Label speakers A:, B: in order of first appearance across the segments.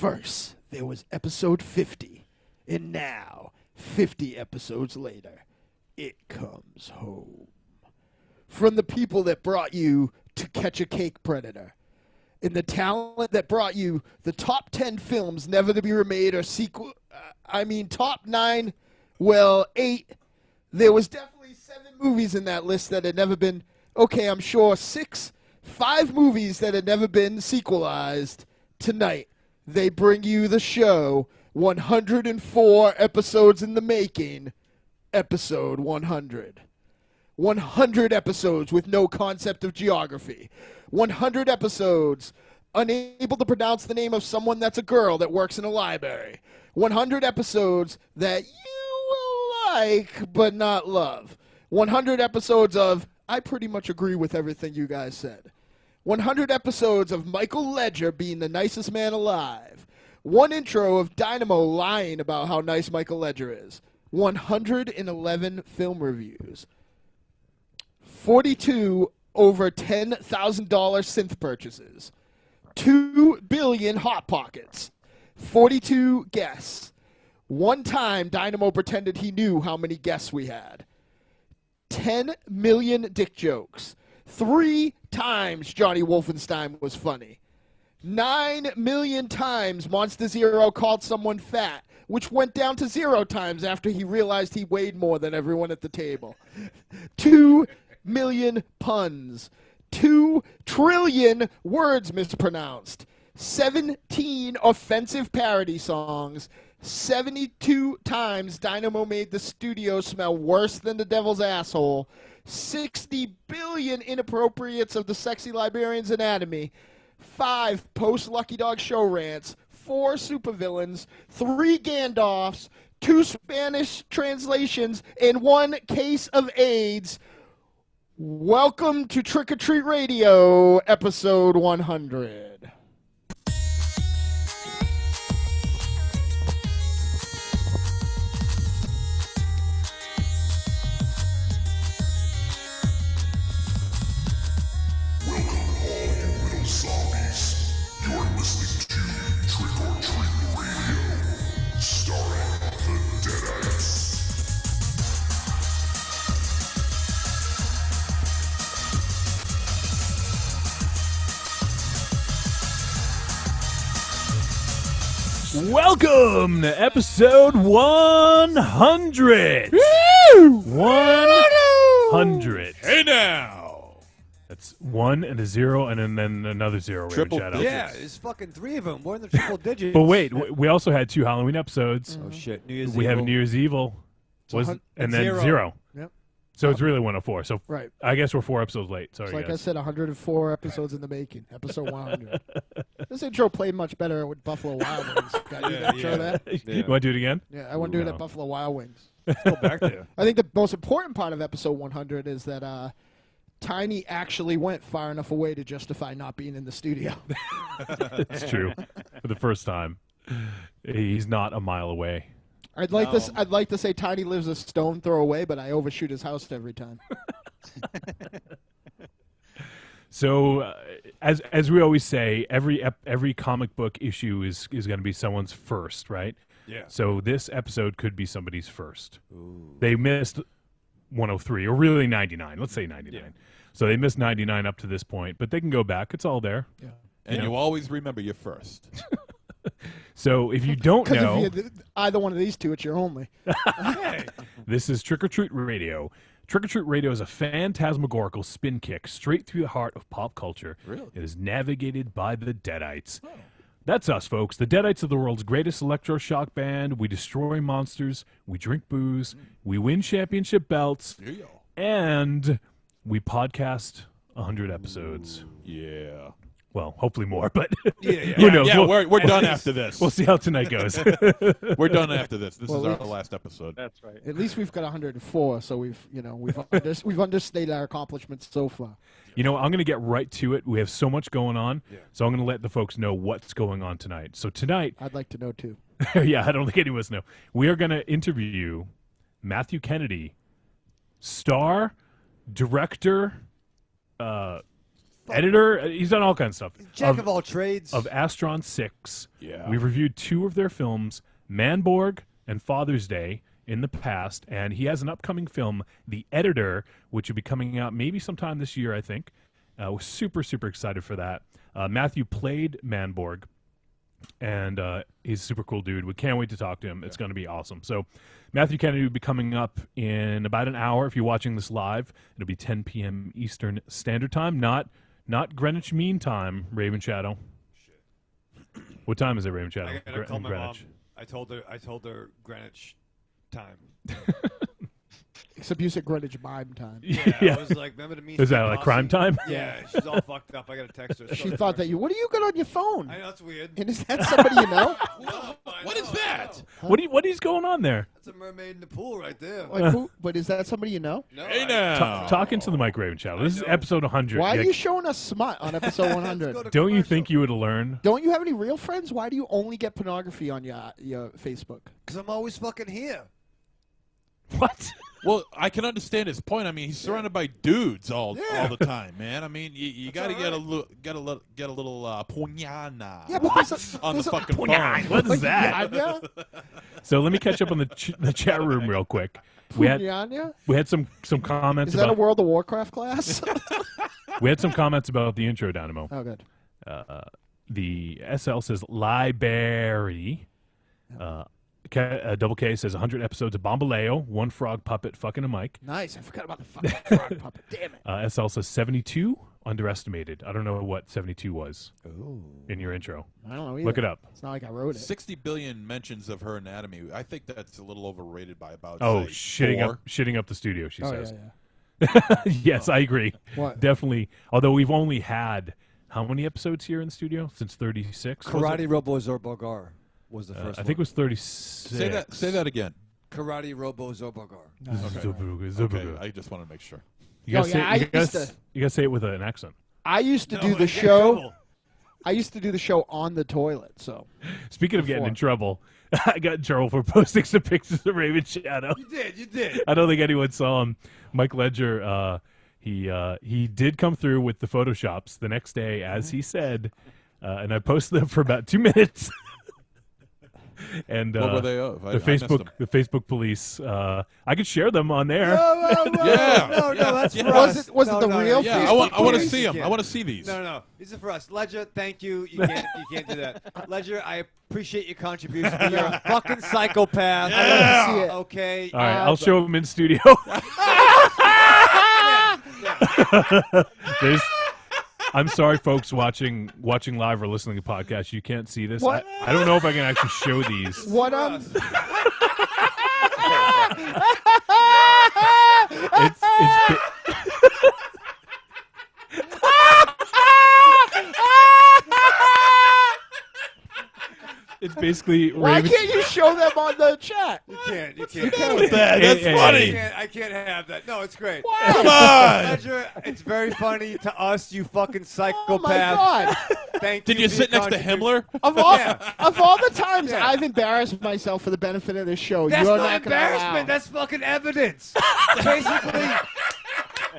A: First, there was episode 50, and now, 50 episodes later, it comes home. From the people that brought you To Catch a Cake Predator, and the talent that brought you the top 10 films never to be remade or top 9, well, 8. There was definitely 7 movies in that list that had never been, I'm sure 5 movies that had never been sequelized. Tonight, they bring you the show, 104 episodes in the making, episode 100. 100 episodes with no concept of geography. 100 episodes unable to pronounce the name of someone that's a girl that works in a library. 100 episodes that you will like but not love. 100 episodes of, I pretty much agree with everything you guys said. 100 episodes of Michael Ledger being the nicest man alive. One intro of Dynamo lying about how nice Michael Ledger is. 111 film reviews. 42 over $10,000 synth purchases. 2 billion Hot Pockets. 42 guests. One time, Dynamo pretended he knew how many guests we had. 10 million dick jokes. 3 times Johnny Wolfenstein was funny. 9 million times Monster Zero called someone fat, which went down to 0 times after he realized he weighed more than everyone at the table. 2 million puns. 2 trillion words mispronounced. 17 offensive parody songs. 72 times Dynamo made the studio smell worse than the devil's asshole. 60 billion inappropriates of the sexy librarian's anatomy. 5 post-Lucky Dog show rants. 4 supervillains. 3 Gandalfs. 2 Spanish translations. And 1 case of AIDS. Welcome to Trick or Treat Radio, episode 100.
B: Welcome to episode 100. Woo! 100.
C: Hey now.
B: That's 1 and a 0 and then another 0.
C: Triple.
B: Shout out.
D: Yeah, there's fucking 3 of them. More than the triple digits.
B: But wait, we also had 2 Halloween episodes.
D: Oh shit! New Year's
B: We
D: Evil.
B: have New Year's Evil, and then 0.
A: Yep.
B: So it's really 104. So
A: Right.
B: I guess we're 4 episodes late. Sorry,
A: So like
B: guys.
A: I said, 104 episodes in the making. Episode 100. This intro played much better with Buffalo Wild Wings. Got you to show that?
B: You want to do it again?
A: Yeah, I want to do it
B: No.
A: at Buffalo Wild Wings.
C: Let's go back there.
A: I think the most important part of episode 100 is that Tiny actually went far enough away to justify not being in the studio.
B: It's true. For the first time, he's not a mile away.
A: I'd like to say Tiny lives a stone throw away, but I overshoot his house every time.
B: So, as we always say, every comic book issue is going to be someone's first, right?
C: Yeah.
B: So this episode could be somebody's first. Ooh. They missed 103, or really 99. Let's say 99. Yeah. So they missed 99 up to this point, but they can go back. It's all there.
A: Yeah.
C: And you always remember your first.
B: So if you don't know,
A: if either one of these two, it's your only.
B: This is Trick or Treat Radio. Trick or Treat Radio is a phantasmagorical spin kick straight through the heart of pop culture.
C: Really?
B: It is navigated by the Deadites. Oh. That's us, folks. The Deadites are the world's greatest electroshock band. We destroy monsters. We drink booze. We win championship belts.
C: Yeah.
B: And we podcast 100 episodes.
C: Yeah.
B: Well, hopefully more, but
C: Yeah.
B: who knows?
C: Yeah, we're done after this.
B: We'll see how tonight goes.
C: We're done after this. This
A: Well,
C: is our last episode.
D: That's right.
A: At least we've got 104, so we've understated our accomplishments so far.
B: You know, I'm going to get right to it. We have so much going on, so I'm going to let the folks know what's going on tonight. So tonight,
A: I'd like to know too.
B: yeah, I don't think any of us know. We are going to interview Matthew Kennedy, star, director, editor. He's done all kinds of stuff.
D: Jack of all trades.
B: Of Astron 6.
C: Yeah.
B: We've reviewed 2 of their films, Manborg and Father's Day, in the past, and he has an upcoming film, The Editor, which will be coming out maybe sometime this year, I think. We're super, super excited for that. Matthew played Manborg, and he's a super cool dude. We can't wait to talk to him. It's going to be awesome. So Matthew Kennedy will be coming up in about an hour. If you're watching this live, it'll be 10 p.m. Eastern Standard Time, not Greenwich Mean Time, Raven Shadow. Shit. What time is it, Raven Shadow?
D: I gotta call my mom.
B: Greenwich.
D: I told her Greenwich time.
A: Except you said Greenwich Mime time.
D: Yeah, I was like, remember the mean.
B: Is that like crime time?
D: Yeah, she's all fucked up. I gotta text her.
A: She thought that you. What do you got on your phone?
D: I know that's weird.
A: And is that somebody you know?
C: What is that?
B: What is going on there?
D: That's a mermaid in the pool right there.
A: Like, who? But is that somebody you know?
D: No,
C: Hey now.
B: Talk into the mic, Raven Shadow. This is
D: know.
B: episode 100.
A: Why are
B: Yeah,
A: you showing us smut on episode 100?
B: don't you think you would learn?
A: Don't you have any real friends? Why do you only get pornography on your Facebook?
D: Because I'm always fucking here.
B: What?
C: Well, I can understand his point. I mean, he's surrounded by dudes all the time, man. I mean, you got to get a little puñana
A: Yeah, but
C: on the fucking phone.
B: What is that?
A: Yeah,
B: So let me catch up on the chat room real quick. We had some comments
A: Is that a
B: about
A: World of Warcraft class?
B: we had some comments about the intro, Dynamo.
A: Oh, good.
B: The SL says library. Double K says 100 episodes of Bombaleo, one frog puppet fucking a mic.
A: Nice. I forgot about the fucking frog puppet. Damn it.
B: SL says 72 underestimated. I don't know what 72 was in your intro.
A: I don't know either.
B: Look it up.
A: It's not like I wrote it.
C: 60 billion mentions of her anatomy. I think that's a little overrated by about
B: Shitting
C: 4.
B: up the studio, she says.
A: Yeah.
B: Yes, I agree.
A: What?
B: Definitely. Although we've only had how many episodes here in the studio? Since 36?
D: Karate Robo Zorbogar was the first
B: I think it
D: one.
B: was 36.
C: Say that again.
D: Karate Robo Zorbogar.
B: Okay.
C: I just want to make sure.
B: You gotta,
A: Oh,
B: say,
A: yeah,
B: you gotta say it with an accent.
A: I used to do
D: I
A: the
D: get in
A: show.
D: trouble.
A: I used to do the show on the toilet. So
B: Speaking of getting in
A: Before.
B: trouble, I got in trouble for posting some pictures of Raven Shadow.
D: You did.
B: I don't think anyone saw him. Mike Ledger, he did come through with the Photoshops the next day, as he said, and I posted them for about 2 minutes. And
C: What were they of?
B: the Facebook police. I could share them on there.
C: Yeah.
D: No, that's
C: Yeah.
D: for us.
A: Was it the real
C: Yeah,
A: Facebook
C: I want to
A: police?
C: see them.
D: Yeah.
C: I want to see these.
D: No. These are for us. Ledger, thank you. You can't do that. Ledger, I appreciate your contribution. You're a fucking psychopath.
A: I love to see it.
D: Okay.
B: All right, I'll show them in studio. I'm sorry, folks watching live or listening to podcasts. You can't see this.
A: What?
B: I don't know if I can actually show these.
A: What
B: It's basically
A: Why
B: Raven.
A: can't you show them on the chat?
D: You can't.
C: What's that? That's
B: Hey,
C: funny.
D: I can't have that. No, it's great.
C: Come on.
D: Ledger, it's very funny to us, you fucking psychopath.
A: Oh my god!
D: Thank
C: Did
D: you
C: you
D: for
C: sit
D: your
C: next to
D: contribution.
C: Himmler?
A: Of all the times
D: Yeah.
A: I've embarrassed myself for the benefit of this show,
D: That's
A: you're
D: not
A: not gonna
D: embarrassment.
A: allow.
D: That's fucking evidence. Basically,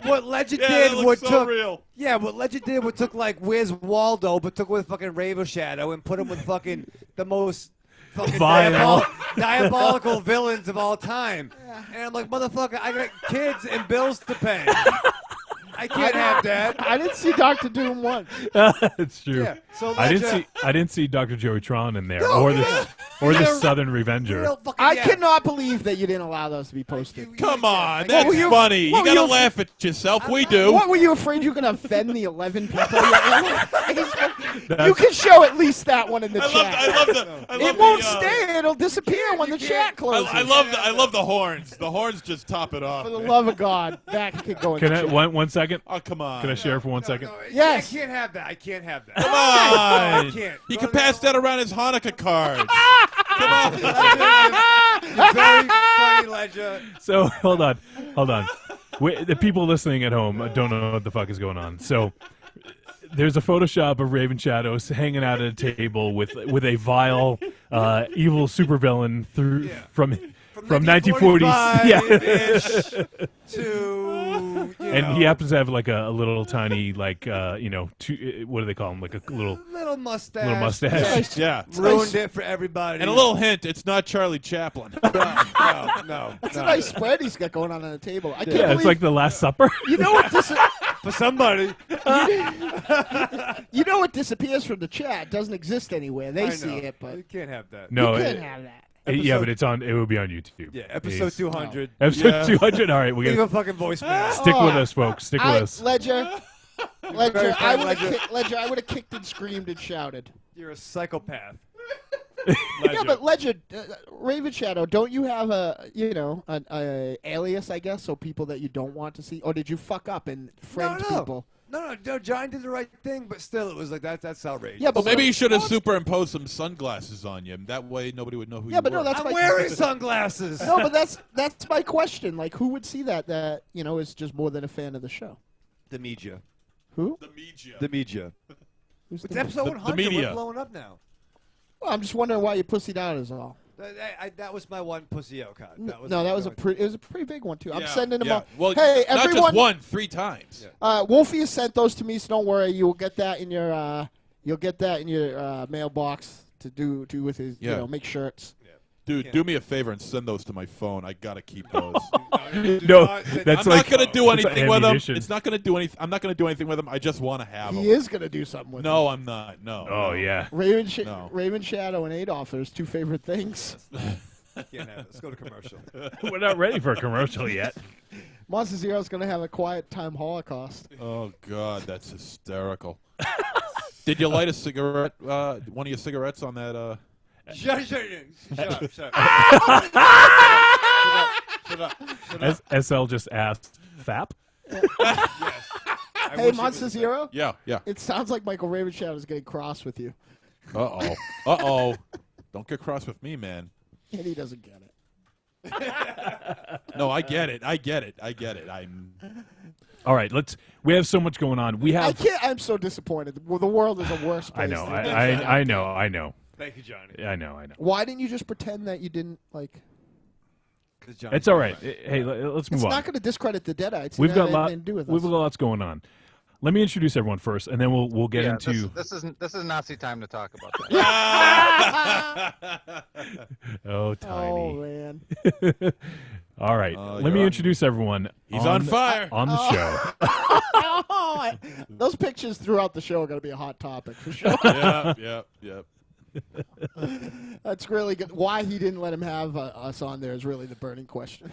D: what Ledger
C: Yeah,
D: did,
C: that
D: what
C: looks so
D: took,
C: real.
D: yeah, what Ledger did, what took like Where's Waldo, but took with fucking Raven Shadow and put him with fucking the most fucking
B: Vile.
D: diabolical villains of all time. And I'm like, motherfucker, I got kids and bills to pay. I can't have that.
A: I didn't see Dr. Doom once.
B: It's true.
D: Yeah. So
B: I
D: Ledger,
B: didn't see Dr. Joey Tron in there,
D: No,
B: or
D: yeah.
B: the Southern Revenger.
D: real fucking,
A: I
D: yeah.
A: cannot believe that you didn't allow those to be posted.
C: Come on,
D: What
C: that's
A: were you-
C: funny.
A: what
C: You
A: were
C: gotta
A: you-
C: laugh at yourself. We do.
A: What were you afraid you were going to offend the 11 people? You can show at least that one in the chat.
C: I love
A: It won't stay. It'll disappear when the
D: you
A: chat
D: can't.
A: closes.
C: I love the horns. The horns just top it off.
A: For the
C: man.
A: love of God, that could go in
B: Can
A: the
B: I
A: chat.
B: one second?
C: Oh, come on.
B: Can I share for 1 second?
A: Yes.
D: I can't have that. I can't have that.
C: Come
D: I
C: on.
D: can't.
C: He can pass that around his Hanukkah cards. Come on.
D: You're very funny, Ledger.
B: So hold on. The people listening at home don't know what the fuck is going on. So there's a Photoshop of Raven Shadows hanging out at a table with a vile, evil supervillain from 1940s. Yeah.
D: 1945-ish to
B: And
D: know.
B: he happens to have like a little tiny, like, what do they call him? Like a little
D: mustache.
B: little mustache.
C: Yeah.
D: Ruined it for everybody.
C: And a little hint, it's not Charlie Chaplin.
D: no.
A: It's a nice spread he's got going on the table. I can't
B: Yeah,
A: believe,
B: it's like the Last Supper.
A: you know what
D: For somebody.
A: you know what disappears from the chat doesn't exist anywhere. They
D: I
A: see
D: know.
A: it, but
D: You can't have that.
B: No,
A: you can't have that.
B: yeah, but it will be on YouTube.
D: Yeah, episode
B: Please.
D: 200.
B: Episode
C: Yeah.
B: 200. All right, we're
D: Leave
B: gonna
D: a fucking voicemail.
B: stick with us, folks. Stick with us.
A: Ledger,
D: Very
A: I
D: fine,
A: would have kicked and screamed and shouted.
D: You're a psychopath.
A: Yeah, but Ledger, Raven Shadow, don't you have a alias, I guess, so people that you don't want to see, or did you fuck up and friend people?
D: No, John did the right thing, but still, it was like that's outrageous.
A: Yeah,
C: Well,
A: but
C: maybe you should have superimposed some sunglasses on you. That way, nobody would know who you
A: but
C: were.
A: no, that's
D: I'm
A: my
D: wearing sunglasses.
A: No, but that's my question. Like, who would see that is just more than a fan of the show?
D: The media.
A: Who?
C: the media.
D: The media.
A: Who's
D: It's
A: the
D: episode
C: the
D: 100.
C: media.
D: We're blowing up now.
A: Well, I'm just wondering why you pussied out is all.
D: That was my one pussy out card.
A: That was it was a pretty big one too. I'm
C: Yeah,
A: sending them
C: yeah.
A: all.
C: Well,
A: Hey,
C: not
A: everyone!
C: just one, 3 times.
D: Yeah.
A: Wolfie has sent those to me, so don't worry. You will get that in your mailbox to do with his make shirts.
C: Dude, do me a favor and send those to my phone. I gotta keep those.
B: No, that's
C: I'm
B: like
C: not gonna do
B: that's
C: anything with them.
B: ammunition.
C: It's not gonna do anything. I'm not gonna do anything with them. I just want to have them.
A: He is gonna do something with
C: No, I'm not. No.
B: Oh
C: no.
B: yeah.
A: Raven
C: No.
A: Raven Shadow and Adolf are his two favorite things.
D: Can't have it. Let's go to commercial.
B: We're not ready for a commercial yet.
A: Monster Zero's gonna have a quiet time Holocaust.
C: Oh God, that's hysterical. Did you light a cigarette? One of your cigarettes on that?
D: Shut up.
B: SL just asked FAP.
D: Yes.
A: Hey, Monster Zero.
C: Yeah, yeah.
A: It sounds like Michael Raven Shadow is getting cross with you,
C: Uh oh. Don't get cross with me, man.
A: and he doesn't get it.
C: No, I get it. I'm.
B: All right, we have so much going on. We
A: I
B: have.
A: can't. I'm so disappointed. Well, the world is a worse place.
B: I know.
A: than-
B: I know.
D: Thank you, Johnny.
B: I know.
A: Why didn't you just pretend that you didn't like?
B: It's all right. Hey, let's move
A: It's
B: on.
A: not going to discredit the Deadites.
B: We've
A: It
B: got
A: has anything to do with
B: we've
A: us.
B: got lots going on. Let me introduce everyone first, and then we'll get into.
E: This is Nazi time to talk about that.
B: Oh,
A: Oh
B: Tiny.
A: man.
B: All right.
C: Oh,
B: Let me
C: you're
B: introduce everyone.
C: He's on fire.
B: on the show.
A: Those pictures throughout the show are going to be a hot topic for sure.
C: Yep.
A: That's really good. Why he didn't let him have us on there is really the burning question.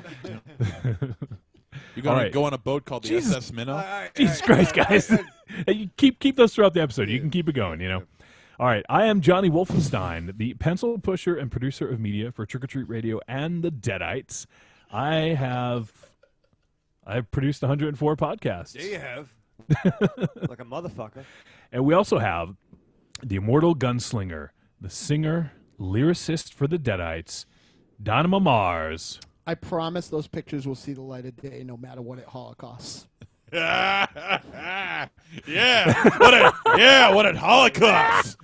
C: You're gonna
B: All right.
C: go on a boat called the
B: Jesus.
C: SS Minnow.
B: Jesus Christ, guys! Hey, you keep those throughout the episode. You can keep it going. All right. I am Johnny Wolfenstein, the pencil pusher and producer of media for Trick or Treat Radio and the Deadites. I've produced 104 podcasts.
D: Yeah, you have. Like a motherfucker.
B: And we also have the immortal gunslinger, the singer, lyricist for the Deadites, Dynamo Mars.
A: I promise those pictures will see the light of day no matter what it Holocausts.
C: Yeah. What a Holocaust.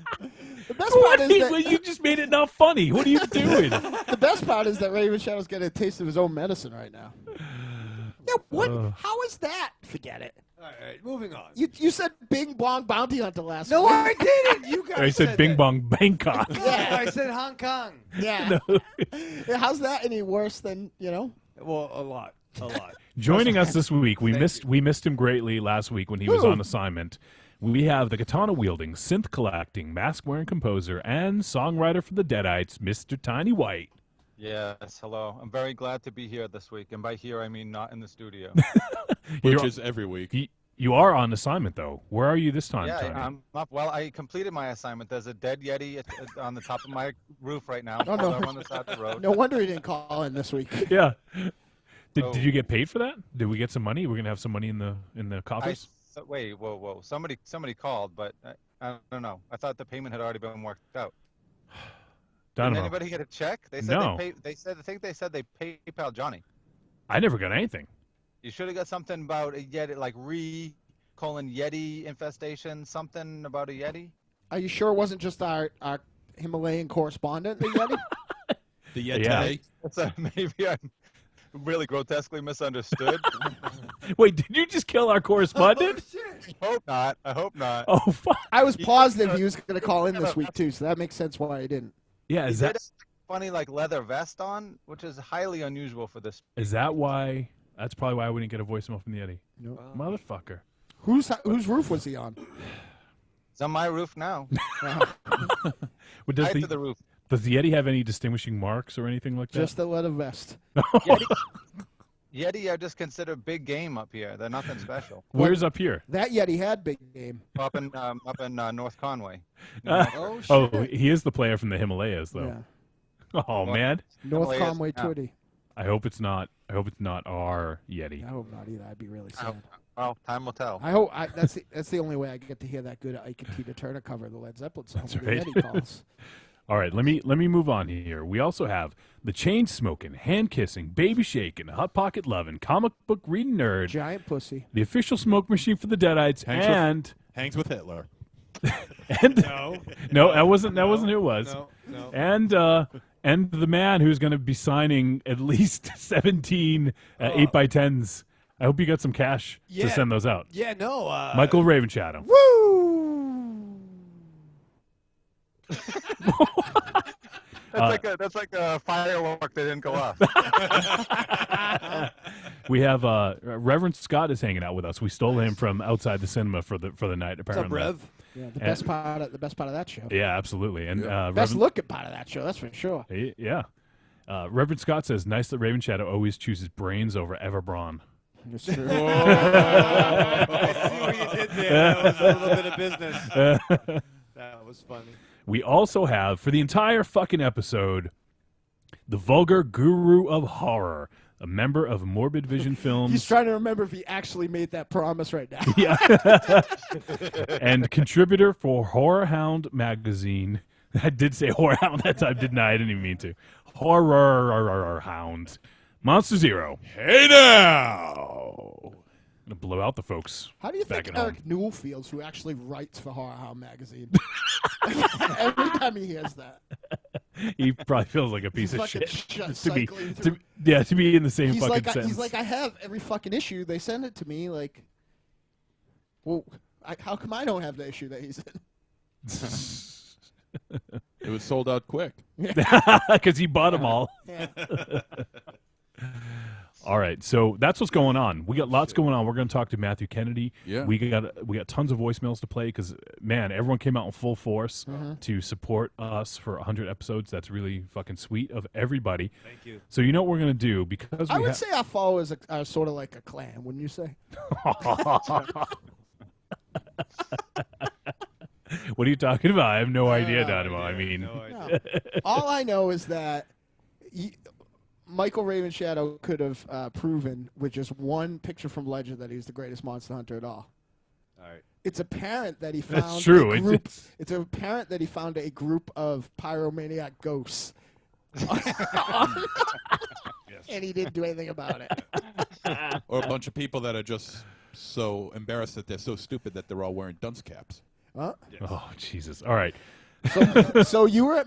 A: The best part is
B: Well,
A: that
B: you just made it not funny. What are you doing?
A: the best part is that Raven Shadow's getting a taste of his own medicine right now. Yeah, what? How is that? Forget it.
D: All right, moving on.
A: You said Bing Bong Bounty Hunter last
D: No,
A: week.
D: I didn't. You guys
B: I said Bing
D: that.
B: Bong Bangkok.
A: Yeah.
D: I said Hong Kong.
A: Yeah. Yeah, how's that any worse than,
D: Well, a lot.
B: Joining us this week, we missed him greatly last week when he was
A: Who?
B: on assignment. We have the katana wielding, synth collecting, mask wearing composer, and songwriter for the Deadites, Mr. Tiny White.
E: Yes, hello. I'm very glad to be here this week, and by here I mean not in the studio.
C: Which
B: You're-
C: is every week.
B: You are on assignment though. Where are you this time,
E: Yeah,
B: Tiny?
E: I'm up. Well, I completed my assignment. There's a dead Yeti on the top of my roof right now.
A: Oh, no.
E: I'm on the side of the road.
A: No wonder he didn't call in this week.
B: Yeah. Did
E: So-
B: you get paid for that? Did we get some money? We're gonna have some money in the coffers.
E: Wait, whoa. Somebody called, but I don't know. I thought the payment had already been worked out. Did
B: Dynamo.
E: anybody get a check? They said
B: No.
E: they said they said they PayPal Johnny.
B: I never got anything.
E: You should have got something about a Yeti, like Yeti infestation, something about a Yeti.
A: Are you sure it wasn't just our Himalayan correspondent, the Yeti?
C: The
B: Yeah.
C: Yeti.
E: Maybe I'm really grotesquely misunderstood.
B: Wait, did you just kill our correspondent?
E: I hope not. I hope not.
B: Oh, fuck.
A: I was positive he was going to call in this week too, so that makes sense why he didn't.
B: Yeah,
E: He
B: is
E: did
B: that
E: have a funny like leather vest on, which is highly unusual for this.
B: why? That's probably why I wouldn't get a voicemail from the Yeti.
A: Nope.
B: Motherfucker.
A: Whose roof was he on?
E: It's on my roof now.
B: What
E: Tied to the roof.
B: does the Yeti have any distinguishing marks or anything like that?
A: Just a leather vest.
E: Yeti are just considered big game up here. They're nothing special.
B: Where's up here?
A: That Yeti had big game.
E: Up in North Conway.
A: Oh shit!
B: Oh, he is the player from the Himalayas, though.
A: Yeah.
B: Oh, man.
A: North
E: Himalayas,
A: Conway
E: yeah.
A: Twitty.
B: I hope it's not our Yeti.
A: I hope not either. I'd be really
E: Oh,
A: sad.
E: well, time will tell.
A: I hope that's the only way I get to hear that good Ike and Tina Turner cover of the Led Zeppelin song.
B: That's
A: when
B: right.
A: The Yeti calls.
B: All right, let me move on here. We also have the chain smoking, hand kissing, baby shaking, hot pocket loving, comic book reading nerd,
A: Giant pussy.
B: the official smoke machine for the Deadites,
C: Hangs with Hitler.
B: and
D: No.
B: that wasn't who it was.
D: No.
B: And the man who's going to be signing at least 17 8x10s. I hope you got some cash to
D: Yeah.
B: send those out.
D: Yeah, no.
B: Michael Ravenshadow.
A: Woo!
E: That's like a firework that didn't go off.
B: We have Reverend Scott is hanging out with us. We stole him from outside the cinema for the night.
D: What's up,
B: Apparently,
D: Rev?
A: Yeah, the best part of that show.
B: Yeah, absolutely. And
A: Best
B: Reverend,
A: looking part of that show. That's for sure.
B: yeah, Reverend Scott says, "Nice that Ravenshadow always chooses brains over Everbrawn."
A: It's true.
D: I see what you did there. That was a little bit of business. That was funny.
B: We also have, for the entire fucking episode, the vulgar guru of horror, a member of Morbid Vision Films.
A: He's trying to remember if he actually made that promise right now.
B: Yeah. And contributor for Horror Hound magazine. I did say Horror Hound that time, didn't I? I didn't even mean to. Horror Hound. Monster Zero.
C: Hey now!
B: Gonna blow out the folks.
A: How do you
B: back
A: think
B: at
A: Eric
B: home.
A: Newell feels, who actually writes for Horror Hound magazine? Every time he hears that,
B: He probably feels like a piece
A: he's
B: of
A: fucking
B: shit.
A: cycling through.
B: To be in the same
A: He's
B: fucking
A: like,
B: sentence.
A: he's like, I have every fucking issue. They send it to me. Like, well, how come I don't have the issue that he's in?
C: It was sold out quick.
B: Because he bought them all.
A: Yeah.
B: All right, so that's what's going on. We got lots going on. We're going to talk to Matthew Kennedy.
C: Yeah.
B: We got tons of voicemails to play because, man, everyone came out in full force to support us for 100 episodes. That's really fucking sweet of everybody.
D: Thank you.
B: So you know what we're going to do because
A: I
B: we
A: would say our followers are sort of like a clan, wouldn't you say?
B: What are you talking about? I have no idea, Dynamo. I mean,
D: No idea.
A: No. All I know is that Michael Ravenshadow could have proven with just one picture from Legend that he's the greatest monster hunter at all.
D: All right.
A: It's apparent that he found
B: That's true.
A: a group.
B: It's-
A: It's apparent that he found a group of pyromaniac ghosts, and he didn't do anything about it.
C: Or a bunch of people that are just so embarrassed that they're so stupid that they're all wearing dunce caps.
A: Huh?
B: oh, Jesus. All right.
A: So you were at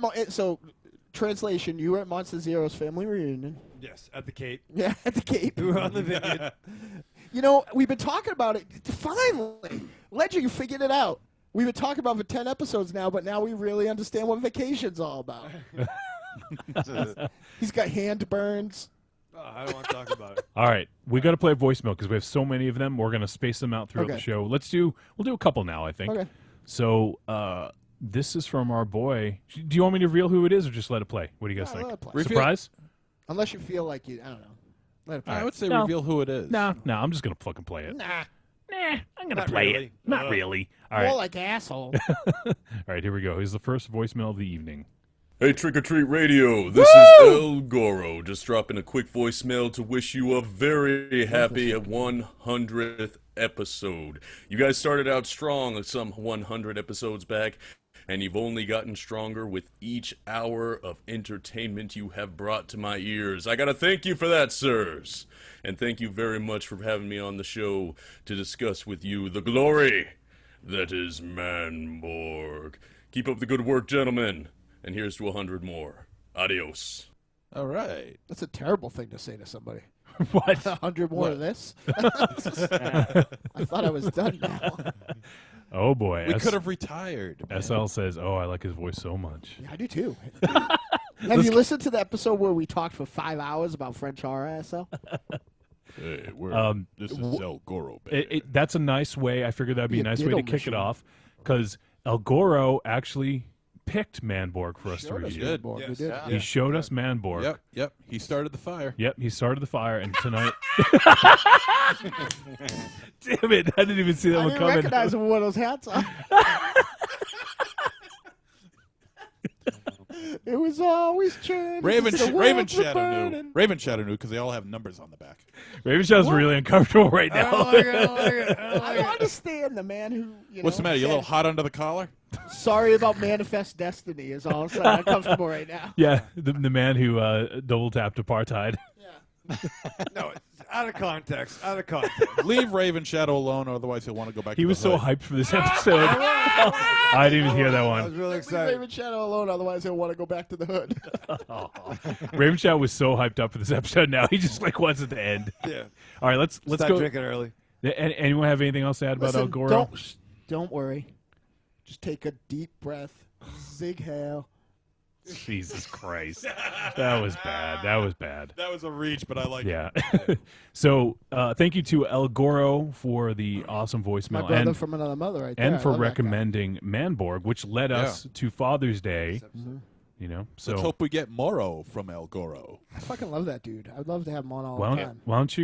A: translation. You were at Monster Zero's family reunion.
D: Yes, at the Cape.
A: Yeah, at the Cape.
D: We were on the vineyard.
A: You know, we've been talking about it. Finally, Ledger, you figured it out. We've been talking about it for 10 episodes now, but now we really understand what vacation's all about. He's got hand burns.
D: Oh, I don't want to talk about it.
B: All right, we got to play a voicemail because we have so many of them. We're going to space them out throughout the
A: Okay.
B: show. We'll do a couple now, I think.
A: Okay.
B: So this is from our boy. Do you want me to reveal who it is or just let it play? What do you guys
A: Yeah,
B: think?
A: let it play.
C: Reveal-
B: Surprise?
A: Unless you feel like you, I don't know. Let it play.
C: I would say
B: No.
C: reveal who it is.
B: No, I'm just going to fucking play it.
A: Nah,
B: I'm going to
D: Not
B: play
D: really.
B: it. Not really. All
A: more
B: right.
A: like asshole.
B: All right, here we go. Here's the first voicemail of the evening.
F: Hey, Trick or Treat Radio, this is El Goro, just dropping a quick voicemail to wish you a very happy 100th episode. You guys started out strong some 100 episodes back, and you've only gotten stronger with each hour of entertainment you have brought to my ears. I gotta thank you for that, sirs. And thank you very much for having me on the show to discuss with you the glory that is Manborg. Keep up the good work, gentlemen. And here's to 100 more. Adios.
C: All right.
A: That's a terrible thing to say to somebody.
B: What?
A: 100 more of this? I thought I was done now.
B: Oh boy.
C: We could have retired. Man.
B: SL says, "Oh, I like his voice so much."
A: Yeah, I do too. Have you listened to the episode where we talked for 5 hours about French horror, SL?
C: Hey, this is El Goro, baby.
B: That's a nice way. I figured that'd be a nice way to
A: diddle
B: kick it
A: machine.
B: off, because El Goro actually picked Manborg for us to review.
C: did.
A: We
D: Yes.
A: did.
E: Yeah.
B: He showed us Manborg.
C: Yep. He started the fire.
B: Yep, he started the fire, and tonight. Damn it! I didn't even see that
A: I
B: one
A: didn't
B: coming.
A: recognize him with one of those hats on. It was always churning.
C: Raven
A: the
C: Shadow
A: world's
C: knew.
A: burning.
C: Raven Shadow knew because they all have numbers on the back.
B: Raven Shadow's really uncomfortable right
D: I don't
B: now.
D: like it. I don't like it. I don't
A: I
D: like
A: don't
D: it.
A: understand the man who,
C: What's the matter? You a
A: said,
C: little hot under the collar?
A: sorry about Manifest Destiny is all of a sudden uncomfortable right now.
B: Yeah, the man who double tapped apartheid.
D: No, it's out of context. Out of context.
C: Leave Raven Shadow alone, otherwise he'll want to go back.
B: He
C: to
B: was
C: the
B: so
C: hood.
B: hyped for this episode. I didn't even hear that
D: I was
B: one.
D: really
A: Leave
D: excited.
A: Raven Shadow alone, otherwise he'll want to go back to the hood.
B: Raven Shadow was so hyped up for this episode. Now he just wants it to end.
D: Yeah.
B: All right, let's
D: Stop
B: go.
D: drinking early.
B: Anyone have anything else to add about El
A: Listen,
B: Goro?
A: don't worry. Just take a deep breath. Zig hail.
B: Jesus Christ, that was bad. That was bad.
C: That was a reach, but I like it.
B: Yeah. So thank you to El Goro for the awesome
A: My
B: voicemail
A: brother
B: and
A: from another mother right there.
B: and
A: I
B: for
A: love that guy.
B: recommending Manborg, which led us to Father's Day. You know, so
C: Let's hope we get Moro from El Goro.
A: I fucking love that dude. I'd love to have him on all
B: why
A: the
B: don't,
A: time.
B: why don't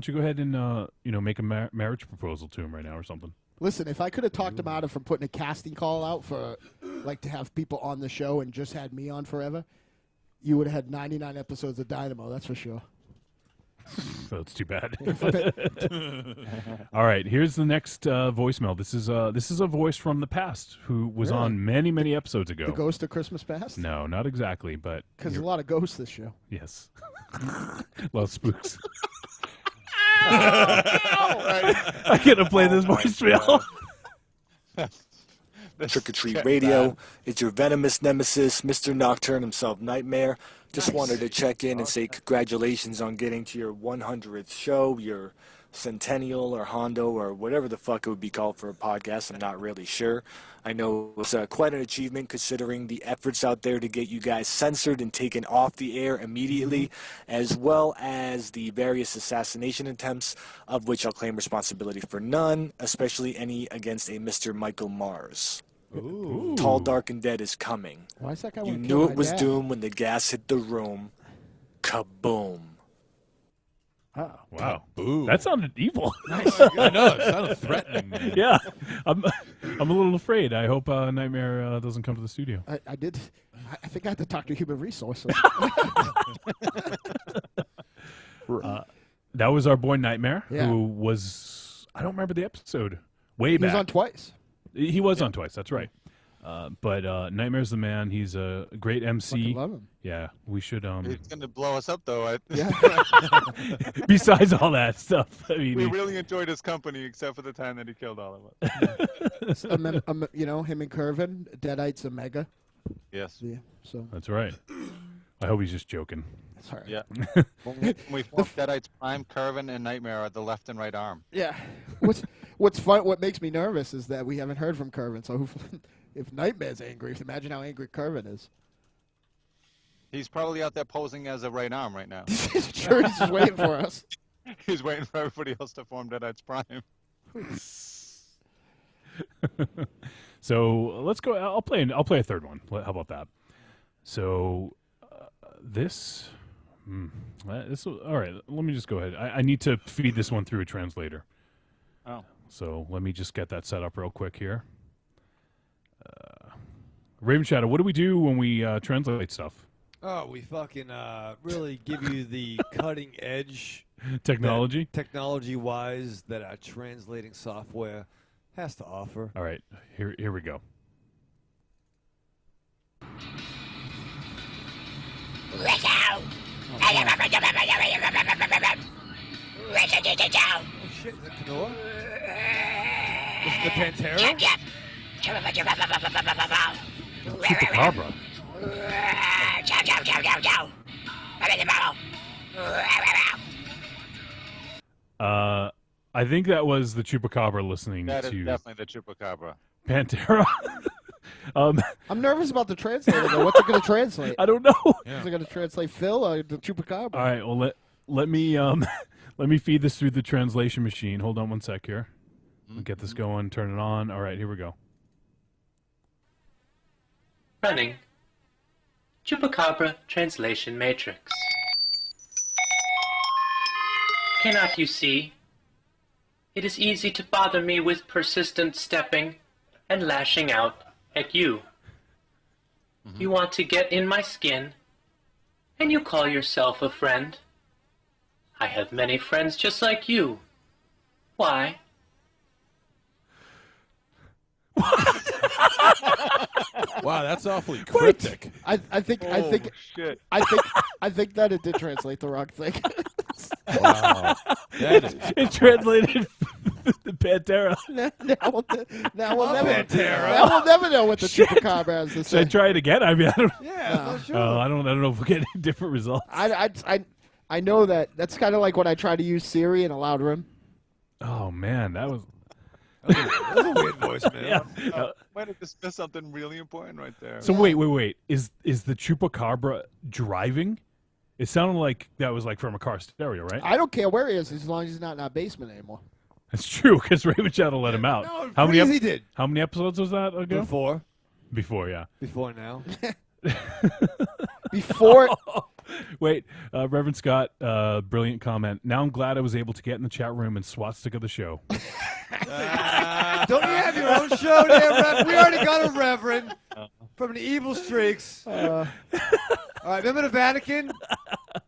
B: you go ahead and make a marriage proposal to him right now or something?
A: Listen, if I could have talked him out of from putting a casting call out for, like, to have people on the show and just had me on forever, you would have had 99 episodes of Dynamo. That's for sure.
B: So it's too bad. All right, here's the next voicemail. This is a voice from the past who was
A: Really?
B: on many episodes ago.
A: The Ghost of Christmas Past?
B: No, not exactly, but
A: Because there's a lot of ghosts this show.
B: yes, love spooks. I gotta play this voicemail.
G: Trick or Treat Radio. It's your venomous nemesis, Mr. Nocturne himself, Nightmare. Just wanted to check in and say congratulations on getting to your 100th show, your centennial or hondo or whatever the fuck it would be called for a podcast. I'm not really sure. I know it's quite an achievement considering the efforts out there to get you guys censored and taken off the air immediately, as well as the various assassination attempts, of which I'll claim responsibility for none, especially any against a Mr. Michael Mars.
B: Ooh.
G: Tall, Dark, and Dead is coming.
A: Why is that guy
G: You
A: wanna
G: knew
A: kill
G: it
A: my
G: was
A: dad?
G: doomed when the gas hit the room. Kaboom.
A: Oh.
B: Wow,
C: Boo.
B: that sounded evil.
C: I know. It sounded threatening. Man.
B: Yeah, I'm a little afraid. I hope Nightmare doesn't come to the studio.
A: I did. I think I had to talk to Human Resources.
B: That was our boy Nightmare,
A: Yeah.
B: who was, I don't remember the episode, way
A: He was
B: back.
A: on twice.
B: He was on twice, that's right. But Nightmare's the man. He's a great MC.
A: Fucking love him.
B: Yeah, we should.
E: It's going to blow us up, though.
A: Yeah.
B: Besides all that stuff, I mean,
E: We really enjoyed his company, except for the time that he killed all of us.
A: Him and Curvin, Deadites, Omega.
E: Yes.
A: Yeah. So
B: that's right. I hope he's just joking.
A: that's all right.
E: Yeah. When we formed Deadites Prime, Curvin and Nightmare are the left and right arm.
A: Yeah. What's fun? What makes me nervous is that we haven't heard from Curvin. So if Nightmare's angry, imagine how angry Curvin is.
E: He's probably out there posing as a right arm right now.
A: Sure, he's just waiting for us.
E: He's waiting for everybody else to form Deadites Prime.
B: So let's go. I'll play a third one. How about that? So this. All right. Let me just go ahead. I need to feed this one through a translator.
E: Oh.
B: So let me just get that set up real quick here. Raven Shadow, what do we do when we translate stuff?
D: Oh, we fucking really give you the cutting edge
B: Technology?
D: technology-wise that our translating software has to offer.
B: All right. Here we go.
D: Oh shit, is that Kenora? This is the Pantera?
B: Chupacabra. I think that was the Chupacabra listening
E: That is
B: to
E: definitely the Chupacabra.
B: Pantera.
A: I'm nervous about the translator, though. What's it going to translate?
B: I don't know.
A: Is it going to translate Phil or the Chupacabra?
B: All right, well let me let me feed this through the translation machine. Hold on one sec here. I'll get this going, turn it on. All right, here we go.
H: Running. Chupacabra Translation Matrix. Cannot you see? It is easy to bother me with persistent stepping and lashing out at you. You want to get in my skin, and you call yourself a friend. I have many friends just like you. Why?
C: Wow, that's awfully cryptic.
A: I think
E: Shit.
A: I think that it did translate the wrong thing.
C: Wow. That is
B: It translated the Pantera.
A: now we'll never know what the Chupacabra has to
B: Should
A: say.
B: I try it again? I mean, I don't.
D: Yeah, sure.
B: I don't know if we'll get any different results.
A: I know that's kind of like when I try to use Siri in a loud room.
B: Oh man, that was.
D: That's a weird voice, man.
B: Yeah.
E: Might have just missed something really important right there.
B: So wait. Is the Chupacabra driving? It sounded like that was like from a car stereo, right?
A: I don't care where he is as long as he's not in our basement anymore.
B: That's true because Raven Shadow let him out.
D: No,
B: how many?
D: he did.
B: How many episodes was that ago?
D: Before
B: Yeah.
D: now.
A: Before
B: Wait, Reverend Scott, brilliant comment. Now I'm glad I was able to get in the chat room and swat stick of the show.
D: Don't you have your own show there, Rev? We already got a Reverend from the Evil Streaks. All right, remember the Vatican?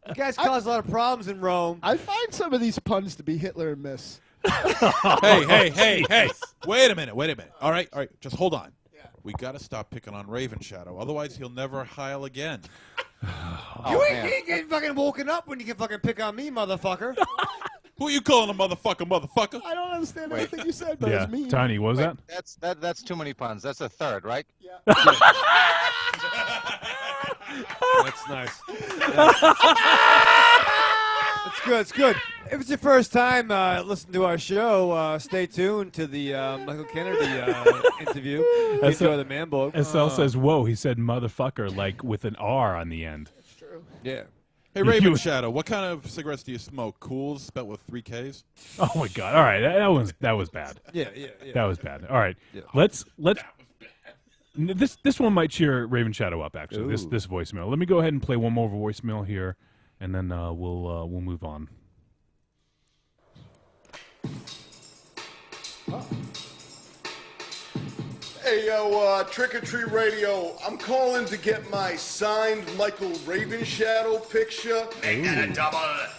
D: You guys caused a lot of problems in Rome.
A: I find some of these puns to be Hitler and miss.
C: hey. Wait a minute. All right. Just hold on. We got to stop picking on Raven Shadow. Otherwise, he'll never heil again.
D: You ain't getting fucking woken up when you can fucking pick on me, motherfucker.
C: Who are you calling a motherfucker?
A: I don't understand anything you said, but
B: Yeah,
A: it's mean.
B: Tiny, what was
E: Wait,
B: that?
E: that's too many puns. That's a third, right?
D: That's nice. It's good. If it's your first time listening to our show, stay tuned to the Michael Kennedy interview. Enjoy the man book.
B: SL says, whoa, he said motherfucker, like with an R on the end.
A: It's true.
D: Yeah.
C: Hey, Raven Shadow, what kind of cigarettes do you smoke? Cools, spelled with 3 Ks?
B: Oh my God! All right, that was bad.
D: Yeah.
B: That was bad. All right,
D: Yeah.
B: let's. This one might cheer Raven Shadow up. Actually, this voicemail. Let me go ahead and play one more voicemail here, and then we'll move on.
I: Hey, yo, Trick or Treat Radio. I'm calling to get my signed Michael Raven Shadow picture.
J: Make that a double,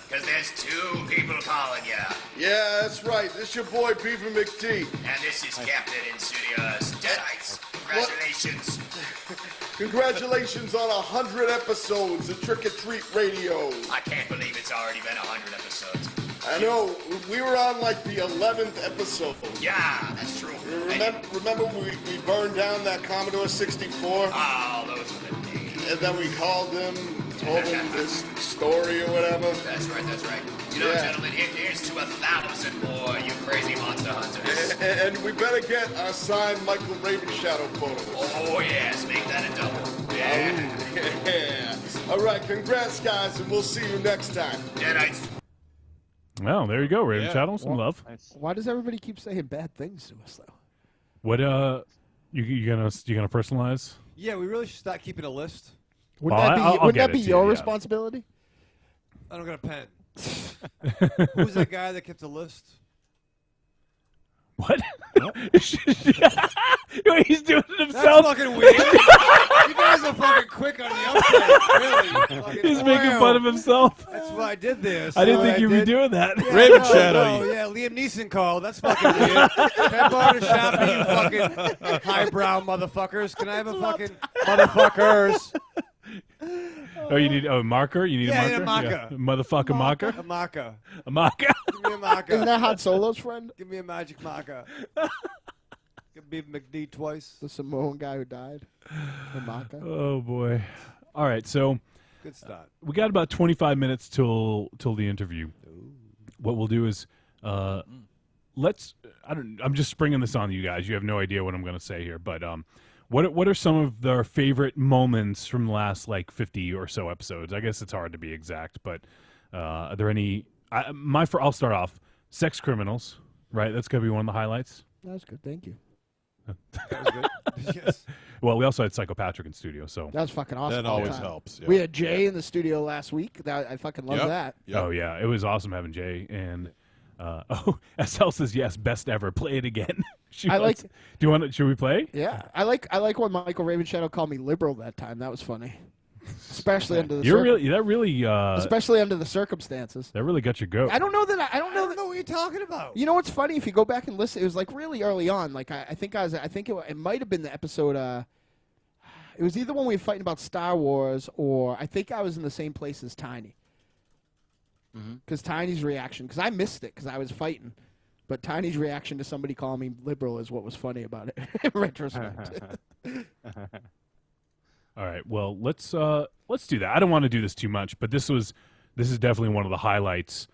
J: because there's 2 people calling you.
I: Yeah, that's right. This your boy, Beaver McD.
J: And this is Captain in Studios. Deadites, congratulations.
I: Congratulations on 100 episodes of Trick or Treat Radio.
J: I can't believe it's already been 100 episodes.
I: I know, we were on like the 11th episode.
J: Yeah, that's true.
I: Remember we burned down that Commodore 64?
J: Oh, those were the days.
I: And then we called him, told him this story or whatever.
J: That's right. You know, gentlemen, here's to 1,000 more, you crazy monster hunters.
I: And we better get our signed Michael Raven Shadow photos.
J: Oh, yes, make that a double. Yeah.
I: All right, congrats, guys, and we'll see you next time.
J: Deadites.
B: Well, there you go, Raven Shadow. Some love.
A: Why does everybody keep saying bad things to us, though?
B: What you gonna personalize?
D: Yeah, we really should start keeping a list.
A: Wouldn't
B: I'll
A: that be
B: get it to
A: your
B: you, yeah.
A: responsibility?
D: I don't got a pen. Who's that guy that kept a list?
B: What? He's doing it
D: That's
B: himself.
D: fucking weird. You guys are fucking quick on the uptake, really. Fucking
B: He's making
D: wow.
B: fun of himself.
D: That's why I did this.
B: I didn't
D: See
B: think
D: what
B: you'd be
D: did?
B: doing that.
D: Yeah,
C: Raven
D: no,
C: Shadow.
D: no, yeah, Liam Neeson called. That's fucking weird. Can I borrow the Sharpie, you fucking highbrow motherfuckers? Can I have a fucking motherfuckers?
B: Oh, you need a marker? You need
D: Yeah,
B: a
D: a
B: marker?
D: marker.
B: Motherfucker marker?
D: A marker.
B: A marker?
D: Give me a marker.
A: Isn't that Han Solo's friend?
D: Give me a magic marker. Give me McD twice.
A: The Samoan guy who died? The Maka?
B: Oh, boy. All right, so
D: Good start.
B: we got about 25 minutes till the interview. What we'll do is I'm just springing this on you guys. You have no idea what I'm going to say here, but what are some of their favorite moments from the last like 50 or so episodes? I guess it's hard to be exact, but are there any? I'll start off. Sex criminals, right? That's going to be one of the highlights.
A: That's good. Thank you.
D: That was good. Yes.
B: Well, we also had Psycho Patrick in studio, so
A: That was fucking awesome.
C: That
A: all the
C: always
A: time.
C: helps. Yeah.
A: We had Jay in the studio last week. I fucking love
C: Yep.
A: that.
C: Yep.
B: oh yeah, it was awesome having Jay and. SL says yes. Best ever. Play it again.
A: I like-
B: Do you want? Should we play?
A: Yeah, I like when Michael Ravenshadow called me liberal that time. That was funny, especially under the especially under the circumstances.
B: that really got your goat.
A: I don't know that I don't know that.
D: know what you're talking about.
A: You know what's funny? If you go back and listen, it was like really early on. Like I think it might have been the episode. It was either when we were fighting about Star Wars, or I think I was in the same place as Tiny. Because Tiny's reaction, because I missed it because I was fighting, but Tiny's reaction to somebody calling me liberal is what was funny about it in retrospect.
B: All right. Well, let's do that. I don't want to do this too much, but this is definitely one of the highlights.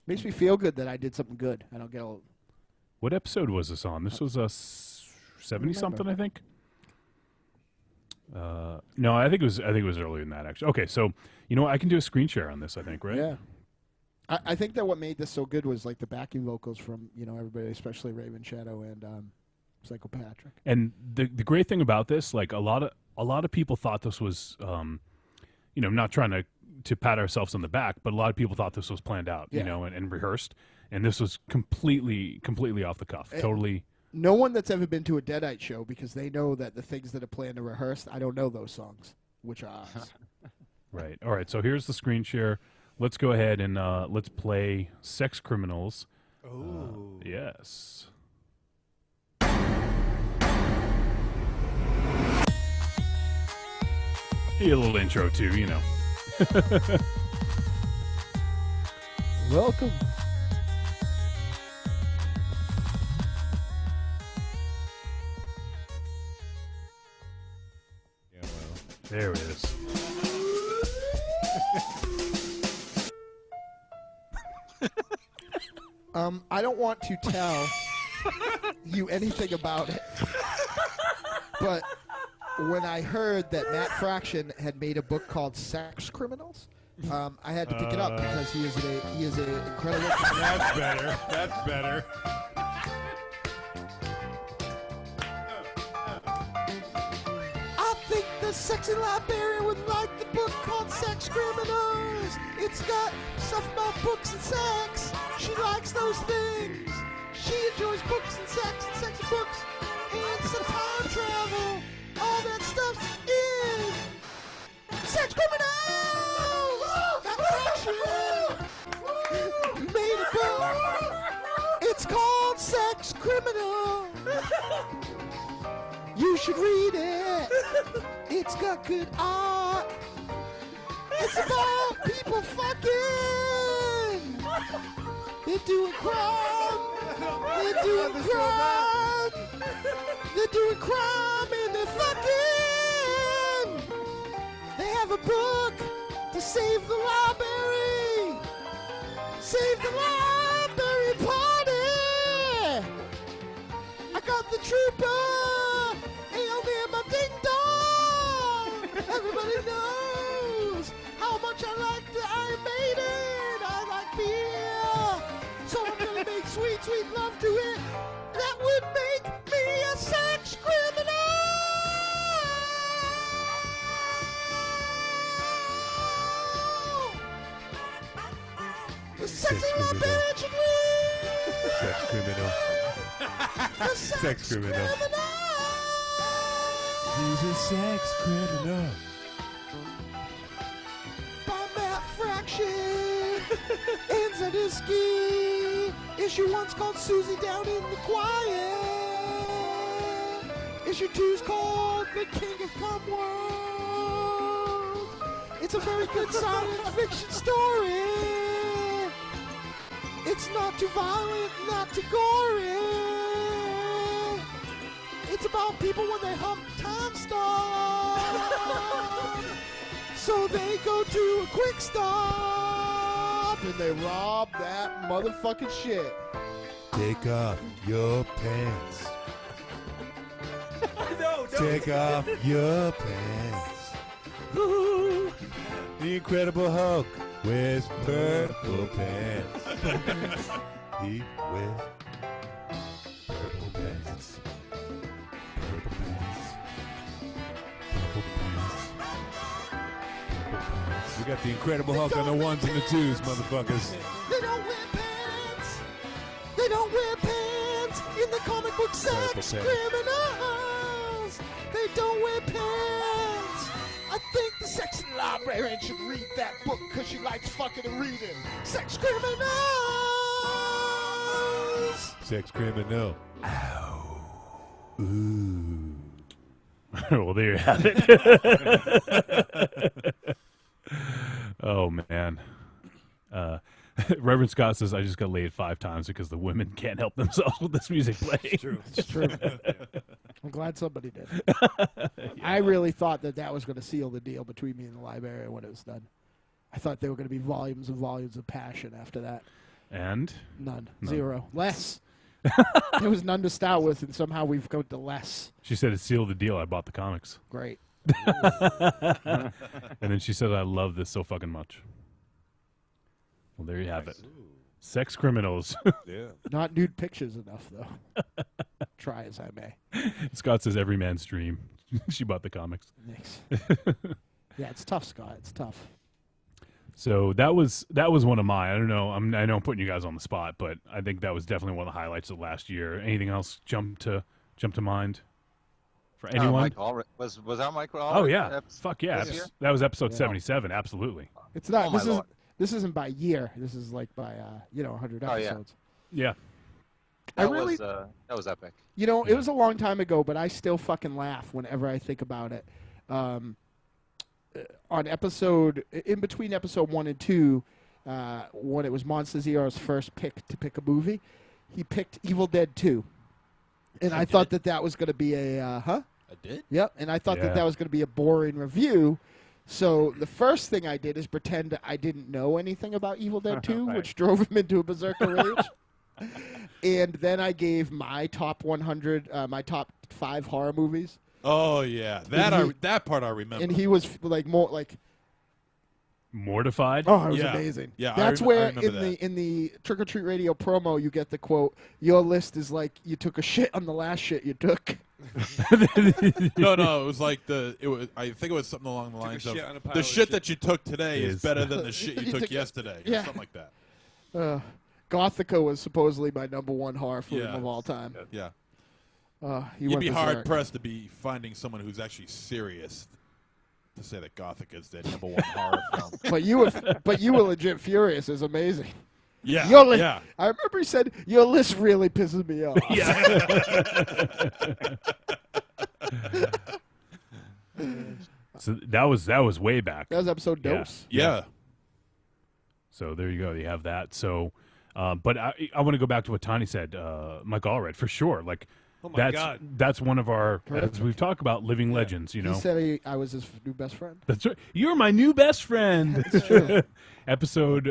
A: Makes me feel good that I did something good. I don't get all.
B: What episode was this on? This was a 70 something, I think. No, I think it was earlier than that actually. Okay, so you know what? I can do a screen share on this. I think, right?
A: Yeah. I think that what made this so good was like the backing vocals from everybody, especially Raven Shadow and Psycho Patrick.
B: And the great thing about this, like a lot of people thought this was, not trying to pat ourselves on the back, but a lot of people thought this was planned out, and rehearsed. And this was completely off the cuff, totally.
A: No one that's ever been to a Deadite show, because they know that the things that are planned and rehearsed, I don't know those songs, which are ours.
B: Right. All right. So here's the screen share. Let's go ahead and let's play Sex Criminals.
D: Oh.
B: Yes. A little intro too,
A: Welcome.
B: There it is.
A: I don't want to tell you anything about it, but when I heard that Matt Fraction had made a book called Sex Criminals, I had to pick it up because he is an incredible.
B: That's better. That's better.
A: I think the sexy librarian would like the book called Sex Criminals. It's got stuff about books and sex. She likes those things. She enjoys books and sexy books, and some time travel. All that stuff is Sex Criminals! That Fraction made a book. It's called Sex Criminals. You should read it. It's got good art. It's about people fucking. They're doing crime. They're doing crime. They're doing crime and they're fucking. They have a book to save the library. Save the library party. I got the trooper. My ding dong! Everybody knows how much I like the Iron Maiden. I like beer, so I'm gonna make sweet, sweet love to it. That would make me a sex criminal. The sexy librarian should win.
B: Sex criminal.
A: The sex criminal.
B: He's a sex criminal.
A: By Matt Fraction and Zadisky. Issue 1's called Susie Down in the Quiet. Issue 2's called The King of Cum World. It's a very good science fiction story. It's not too violent, not too gory. It's about people when they hump time stop. So they go to a quick stop and they rob that motherfucking shit.
K: Take off your pants. Take off your pants. The Incredible Hulk wears purple pants. He wears purple pants. Purple pants. Purple pants. Purple pants. We got the Incredible Hulk on the ones and the twos, motherfuckers.
A: They don't wear pants. They don't wear pants in the comic book sex criminals. They don't wear pants. I think the sex librarian should read that book because she likes fucking and reading. Sex criminals.
K: Sex criminal. Ow. Ooh.
B: Well, there you have it. Oh, man. Reverend Scott says, I just got laid 5 times because the women can't help themselves with this music playing.
D: It's true.
A: It's true. I'm glad somebody did. I really thought that was going to seal the deal between me and the librarian when it was done. I thought there were going to be volumes and volumes of passion after that.
B: And?
A: None. Zero. Less. There was none to start with, and somehow we've gone to less.
B: She said it sealed the deal. I bought the comics.
A: Great.
B: And then she said, I love this so fucking much. Well, there you have it. Sex criminals.
K: Yeah.
A: Not nude pictures enough, though. Try as I may.
B: Scott says, every man's dream. She bought the comics.
A: Thanks. Yeah, it's tough, Scott. It's tough.
B: So that was one of mine. I don't know. I know I'm putting you guys on the spot, but I think that was definitely one of the highlights of last year. Anything else jump to mind for anyone?
E: Mike Allred. Was that Mike Allred?
B: Oh yeah, fuck yeah.
E: this year?
B: That was episode 77. Absolutely.
A: It's not.
E: Oh, my Lord.
A: This isn't by year. This is like by 100
E: Oh, yeah.
A: episodes.
B: Yeah.
E: That was epic.
A: You know, it was a long time ago, but I still fucking laugh whenever I think about it. In between episode 1 and 2, when it was Monster Zero's first pick to pick a movie, he picked Evil Dead 2. And I thought that was going to be
C: I did?
A: Yep, and I thought
B: Yeah.
A: that was going to be a boring review. So the first thing I did is pretend I didn't know anything about Evil Dead 2,
B: Right.
A: which drove him into a berserker rage. And then I gave my top 100, my top 5 horror movies.
C: Oh yeah, that part I remember.
A: And he was more like,
B: Mortified.
A: oh, it was
C: Yeah.
A: amazing.
C: Yeah,
A: That's
C: I
A: where
C: remember
A: in the Trick or Treat Radio promo you get the quote, "Your list is like you took a shit on the last shit you took."
C: No, it was like I think it was something along the lines of
K: shit on a pile
C: the
K: of
C: shit
K: shit.
C: that you took today is
B: Is-
C: better than the shit you
A: You
C: took
A: took-
C: yesterday, or
A: yeah.
C: something like that.
A: Gothica was supposedly my #1 horror film
C: Yeah.
A: of all time.
C: Yeah,
A: He
C: you'd
A: went
C: be
A: berserk.
C: hard pressed to be finding someone who's actually serious to say that Gothic is their #1 horror film.
A: But you were legit furious. It's amazing.
C: Yeah,
A: Your list,
C: yeah.
A: I remember he said, "Your list really pisses me off."
B: So that was way back.
A: That was episode
B: Yeah.
A: dose.
C: Yeah.
B: So there you go. You have that. So, but I want to go back to what Tiny said. Mike Allred for sure. Like,
K: Oh my
B: that's
K: God.
B: that's one of our, as we've talked about, living legends. You know,
A: He said I was his new best friend.
B: that's right. You're my new best friend.
A: That's true.
B: Episode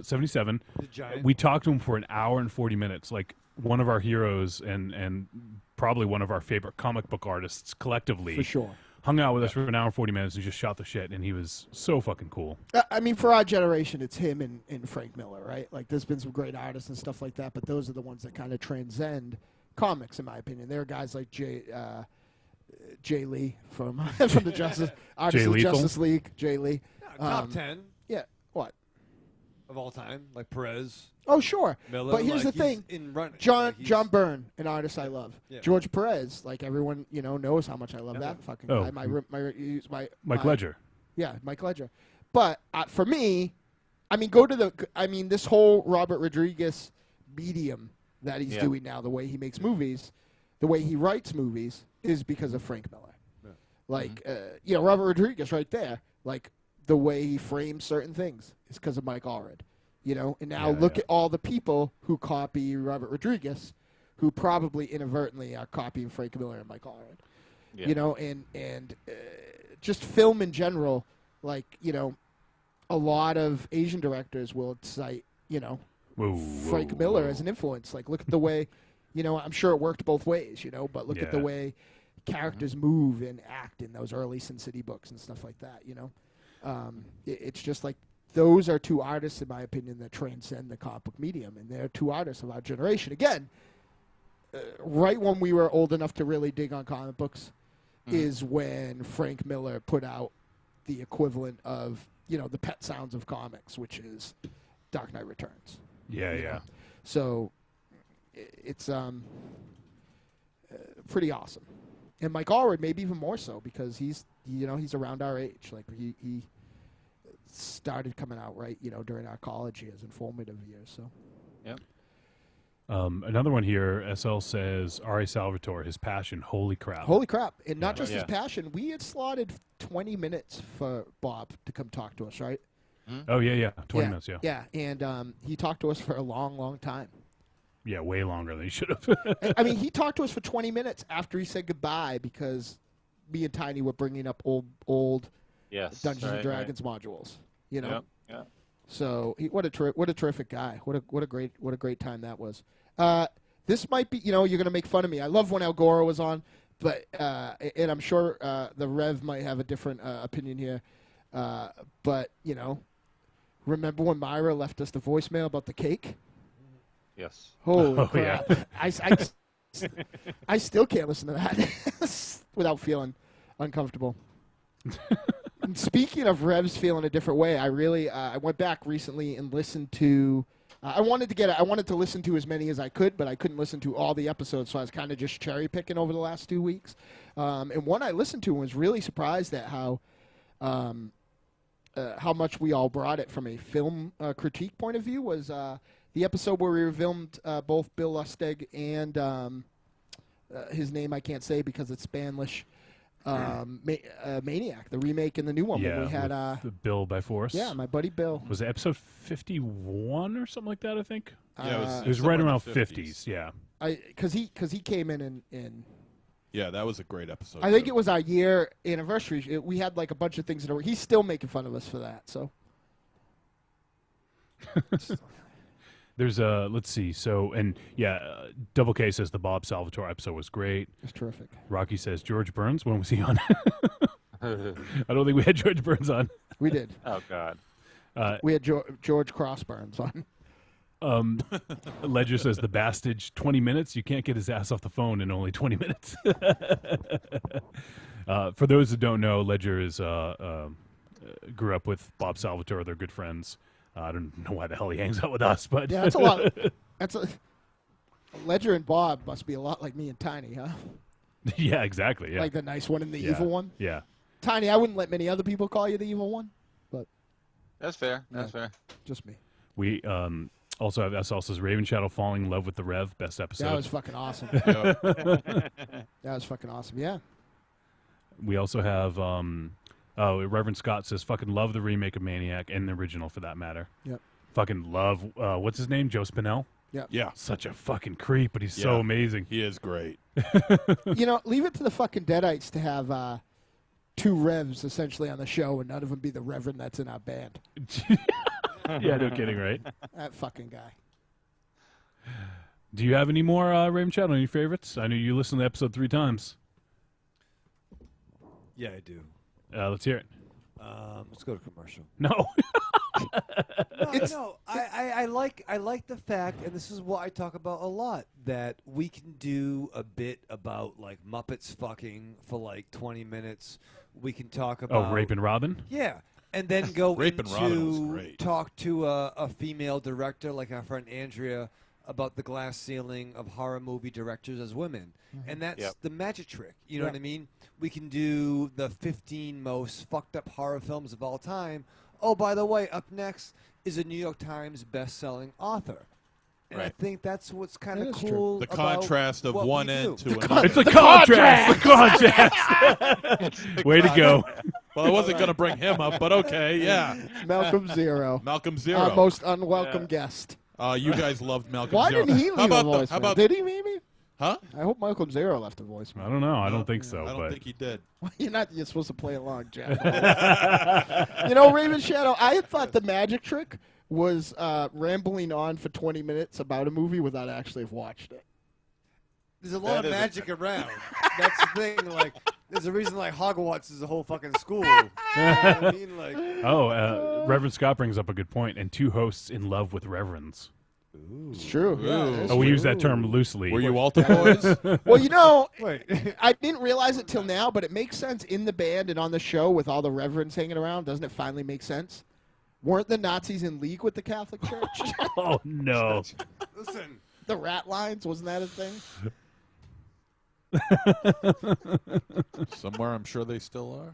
B: 77.
D: The giant.
B: We talked to him for an hour and 40 minutes. Like one of our heroes and probably one of our favorite comic book artists collectively.
A: For sure.
B: Hung out with us for an hour and 40 minutes and just shot the shit, and he was so fucking cool.
A: I mean, for our generation, it's him and Frank Miller, right? Like, there's been some great artists and stuff like that, but those are the ones that kind of transcend comics, in my opinion. There are guys like Jay Lee from from the Justice artists of
B: Lethal?
A: Justice League. Jay Lee.
D: Top 10
A: Yeah. What?
D: of all time, like Perez.
A: Oh, sure.
D: Miller,
A: But here's
D: like,
A: the
D: he's
A: thing.
D: in run,
A: John
D: like, he's-
A: John Byrne, an artist I love.
D: Yeah.
A: George Perez, like everyone knows how much I love that fucking
B: Oh.
A: guy. My
B: Mike Ledger.
A: Yeah, Mike Ledger. But for me, I mean, this whole Robert Rodriguez medium that he's doing now, the way he makes movies, the way he writes movies, is because of Frank Miller.
D: Yeah.
A: Like, Robert Rodriguez right there, like the way he frames certain things is because of Mike Allred. And now look at all the people who copy Robert Rodriguez, who probably inadvertently are copying Frank Miller and Mike Allred.
E: Yeah.
A: And just film in general, like, a lot of Asian directors will cite, Frank Miller as an influence. Like, look at the way, I'm sure it worked both ways, but look at the way characters move and act in those early Sin City books and stuff like that, It's just like those are two artists, in my opinion, that transcend the comic book medium, and they're two artists of our generation. Again, right when we were old enough to really dig on comic books is when Frank Miller put out the equivalent of, the Pet Sounds of comics, which is Dark Knight Returns.
B: Yeah.
A: So it's pretty awesome. And Mike Allred maybe even more so because he's around our age. Like he started coming out right, during our college years and formative years. So.
E: Yep.
B: Another one here, SL says, R.A. Salvatore, his passion, holy crap.
A: Holy crap. And not just his passion. We had slotted 20 minutes for Bob to come talk to us, right?
B: Oh, yeah. 20 minutes, yeah.
A: Yeah, and he talked to us for a long, long time.
B: Yeah, way longer than he should have.
A: I mean, he talked to us for 20 minutes after he said goodbye because me and Tiny were bringing up old Dungeons and Dragons modules,
E: Yep.
A: So what a terrific guy. What a great time that was. This might be, you're going to make fun of me. I love when El Goro was on, but and I'm sure the Rev might have a different opinion here. But remember when Myra left us the voicemail about the cake?
E: Yes.
A: Holy crap. Yeah. I still can't listen to that without feeling uncomfortable. Speaking of Revs feeling a different way, I really I went back recently and listened to. I wanted to listen to as many as I could, but I couldn't listen to all the episodes, so I was kind of just cherry picking over the last 2 weeks. And one I listened to and was really surprised at how much we all brought it from a film critique point of view was the episode where we filmed both Bill Lustig and his name I can't say because it's Spanish. Maniac, the remake and the new one.
B: Yeah,
A: we had
B: with Bill by Force.
A: Yeah, my buddy Bill.
B: Was it episode 51 or something like that? I think.
C: Yeah,
B: it was right around 50s. Yeah.
A: Because he came in.
C: Yeah, that was a great episode.
A: I think it was our year anniversary. We had like a bunch of things that he's still making fun of us for that. So.
B: There's let's see. So, and yeah, Double K says the Bob Salvatore episode was great.
A: It's terrific.
B: Rocky says George Burns. When was he on? I don't think we had George Burns on.
A: We did.
E: Oh God.
A: We had George Crossburns on.
B: Ledger says the Bastage 20 minutes. You can't get his ass off the phone in only 20 minutes. For those who don't know, Ledger is grew up with Bob Salvatore. They're good friends. I don't know why the hell he hangs out with us, but
A: yeah, that's a lot. Ledger and Bob must be a lot like me and Tiny, huh?
B: Yeah, exactly. Yeah,
A: like the nice one and the evil one.
B: Yeah,
A: Tiny, I wouldn't let many other people call you the evil one, but
E: that's fair. That's fair.
A: Just me.
B: We also have SL says Raven Shadow falling in love with the Rev. Best episode.
A: That was fucking awesome. That was fucking awesome. Yeah.
B: We also have. Reverend Scott says, fucking love the remake of Maniac and the original for that matter.
A: Yep.
B: Fucking love, what's his name? Joe Spinell?
A: Yep.
C: Yeah.
B: Such a fucking creep, but he's so amazing.
C: He is great.
A: Leave it to the fucking Deadites to have two Revs essentially on the show and none of them be the Reverend that's in our band.
B: Yeah, no kidding, right?
A: That fucking guy.
B: Do you have any more Raven Shadow, any favorites? I know you listened to the episode 3 times.
D: Yeah, I do.
B: Let's hear it.
D: Let's go to commercial.
B: No.
D: No. I like the fact, and this is what I talk about a lot, that we can do a bit about like Muppets fucking for like 20 minutes. We can talk about
B: Rape and Robin.
D: Yeah, and then go
C: Rape and Robin was
D: into
C: great.
D: talk to a female director like our friend Andrea about the glass ceiling of horror movie directors as women. And that's the magic trick. You know what I mean? We can do the 15 most fucked up horror films of all time. Oh, by the way, up next is a New York Times best-selling author. And I think that's what's kind of cool.
C: The contrast of one end to another.
B: It's the contrast! The contrast! Way to go.
C: Well, I wasn't going to bring him up, but okay, yeah.
A: Malcolm Zero.
C: Malcolm Zero.
A: Our most unwelcome guest.
C: You guys loved Malcolm
A: Why
C: Zero.
A: didn't he leave a voicemail? Did he maybe?
C: Huh?
A: I hope Michael Zero left a voicemail.
B: I don't know. I don't think so.
C: I don't
B: but
C: think he did.
A: You're supposed to play along, Jack. Raven Shadow, I had thought the magic trick was rambling on for 20 minutes about a movie without actually have watched it.
D: There's a lot of magic around. That's the thing. Like, there's a reason like Hogwarts is a whole fucking school. You know what I mean? Like,
B: Reverend Scott brings up a good point, and two hosts in love with reverends.
A: It's true. Yeah,
B: we use that term loosely.
C: Were you altar boys?
A: Well,
D: wait.
A: I didn't realize it till now, but it makes sense in the band and on the show with all the reverends hanging around. Doesn't it finally make sense? Weren't the Nazis in league with the Catholic Church?
B: Oh, no.
D: Listen.
A: The rat lines, wasn't that a thing?
C: Somewhere, I'm sure they still are.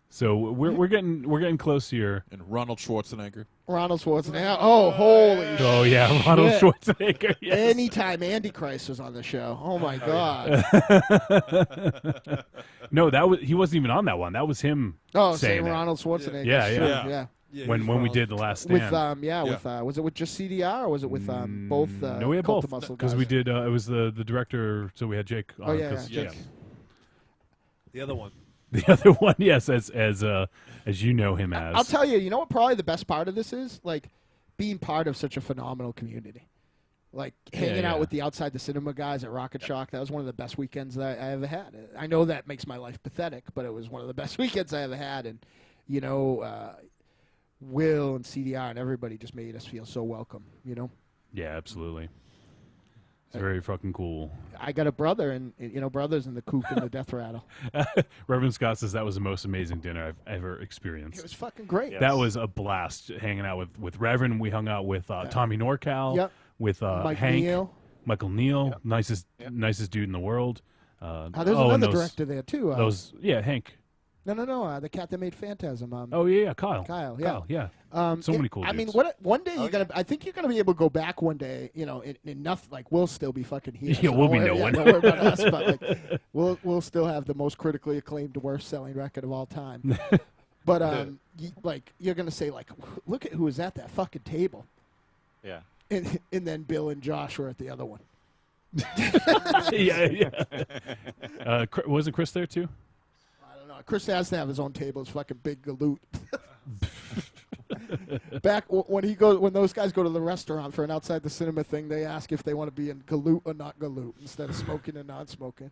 B: So we're getting close here.
C: And Ronald Schwarzenegger.
A: Ronald Schwarzenegger. Oh, holy shit.
B: Oh, yeah, Ronald Schwarzenegger. Yes.
A: Anytime Andy Christ was on the show. Oh, my God.
B: No, he wasn't even on that one. That was him saying
A: Ronald Schwarzenegger.
B: Yeah. When we did The Last Stand.
A: With was it with just CDR or was it with both?
B: No, we had
A: Cult
B: both.
A: of Muscle
B: Because
A: guys?
B: we did, it was the director, so we had Jake on.
A: Jake.
D: The other one.
B: The other one, yes, as you know him as.
A: I'll tell you, you know what probably the best part of this is? Like, being part of such a phenomenal community. Like, hanging out with the Outside the Cinema guys at Rocket Shock. That was one of the best weekends that I ever had. I know that makes my life pathetic, but it was one of the best weekends I ever had. And, Will and CDR and everybody just made us feel so welcome,
B: Yeah, absolutely. It's very fucking cool.
A: I got a brother, and brothers in the Kook and the Death Rattle.
B: Reverend Scott says that was the most amazing dinner I've ever experienced.
A: It was fucking great.
B: That was a blast hanging out with Reverend. We hung out with Tommy Norcal, with Hank, Michael Neal, nicest dude in the world.
A: There's another director there too.
B: Hank.
A: No, the cat that made Phantasm.
B: Kyle.
A: Kyle, yeah.
B: Kyle, yeah. So many cool dudes.
A: I mean, one day I think you're gonna be able to go back one day. In nothing, like we'll still be fucking here.
B: Yeah, we'll be no one.
A: Don't worry about us, but like, we'll still have the most critically acclaimed, worst selling record of all time. But you're gonna say like, look at who was at that fucking table.
E: Yeah.
A: And then Bill and Josh were at the other one.
B: yeah. Wasn't Chris there too?
A: Chris has to have his own table. It's fucking big galoot. Back when those guys go to the restaurant for an outside the cinema thing, they ask if they want to be in galoot or not galoot instead of smoking and non-smoking.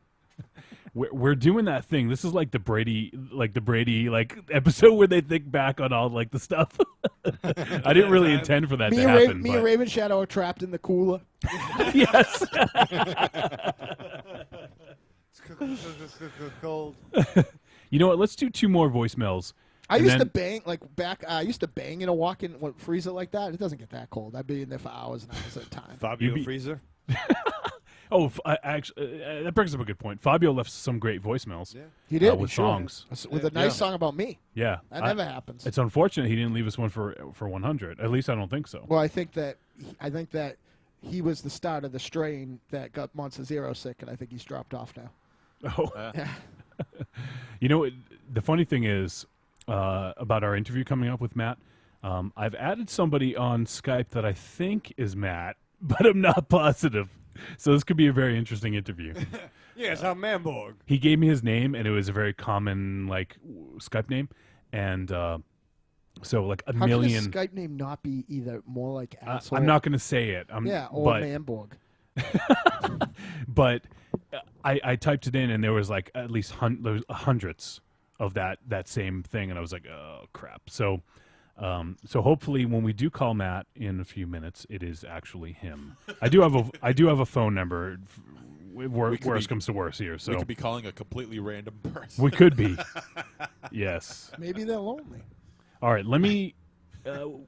B: We're doing that thing. This is like the Brady episode where they think back on all like the stuff. I didn't really intend for that to happen.
A: Me and Raven Shadow are trapped in the cooler.
B: Yes.
D: It's cold.
B: You know what? Let's do 2 more voicemails.
A: I used to bang I used to bang in a walk-in freezer like that. It doesn't get that cold. I'd be in there for hours and hours at a time.
D: Fabio freezer.
B: Actually, that brings up a good point. Fabio left some great voicemails. Yeah.
A: He did
B: with songs,
A: with a nice song about me.
B: Yeah,
A: that never happens.
B: It's unfortunate he didn't leave us one for 100. At least I don't think so.
A: Well, I think that he was the start of the strain that got Monster Zero sick, and I think he's dropped off now.
B: Oh, you know, the funny thing is about our interview coming up with Matt. I've added somebody on Skype that I think is Matt, but I'm not positive. So this could be a very interesting interview.
D: Yes, I'm Manborg.
B: He gave me his name, and it was a very common Skype name, and so like a million.
A: How can a Skype name not be either more like asshole?
B: I'm not going to say it.
A: Or Manborg.
B: But I typed it in, and there was like at least hundreds of that same thing, and I was like, oh crap. So hopefully when we do call Matt in a few minutes, it is actually him. I do have a phone number. Worst comes to worst here, so
C: we could be calling a completely random person.
B: We could be. Yes.
A: Maybe they're lonely.
B: All right, let me go.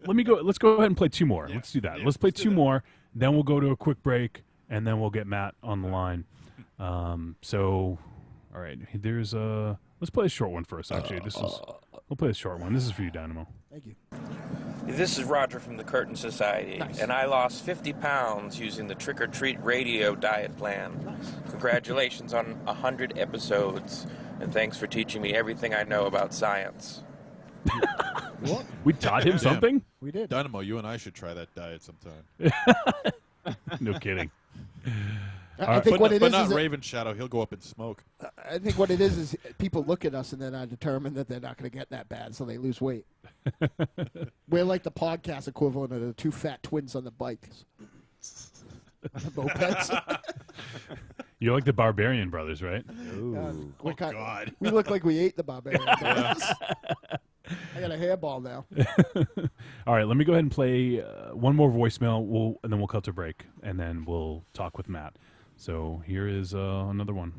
B: Let's go ahead and play 2 more. Yeah. Let's do that. Let's play 2 more. Then we'll go to a quick break, and then we'll get Matt on the line. All right. There's let's play a short one first. Actually, we'll play a short one. This is for you, Dynamo.
A: Thank you.
L: This is Roger from the Curtain Society, and I lost 50 pounds using the Trick or Treat Radio diet plan. Nice. Congratulations on 100 episodes, and thanks for teaching me everything I know about science.
A: What?
B: We taught him something?
A: We did.
C: Dynamo, you and I should try that diet sometime.
B: No kidding.
A: I think what it
C: but
A: is
C: not
A: is
C: Raven Shadow. He'll go up in smoke.
A: I think what it is people look at us and then I determine that they're not going to get that bad, so they lose weight. We're like the podcast equivalent of the two fat twins on the bikes. The mopeds.
B: You're like the Barbarian Brothers, right?
C: God.
A: We look like we ate the Barbarian Brothers. I got a hairball now.
B: All right, let me go ahead and play one more voicemail, and then we'll cut to break, and then we'll talk with Matt. So here is another one.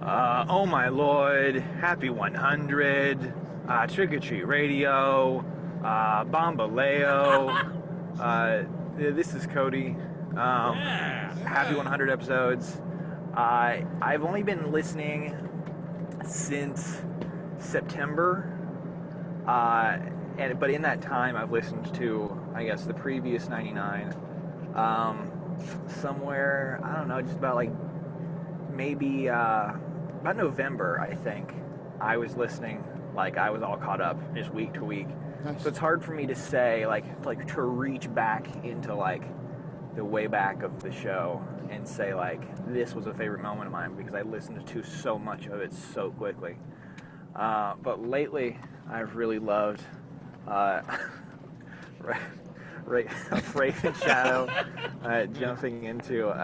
M: Oh my lord, happy 100, Trick or Treat Radio, Bombaleo, this is Cody, happy 100 episodes. I've only been listening since September, but in that time I've listened to, I guess, the previous 99, somewhere, I don't know, just about like maybe about November, I think, I was listening, like I was all caught up just week to week. Nice. So it's hard for me to say, like to reach back into like the way back of the show and say like this was a favorite moment of mine because I listened to so much of it so quickly. But lately, I've really loved Raven Shadow jumping into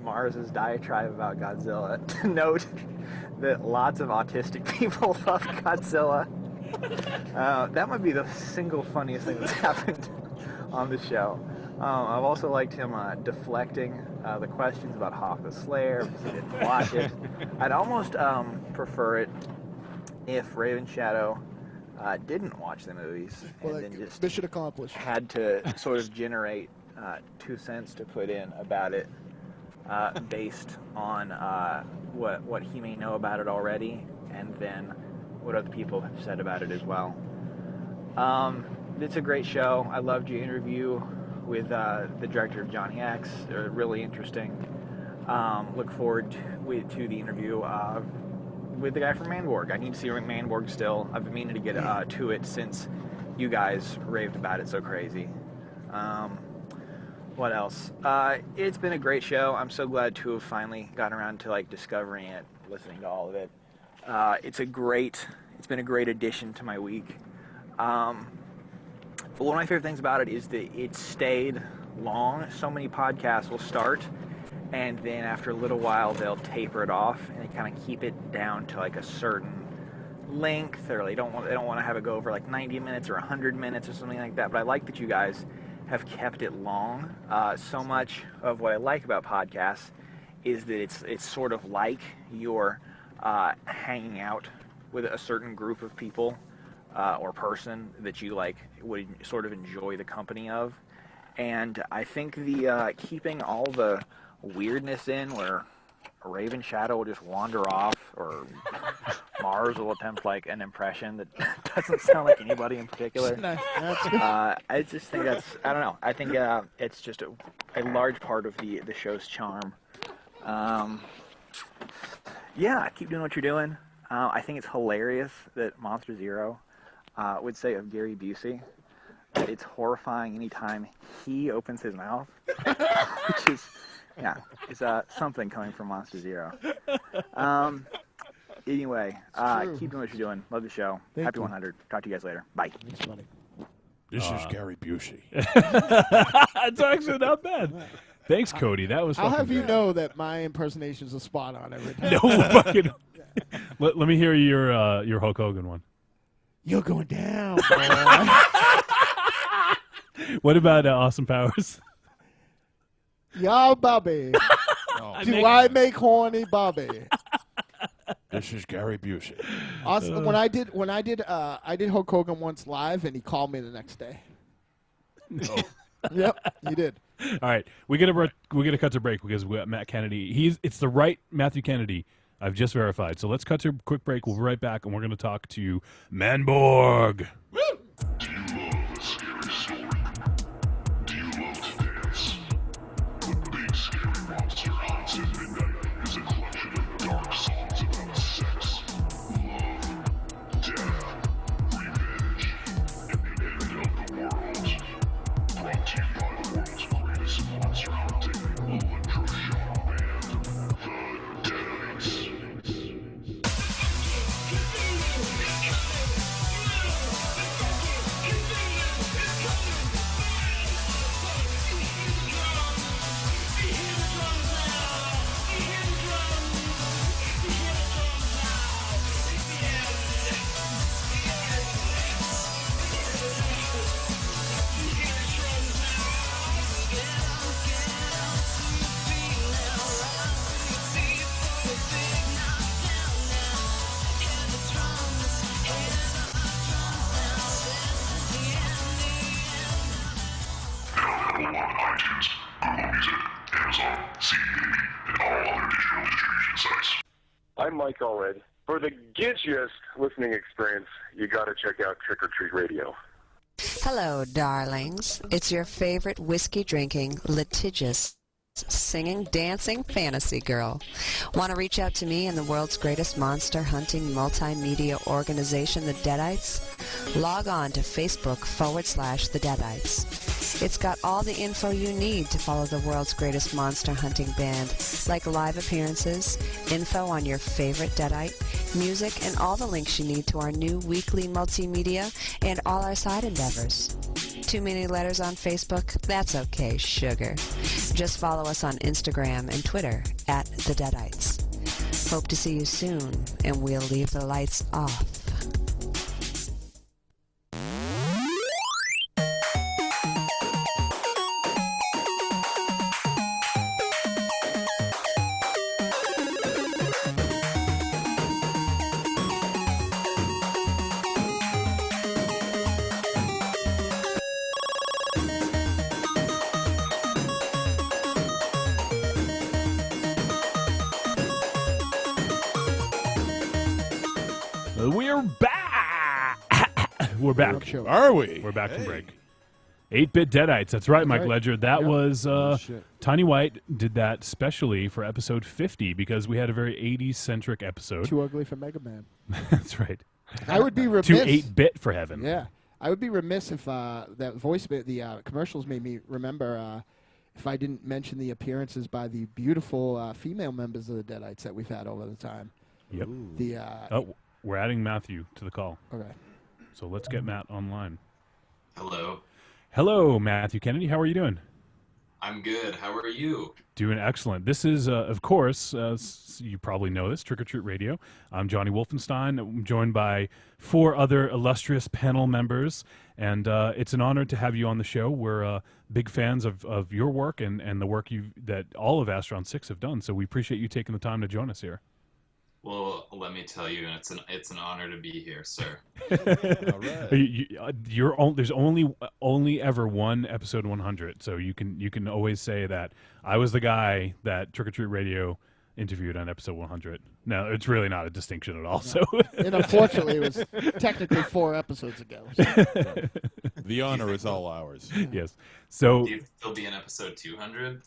M: Mars's diatribe about Godzilla. To note that lots of autistic people love Godzilla. That might be the single funniest thing that's happened on the show. I've also liked him deflecting the questions about Hawk the Slayer because he didn't watch it. I'd almost prefer it if Raven Shadow didn't watch the movies and then just
A: mission accomplished.
M: Had to sort of generate 2 cents to put in about it based on what he may know about it already and then what other people have said about it as well. It's a great show. I loved your interview with the director of Johnny X. They're really interesting. Look forward to the interview with the guy from Manborg. I need to see Manborg still. I've been meaning to get to it since you guys raved about it so crazy. What else? It's been a great show. I'm so glad to have finally gotten around to like discovering it, listening to all of it. It's been a great addition to my week. But one of my favorite things about it is that it stayed long. So many podcasts will start, and then after a little while they'll taper it off, and they kind of keep it down to like a certain length, or they don't want to have it go over like 90 minutes or 100 minutes or something like that. But I like that you guys have kept it long. So much of what I like about podcasts is that it's sort of like you're hanging out with a certain group of people or person that you like would sort of enjoy the company of. And I think the keeping all the weirdness in, where a Raven Shadow will just wander off, or Mars will attempt like an impression that doesn't sound like anybody in particular. I just think I don't know. I think it's just a large part of the show's charm. Yeah, keep doing what you're doing. I think it's hilarious that Monster Zero would say of Gary Busey that it's horrifying anytime he opens his mouth, which is, it's something coming from Monster Zero. Anyway, keep doing what you're doing. Love the show. Happy 100. Talk to you guys later. Bye.
A: That's funny.
C: This is Gary Busey.
B: It's actually not bad. Thanks, Cody. That was.
A: I'll have
B: great.
A: you know that my impersonations are spot on every time.
B: No fucking. Let me hear your Hulk Hogan one.
A: You're going down, boy.
B: What about Austin Powers?
A: Y'all, Bobby. Do I make horny Bobby?
C: This is Gary Busey.
A: Austin, when I did Hulk Hogan once live, and he called me the next day.
B: No.
A: Yep, he did.
B: All right, we gotta cut to break because we got Matt Kennedy. It's the right Matthew Kennedy. I've just verified. So let's cut to a quick break. We'll be right back, and we're going to talk to Manborg.
N: Do you love a scary story? Do you love to dance? The Big Scary Monster Haunts at Midnight is a collection of dark songs about sex, love, death, revenge, and the end of the world. Brought to you by the world's greatest monster hunter.
O: solid. For the gidgiest listening experience, you got to check out Trick or Treat Radio.
P: Hello, darlings. It's your favorite whiskey-drinking, litigious, singing, dancing fantasy girl. Want to reach out to me and the world's greatest monster hunting multimedia organization, the Deadites? Log on to Facebook/The Deadites. It's got all the info you need to follow the world's greatest monster hunting band, like live appearances, info on your favorite Deadite, music, and all the links you need to our new weekly multimedia and all our side endeavors. Too many letters on Facebook? That's okay, sugar. Just follow us on Instagram and Twitter @The Deadites. Hope to see you soon, and we'll leave the lights off.
B: We're back. We're back.
C: Are we?
B: We're back from break. 8-Bit Deadites. That's right, Mike
A: right.
B: Ledger. That
A: Yep.
B: was
A: shit.
B: Tiny White did that specially for episode 50 because we had a very 80s centric episode.
A: Too ugly for Mega Man.
B: That's right.
A: I would be remiss.
B: Too 8-bit for heaven.
A: Yeah, I would be remiss if that voice, the commercials made me remember if I didn't mention the appearances by the beautiful female members of the Deadites that we've had over the time.
B: Yep.
A: The
B: we're adding Matthew to the call.
A: Okay.
B: So let's get Matt online.
Q: Hello.
B: Hello, Matthew Kennedy. How are you doing?
Q: I'm good. How are you?
B: Doing excellent. This is, of course, you probably know this, Trick or Treat Radio. I'm Johnny Wolfenstein. I'm joined by 4 other illustrious panel members, and it's an honor to have you on the show. We're big fans of your work and the work that all of Astron 6 have done, so we appreciate you taking the time to join us here.
Q: Well, let me tell you, it's an honor to be here, sir.
C: All right.
B: There's only ever one episode 100, so you can always say that I was the guy that Trick or Treat Radio interviewed on episode 100. No, it's really not a distinction at all. So,
A: and unfortunately, it was technically 4 episodes ago. So.
C: The honor is all ours.
B: Yes. So
Q: Do you still be in episode 200?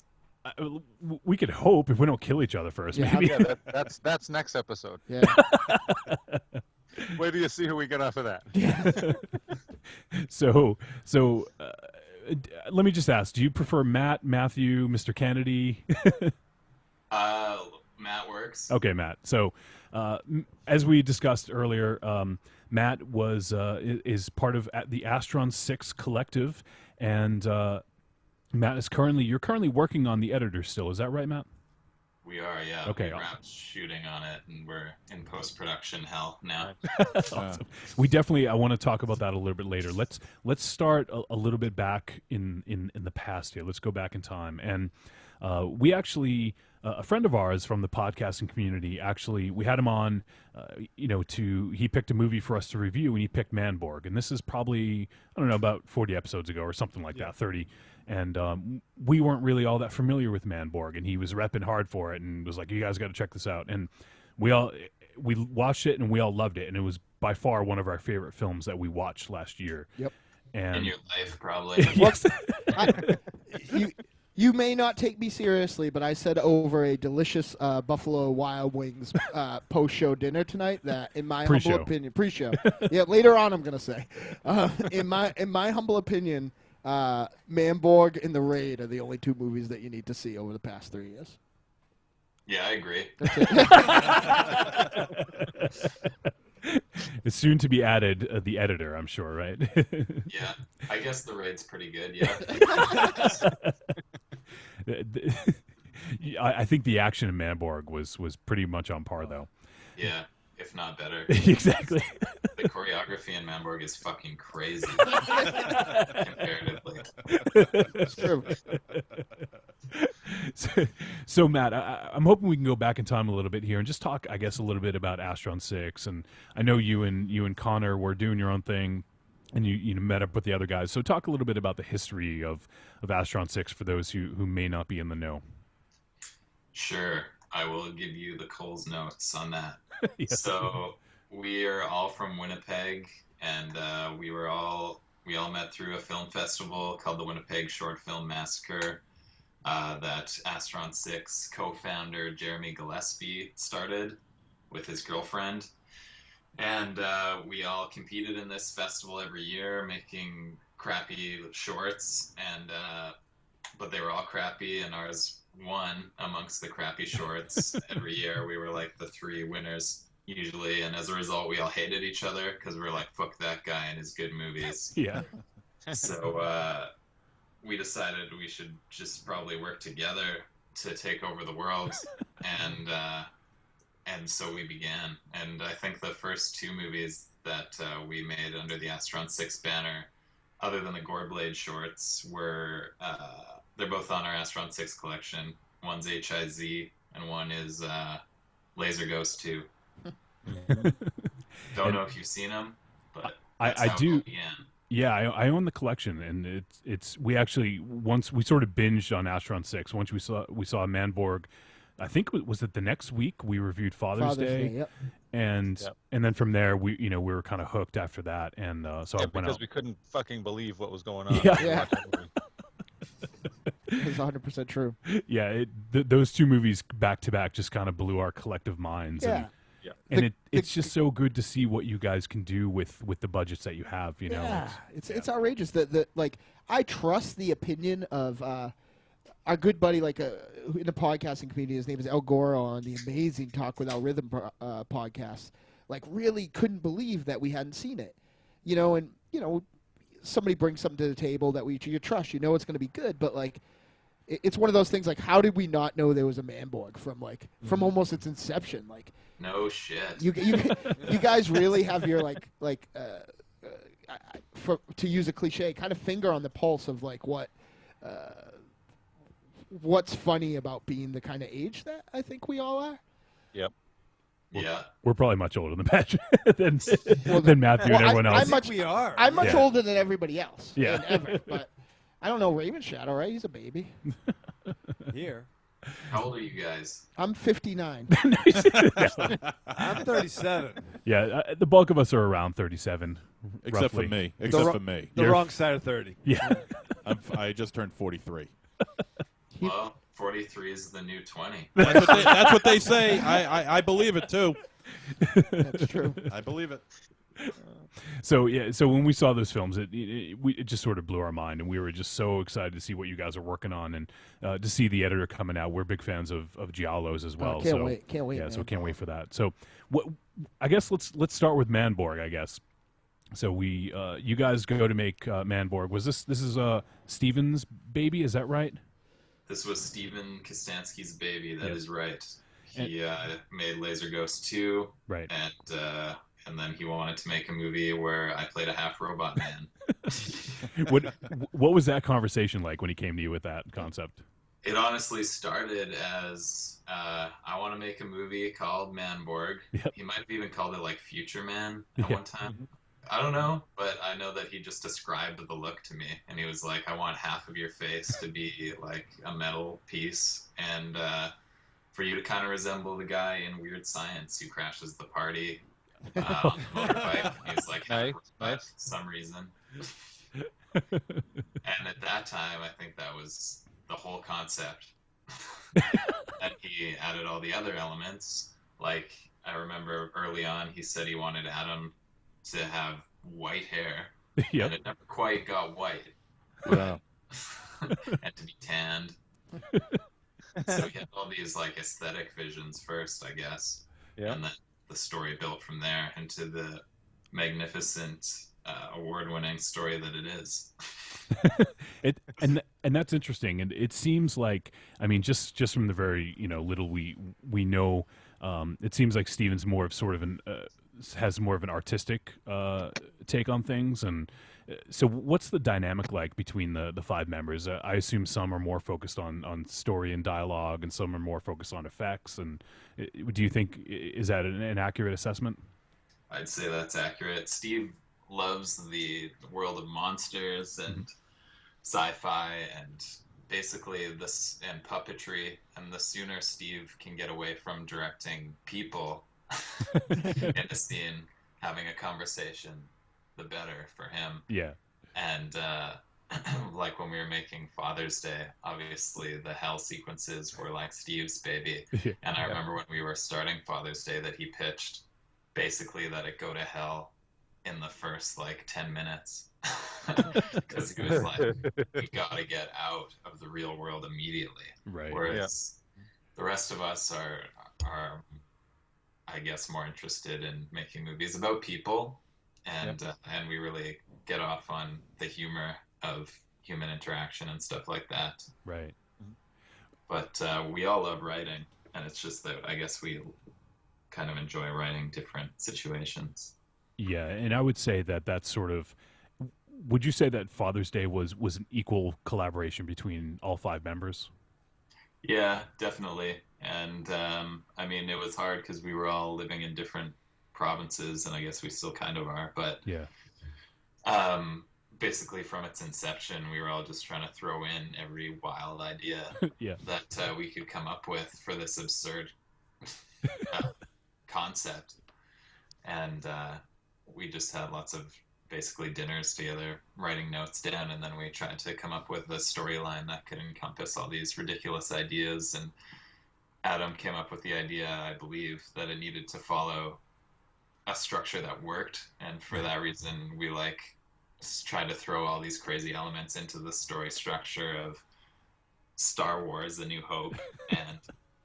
B: We could hope if we don't kill each other first.
E: Yeah,
B: Maybe.
E: yeah, that's next episode.
A: Yeah.
E: Wait till you see who we get off of that.
B: So let me just ask: do you prefer Matt, Matthew, Mr. Kennedy?
Q: Matt works.
B: Okay, Matt. So, as we discussed earlier, Matt is part of the Astron 6 collective, and Matt is you're currently working on the editor still. Is that right, Matt?
Q: We are, yeah.
B: Okay.
Q: We wrapped shooting on it, and we're in post-production hell now.
B: That's awesome. We definitely. I want to talk about that a little bit later. Let's start a little bit back in the past here. Let's go back in time, and we actually. A friend of ours from the podcasting community, actually, we had him on, he picked a movie for us to review, and he picked Manborg. And this is probably, I don't know, about 40 episodes ago or something like that, 30. And we weren't really all that familiar with Manborg, and he was repping hard for it and was like, you guys got to check this out. And we watched it, and we all loved it. And it was by far one of our favorite films that we watched last year.
A: Yep.
B: And
Q: in your life, probably.
B: Yes.
A: You may not take me seriously, but I said over a delicious Buffalo Wild Wings post-show dinner tonight that, in my humble opinion, pre-show. Yeah, later on I'm going to say, in my humble opinion, Manborg and The Raid are the only 2 movies that you need to see over the past 3 years.
Q: Yeah, I agree.
B: It's soon to be added, the editor, I'm sure, right?
Q: Yeah, I guess The Raid's pretty good, yeah.
B: I think the action in Manborg was pretty much on par, though.
Q: Yeah, if not better.
B: Exactly.
Q: The choreography in Manborg is fucking crazy. Comparatively.
A: It's true.
B: So Matt, I'm hoping we can go back in time a little bit here and just talk, I guess, a little bit about Astron 6. And I know you and Connor were doing your own thing, and you met up with the other guys. So talk a little bit about the history of Astron 6 for those who may not be in the know.
Q: Sure. I will give you the Coles notes on that.
B: Yes.
Q: So we are all from Winnipeg, and we all met through a film festival called the Winnipeg Short Film Massacre that Astron 6 co-founder Jeremy Gillespie started with his girlfriend. And we all competed in this festival every year, making crappy shorts, and but they were all crappy, and ours won amongst the crappy shorts. Every year we were like the 3 winners usually, and as a result we all hated each other because we were like, fuck that guy and his good movies.
B: Yeah.
Q: So we decided we should just probably work together to take over the world, and so we began. And I think the first 2 movies that we made under the Astron 6 banner, other than the Goreblade shorts, were they're both on our Astron 6 collection. One's HIZ, and one is Laser Ghost 2. Don't know if you've seen them, but that's
B: I
Q: how
B: do.
Q: it began.
B: Yeah, I own the collection, and it's we actually once we sort of binged on Astron 6. Once we saw Manborg, I think was it the next week we reviewed Father's Day,
A: yep.
B: and then from there we were kind of hooked after that, and so I went
R: because
B: out.
R: we couldn't fucking believe what was going on.
B: Yeah.
A: It's 100% true.
B: Yeah, those 2 movies back to back just kind of blew our collective minds.
A: Yeah.
B: And it's just so good to see what you guys can do with the budgets that you have. You know,
A: Yeah, it's outrageous. That like I trust the opinion of our good buddy, like in the podcasting community. His name is El Goro on the amazing Talk Without Rhythm podcast. Like, really couldn't believe that we hadn't seen it. You know, and somebody brings something to the table that you trust. You know it's going to be good, but like. It's one of those things like, how did we not know there was a Manborg from almost its inception? Like,
Q: No shit.
A: you guys really have your to use a cliche, kind of finger on the pulse of like what's funny about being the kind of age that I think we all are.
R: Yep.
Q: Yeah.
B: We're probably much older than Matthew than Matthew and everyone else.
A: I'm much older than everybody else.
B: Yeah.
A: And ever, but I don't know Raven Shadow, right? He's a baby.
D: Here.
Q: How old are you guys?
A: I'm 59.
D: I'm 37.
B: Yeah, the bulk of us are around 37.
C: Except for
B: roughly.
C: me. Except for me.
D: The wrong side of 30.
B: Yeah.
C: I just turned 43.
Q: Well, 43 is the new 20.
C: That's what they say. I believe it too.
A: That's true.
C: I believe it.
B: So when we saw those films, it just sort of blew our mind, and we were just so excited to see what you guys are working on, and to see the editor coming out. We're big fans of Giallos as well.
A: Can't wait. Can't wait.
B: Yeah,
A: man.
B: so can't wait for that. So I guess let's start with Manborg. I guess. So you guys go to make Manborg. This is Steven's baby? Is that right?
Q: This was Steven Kostansky's baby. That is right. He made Laser Ghost 2.
B: Right.
Q: And then he wanted to make a movie where I played a half robot man.
B: What was that conversation like when he came to you with that concept?
Q: It honestly started as I want to make a movie called Manborg.
B: Yep.
Q: He might have even called it like Future Man at one time. I don't know, but I know that he just described the look to me, and he was like, I want half of your face to be like a metal piece, and for you to kind of resemble the guy in Weird Science who crashes the party on the motorbike. He was like,
R: nice.
Q: For some reason. And at that time, I think that was the whole concept. And he added all the other elements. Like, I remember early on, he said he wanted Adam to have white hair.
B: Yep.
Q: And it never quite got white.
C: Wow.
Q: And to be tanned. So he had all these like aesthetic visions first, I guess.
R: Yeah.
Q: And then the story built from there into the magnificent award-winning story that it is.
B: And that's interesting, and it seems like, I mean, just from the very little we know, it seems like Steven's more of sort of has more of an artistic take on things. And so what's the dynamic like between the 5 members? I assume some are more focused on story and dialogue, and some are more focused on effects. And do you think, is that an accurate assessment?
Q: I'd say that's accurate. Steve loves the world of monsters and sci-fi and basically this and puppetry, and the sooner Steve can get away from directing people in a scene, having a conversation, the better for him.
B: Yeah.
Q: And like when we were making Father's Day, obviously the hell sequences were like Steve's baby. And I remember when we were starting Father's Day that he pitched basically that it go to hell in the first like 10 minutes. Because he was like, we got to get out of the real world immediately.
B: Right.
Q: Whereas the rest of us are, I guess, more interested in making movies about people, and we really get off on the humor of human interaction and stuff like that.
B: Right.
Q: But we all love writing, and it's just that I guess we kind of enjoy writing different situations.
B: Yeah, and I would say that that's sort of. Would you say that Father's Day was an equal collaboration between all 5 members?
Q: Yeah, definitely. And I mean, it was hard because we were all living in different provinces, and I guess we still kind of are. But basically, from its inception, we were all just trying to throw in every wild idea that we could come up with for this absurd concept. And we just had lots of basically dinners together, writing notes down, and then we tried to come up with a storyline that could encompass all these ridiculous ideas. And Adam came up with the idea, I believe, that it needed to follow a structure that worked, and for that reason we like tried to throw all these crazy elements into the story structure of Star Wars: A New Hope and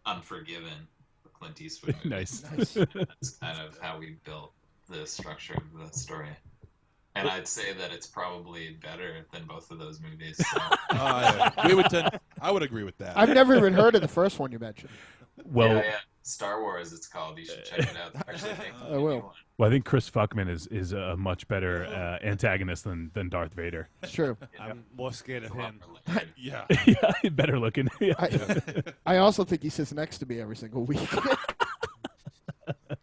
Q: Unforgiven, the Clint Eastwood movie.
B: Nice.
Q: That's kind of how we built the structure of the story. And I'd say that it's probably better than both of those movies. So.
C: I would agree with that.
A: I've never even heard of the first one you mentioned.
B: Well,
Q: yeah. Star Wars, it's called. You should check it out. Actually,
A: I will.
B: Well, I think Chris Fuckman is a much better antagonist than Darth Vader.
A: It's true.
D: I'm more scared of him.
C: Yeah.
B: Better looking. Yeah.
A: I also think he sits next to me every single week.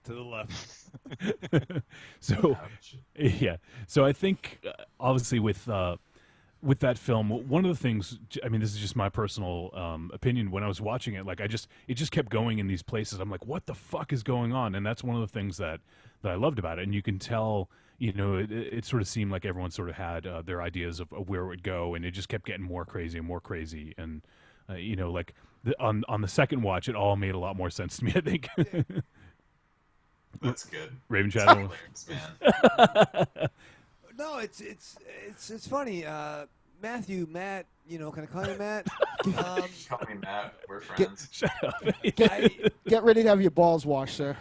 D: To the left.
B: So, yeah. So I think obviously with that film, one of the things, I mean, this is just my personal opinion. When I was watching it, like it just kept going in these places. I'm like, what the fuck is going on? And that's one of the things that I loved about it. And you can tell, you know, it sort of seemed like everyone sort of had their ideas of where it would go, and it just kept getting more crazy and more crazy. And you know, like on the second watch, it all made a lot more sense to me, I think.
Q: That's good.
B: Raven Shadow.
D: No, it's funny. Matthew, Matt, you know, can I call you Matt?
Q: Call me Matt. We're friends.
B: Shut up.
A: Get ready to have your balls washed, sir.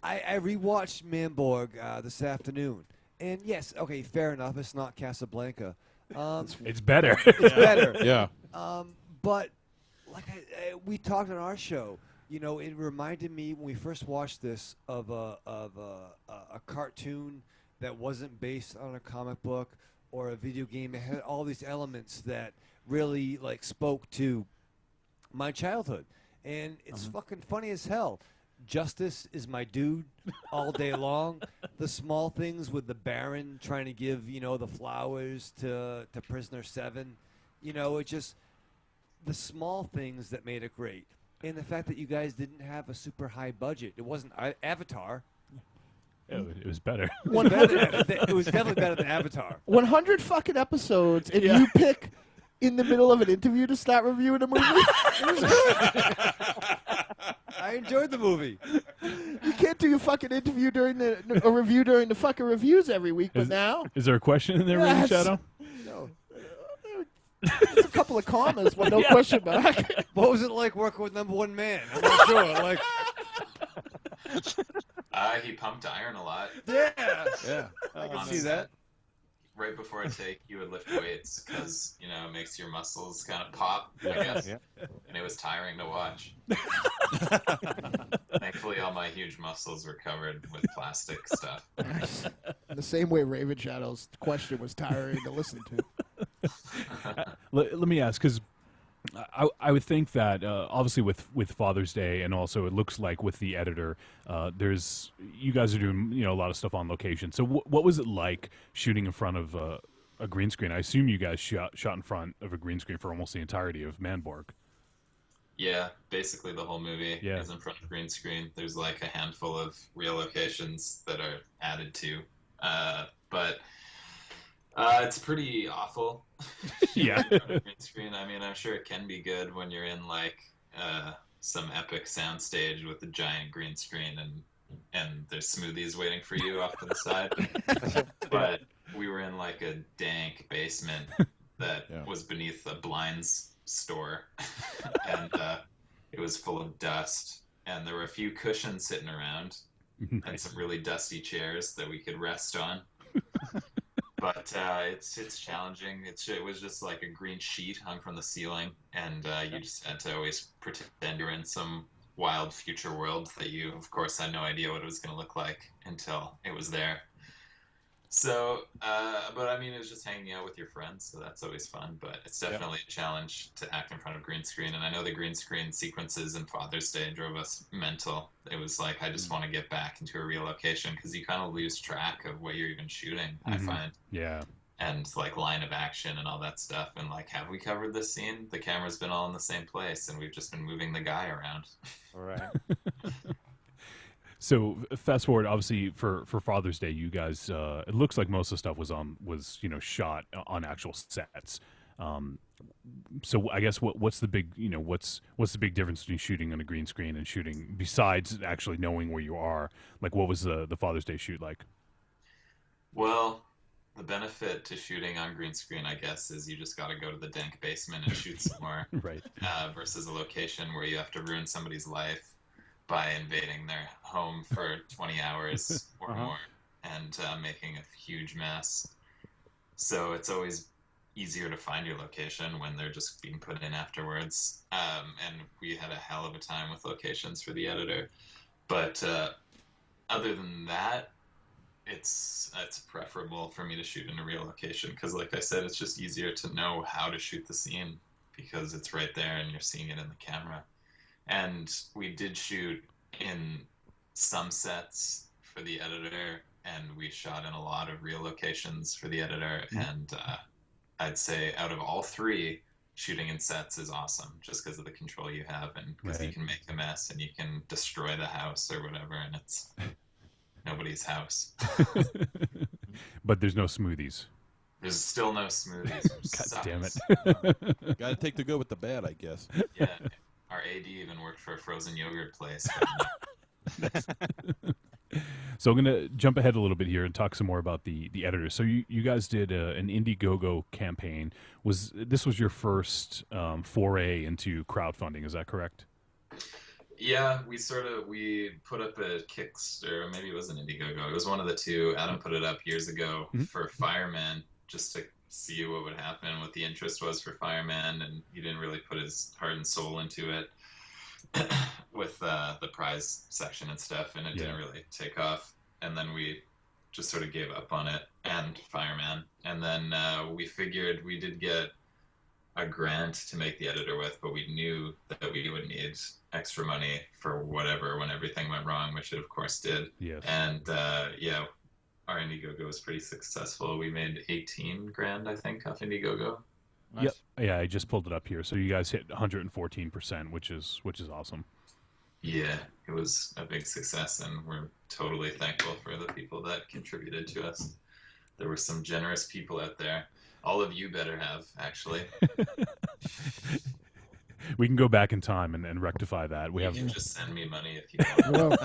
D: I rewatched Manborg this afternoon, and yes, okay, fair enough. It's not Casablanca.
B: It's better.
D: It's better.
C: Yeah.
D: But like we talked on our show. You know, it reminded me when we first watched this of a cartoon that wasn't based on a comic book or a video game. It had all these elements that really like spoke to my childhood, and it's fucking funny as hell. Justice is my dude all day long. The small things with the Baron trying to give the flowers to Prisoner 7. You know, it just the small things that made it great. And the fact that you guys didn't have a super high budget. It wasn't Avatar.
B: It was better.
D: It was definitely better than Avatar.
A: 100 fucking episodes, and you pick in the middle of an interview to start reviewing a movie?
D: I enjoyed the movie.
A: You can't do your fucking interview during a review during the fucking reviews every week, but now?
B: Is there a question in there, Raven Shadow?
A: No. There's a couple of commas, but no question mark.
D: What was it like working with number one man? I'm not sure. Like,
Q: he pumped iron a lot.
D: Yeah. I can see that.
Q: Right before a take, you would lift weights because it makes your muscles kind of pop, I guess. Yeah. And it was tiring to watch. Thankfully, all my huge muscles were covered with plastic stuff.
A: Nice. In the same way Raven Shadow's question was tiring to listen to.
B: Let me ask, because I would think that obviously with Father's Day, and also it looks like with the editor, you guys are doing a lot of stuff on location. So what was it like shooting in front of a green screen. I assume you guys shot in front of a green screen for almost the entirety of Manborg.
Q: Yeah, basically the whole movie is in front of green screen. There's like a handful of real locations that are added to, but it's pretty awful.
B: Yeah.
Q: In front of green screen. I mean, I'm sure it can be good when you're in like some epic soundstage with a giant green screen and there's smoothies waiting for you off to the side. But we were in like a dank basement that was beneath a blinds store, and it was full of dust, and there were a few cushions sitting around and some really dusty chairs that we could rest on. But it's challenging. It was just like a green sheet hung from the ceiling, and you just had to always pretend you're in some wild future world that you, of course, had no idea what it was going to look like until it was there. So, but I mean, it was just hanging out with your friends, so that's always fun. But it's definitely a challenge to act in front of green screen. And I know the green screen sequences in Father's Day drove us mental. It was like, I just want to get back into a real location because you kind of lose track of what you're even shooting, I find.
B: Yeah.
Q: And like line of action and all that stuff. And like, have we covered this scene? The camera's been all in the same place, and we've just been moving the guy around.
D: All right.
B: So fast forward, obviously for Father's Day, you guys, it looks like most of the stuff was shot on actual sets. So I guess what's the big what's the big difference between shooting on a green screen and shooting besides actually knowing where you are? Like, what was the Father's Day shoot like?
Q: Well, the benefit to shooting on green screen, I guess, is you just got to go to the dank basement and shoot somewhere,
B: right?
Q: Versus a location where you have to ruin somebody's life by invading their home for 20 hours or more and making a huge mess. So it's always easier to find your location when they're just being put in afterwards. And we had a hell of a time with locations for the editor. But other than that, it's preferable for me to shoot in a real location because, like I said, it's just easier to know how to shoot the scene because it's right there and you're seeing it in the camera. And we did shoot in some sets for the editor, and we shot in a lot of real locations for the editor. And I'd say out of all three, shooting in sets is awesome just because of the control you have and because you can make a mess and you can destroy the house or whatever, and it's nobody's house.
B: But there's no smoothies.
Q: There's still no smoothies.
B: God damn it.
C: Got to take the good with the bad, I guess.
Q: Yeah. Our AD even worked for a frozen yogurt place.
B: So I'm going to jump ahead a little bit here and talk some more about the editor. So you guys did an Indiegogo campaign. This was your first foray into crowdfunding, is that correct?
Q: Yeah, we put up a Kickstarter, maybe it was an Indiegogo. It was one of the two. Adam put it up years ago for Fireman, just to see what would happen, what the interest was for Fireman, and he didn't really put his heart and soul into it with the prize section and stuff, and it didn't really take off. And then we just sort of gave up on it and Fireman. And then we figured we did get a grant to make the editor with, but we knew that we would need extra money for whatever when everything went wrong, which it of course did.
B: Yes.
Q: And our Indiegogo was pretty successful. We made 18 grand, I think, off Indiegogo.
B: Nice. Yep. Yeah, I just pulled it up here. So you guys hit 114%, which is awesome.
Q: Yeah, it was a big success, and we're totally thankful for the people that contributed to us. There were some generous people out there. All of you better have, actually.
B: We can go back in time and rectify that.
Q: You can just send me money if you want.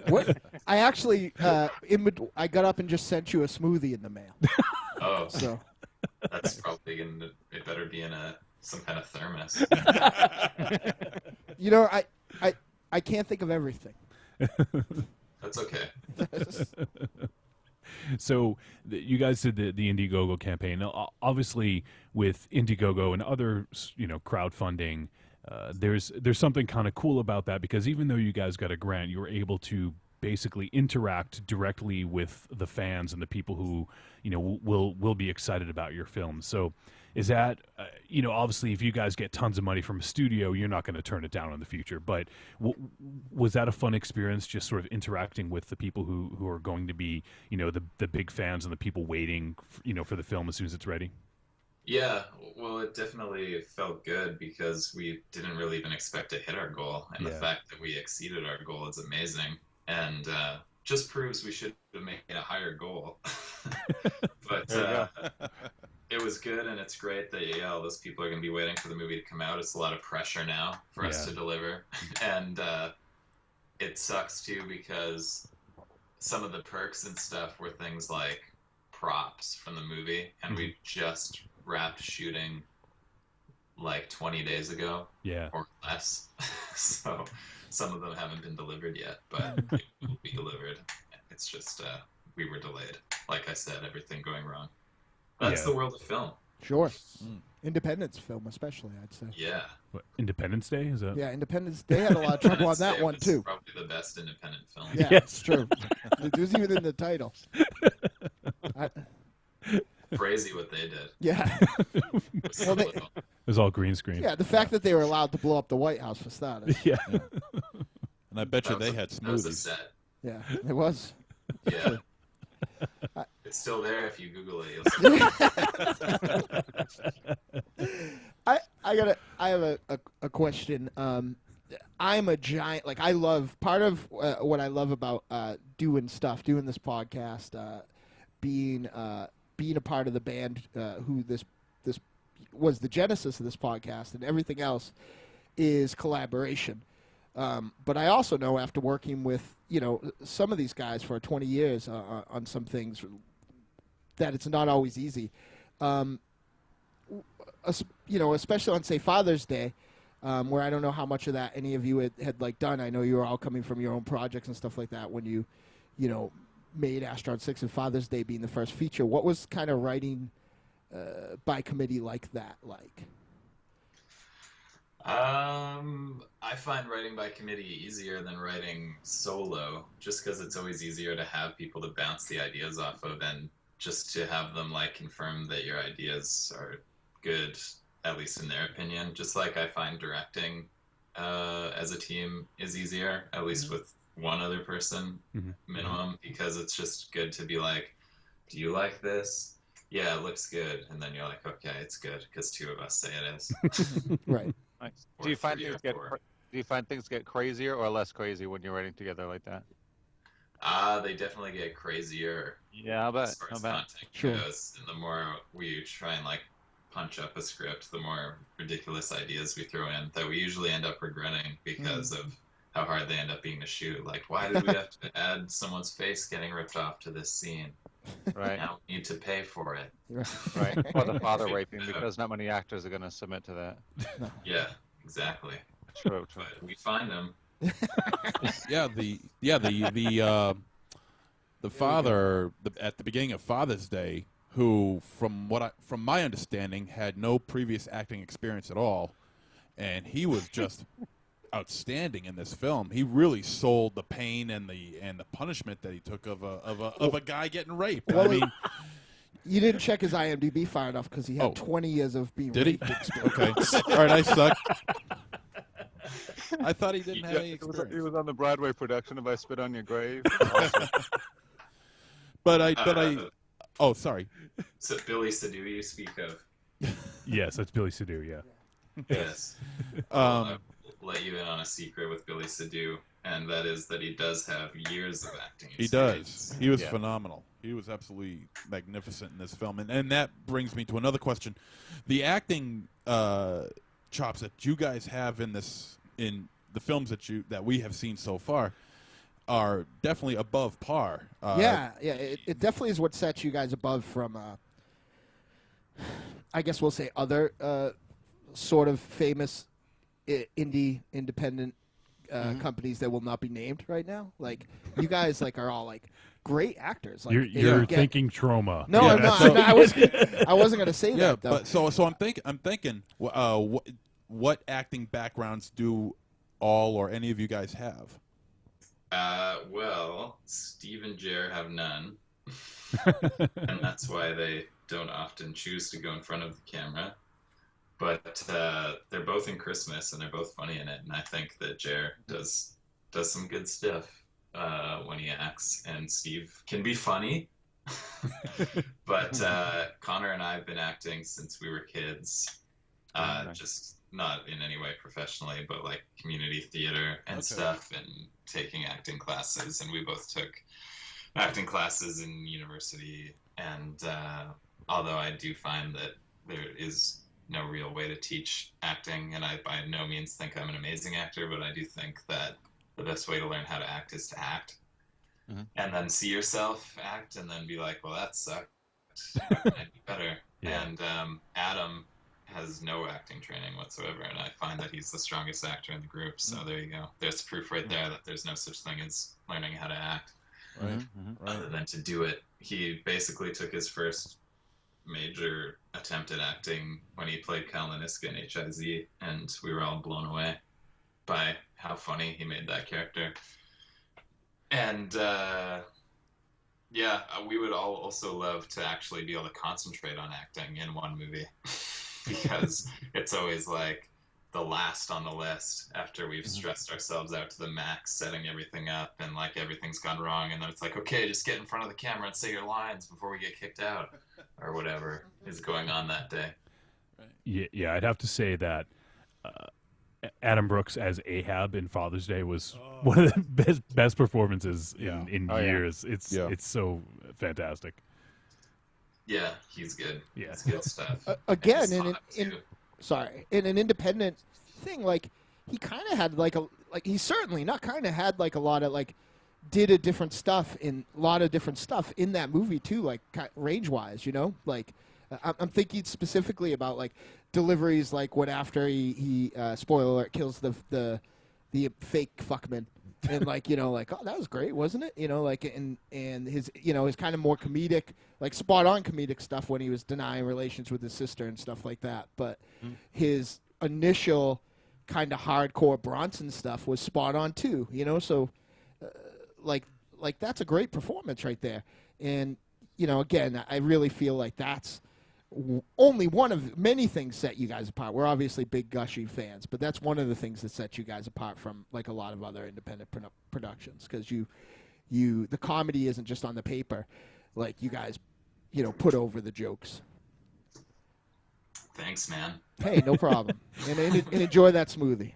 A: What? I actually, I got up and just sent you a smoothie in the mail.
Q: Oh,
A: so
Q: that's probably it better be in some kind of thermos.
A: You know, I can't think of everything.
Q: That's okay.
B: So you guys did the Indiegogo campaign. Now, obviously, with Indiegogo and other crowdfunding, there's something kind of cool about that because even though you guys got a grant, you were able to basically interact directly with the fans and the people who will be excited about your film. So is that obviously if you guys get tons of money from a studio, you're not going to turn it down in the future, but was that a fun experience, just sort of interacting with the people who are going to be the big fans and the people waiting for the film as soon as it's ready?
Q: Yeah, well, it definitely felt good because we didn't really even expect to hit our goal, and the fact that we exceeded our goal is amazing, and just proves we should have made a higher goal. But it was good, and it's great that all those people are going to be waiting for the movie to come out. It's a lot of pressure now for us to deliver, and it sucks too because some of the perks and stuff were things like props from the movie, and we just wrapped shooting like 20 days ago or less. So some of them haven't been delivered yet, but it will be delivered. It's just we were delayed. Like I said, everything going wrong. That's the world of film.
A: Sure. Independence film especially, I'd say.
Q: Yeah.
B: What, Independence Day? Is that?
A: Yeah, Independence Day had a lot of trouble on that one too.
Q: Probably the best independent film.
A: Yeah, it's true. It was even in the title.
Q: Crazy what they did.
A: Yeah.
Q: Well,
B: it was all green screen.
A: Yeah, the fact that they were allowed to blow up the White House for starters.
B: Yeah.
C: And I bet you they had
Q: That was a
C: smoothies.
Q: set.
A: Yeah, it was.
Q: Yeah. It's still there if you Google it. You'll see.
A: I have a question. I'm a giant, I love, part of what I love about doing this podcast, being a part of the band who this was the genesis of this podcast, and everything else is collaboration. But I also know, after working with some of these guys for 20 years on some things, that it's not always easy. Especially on, say, Father's Day, where I don't know how much of that any of you had done. I know you were all coming from your own projects and stuff like that when you made Astron 6 and Father's Day being the first feature. What was kind of writing by committee like that like?
Q: I find writing by committee easier than writing solo, just because it's always easier to have people to bounce the ideas off of, and just to have them confirm that your ideas are good, at least in their opinion. Just like I find directing as a team is easier, at least with one other person minimum, because it's just good to be like, do you like this? Yeah, it looks good. And then you're like, okay, it's good because two of us say it is.
A: Right.
R: Nice. Do you find things get crazier or less crazy when you're writing together like that?
Q: They definitely get crazier.
R: Yeah, I bet.
Q: As far as
R: I bet.
Q: content goes, and the more we try and punch up a script, the more ridiculous ideas we throw in that we usually end up regretting because of how hard they end up being to shoot. Like, why did we have to add someone's face getting ripped off to this scene?
R: Right.
Q: Now we need to pay for it.
R: Right. Or the father raping, because not many actors are going to submit to that.
A: No.
Q: Yeah, exactly.
R: True.
Q: But we find them.
C: The father at the beginning of Father's Day, who from my understanding had no previous acting experience at all, and he was just outstanding in this film. He really sold the pain and the punishment that he took of a guy getting raped.
A: Well,
C: I mean,
A: you didn't check his IMDb far enough because he had 20 years of being
C: did he?
A: raped experience.
C: Okay, all right, I suck. I thought he didn't have any
R: He
C: experience.
R: was on the Broadway production of I Spit on Your Grave.
C: But oh, sorry.
Q: So Billy Sadu you speak of.
B: Yes, that's Billy Sadu, yeah.
Q: Yes. I'll let you in on a secret with Billy Sadu, and that is that he does have years of acting experience.
C: He does. He was phenomenal. He was absolutely magnificent in this film. And that brings me to another question. The acting chops that you guys have in the films that we have seen so far are definitely above par.
A: It definitely is what sets you guys above from, I guess we'll say, other sort of famous independent companies that will not be named right now. Like, you guys are all great actors. Like,
B: you're thinking Trauma.
A: No, I'm not. I wasn't going to say that though.
C: But so I'm thinking what acting backgrounds do all or any of you guys have?
Q: Well, Steve and Jer have none, and that's why they don't often choose to go in front of the camera. But they're both in Christmas, and they're both funny in it. And I think that Jer does some good stuff when he acts, and Steve can be funny. But Connor and I have been acting since we were kids, just not in any way professionally, but like community theater and stuff, and taking acting classes. And we both took acting classes in university. And although I do find that there is no real way to teach acting, and I by no means think I'm an amazing actor, but I do think that the best way to learn how to act is to act. And then see yourself act, and then be like, well, that sucked. How can I do better? And Adam has no acting training whatsoever, and I find that he's the strongest actor in the group. So there you go. There's proof right there that there's no such thing as learning how to act. Other than to do it. He basically took his first major attempt at acting when he played Kyle Laniska in HIZ, and we were all blown away by how funny he made that character. And we would all also love to actually be able to concentrate on acting in one movie because it's always like the last on the list after we've stressed ourselves out to the max, setting everything up, and like everything's gone wrong, and then it's like, okay, just get in front of the camera and say your lines before we get kicked out, or whatever is going on that day.
B: Yeah, I'd have to say that Adam Brooks as Ahab in Father's Day was one of the best performances in years. It's so fantastic.
Q: Yeah, he's good. Yeah, it's good stuff.
A: Again, in an independent thing, like he kind of had he certainly not kind of had like a lot of like did a lot of different stuff in that movie too, like range wise, you know, like I'm thinking specifically about like deliveries, like when after he spoiler alert kills the fake fuckman. And like, you know, like, oh, that was great, wasn't it? You know, like, and his, you know, his kind of more comedic, like spot on comedic stuff when he was denying relations with his sister and stuff like that. But his initial kind of hardcore Bronson stuff was spot on too, you know? So like that's a great performance right there. And, you know, again, I really feel like that's only one of many things set you guys apart. We're obviously big Gushy fans, but that's one of the things that sets you guys apart from like a lot of other independent productions, because the comedy isn't just on the paper. Like you guys, you know, put over the jokes.
Q: Thanks, man.
A: Hey, no problem. and enjoy that smoothie.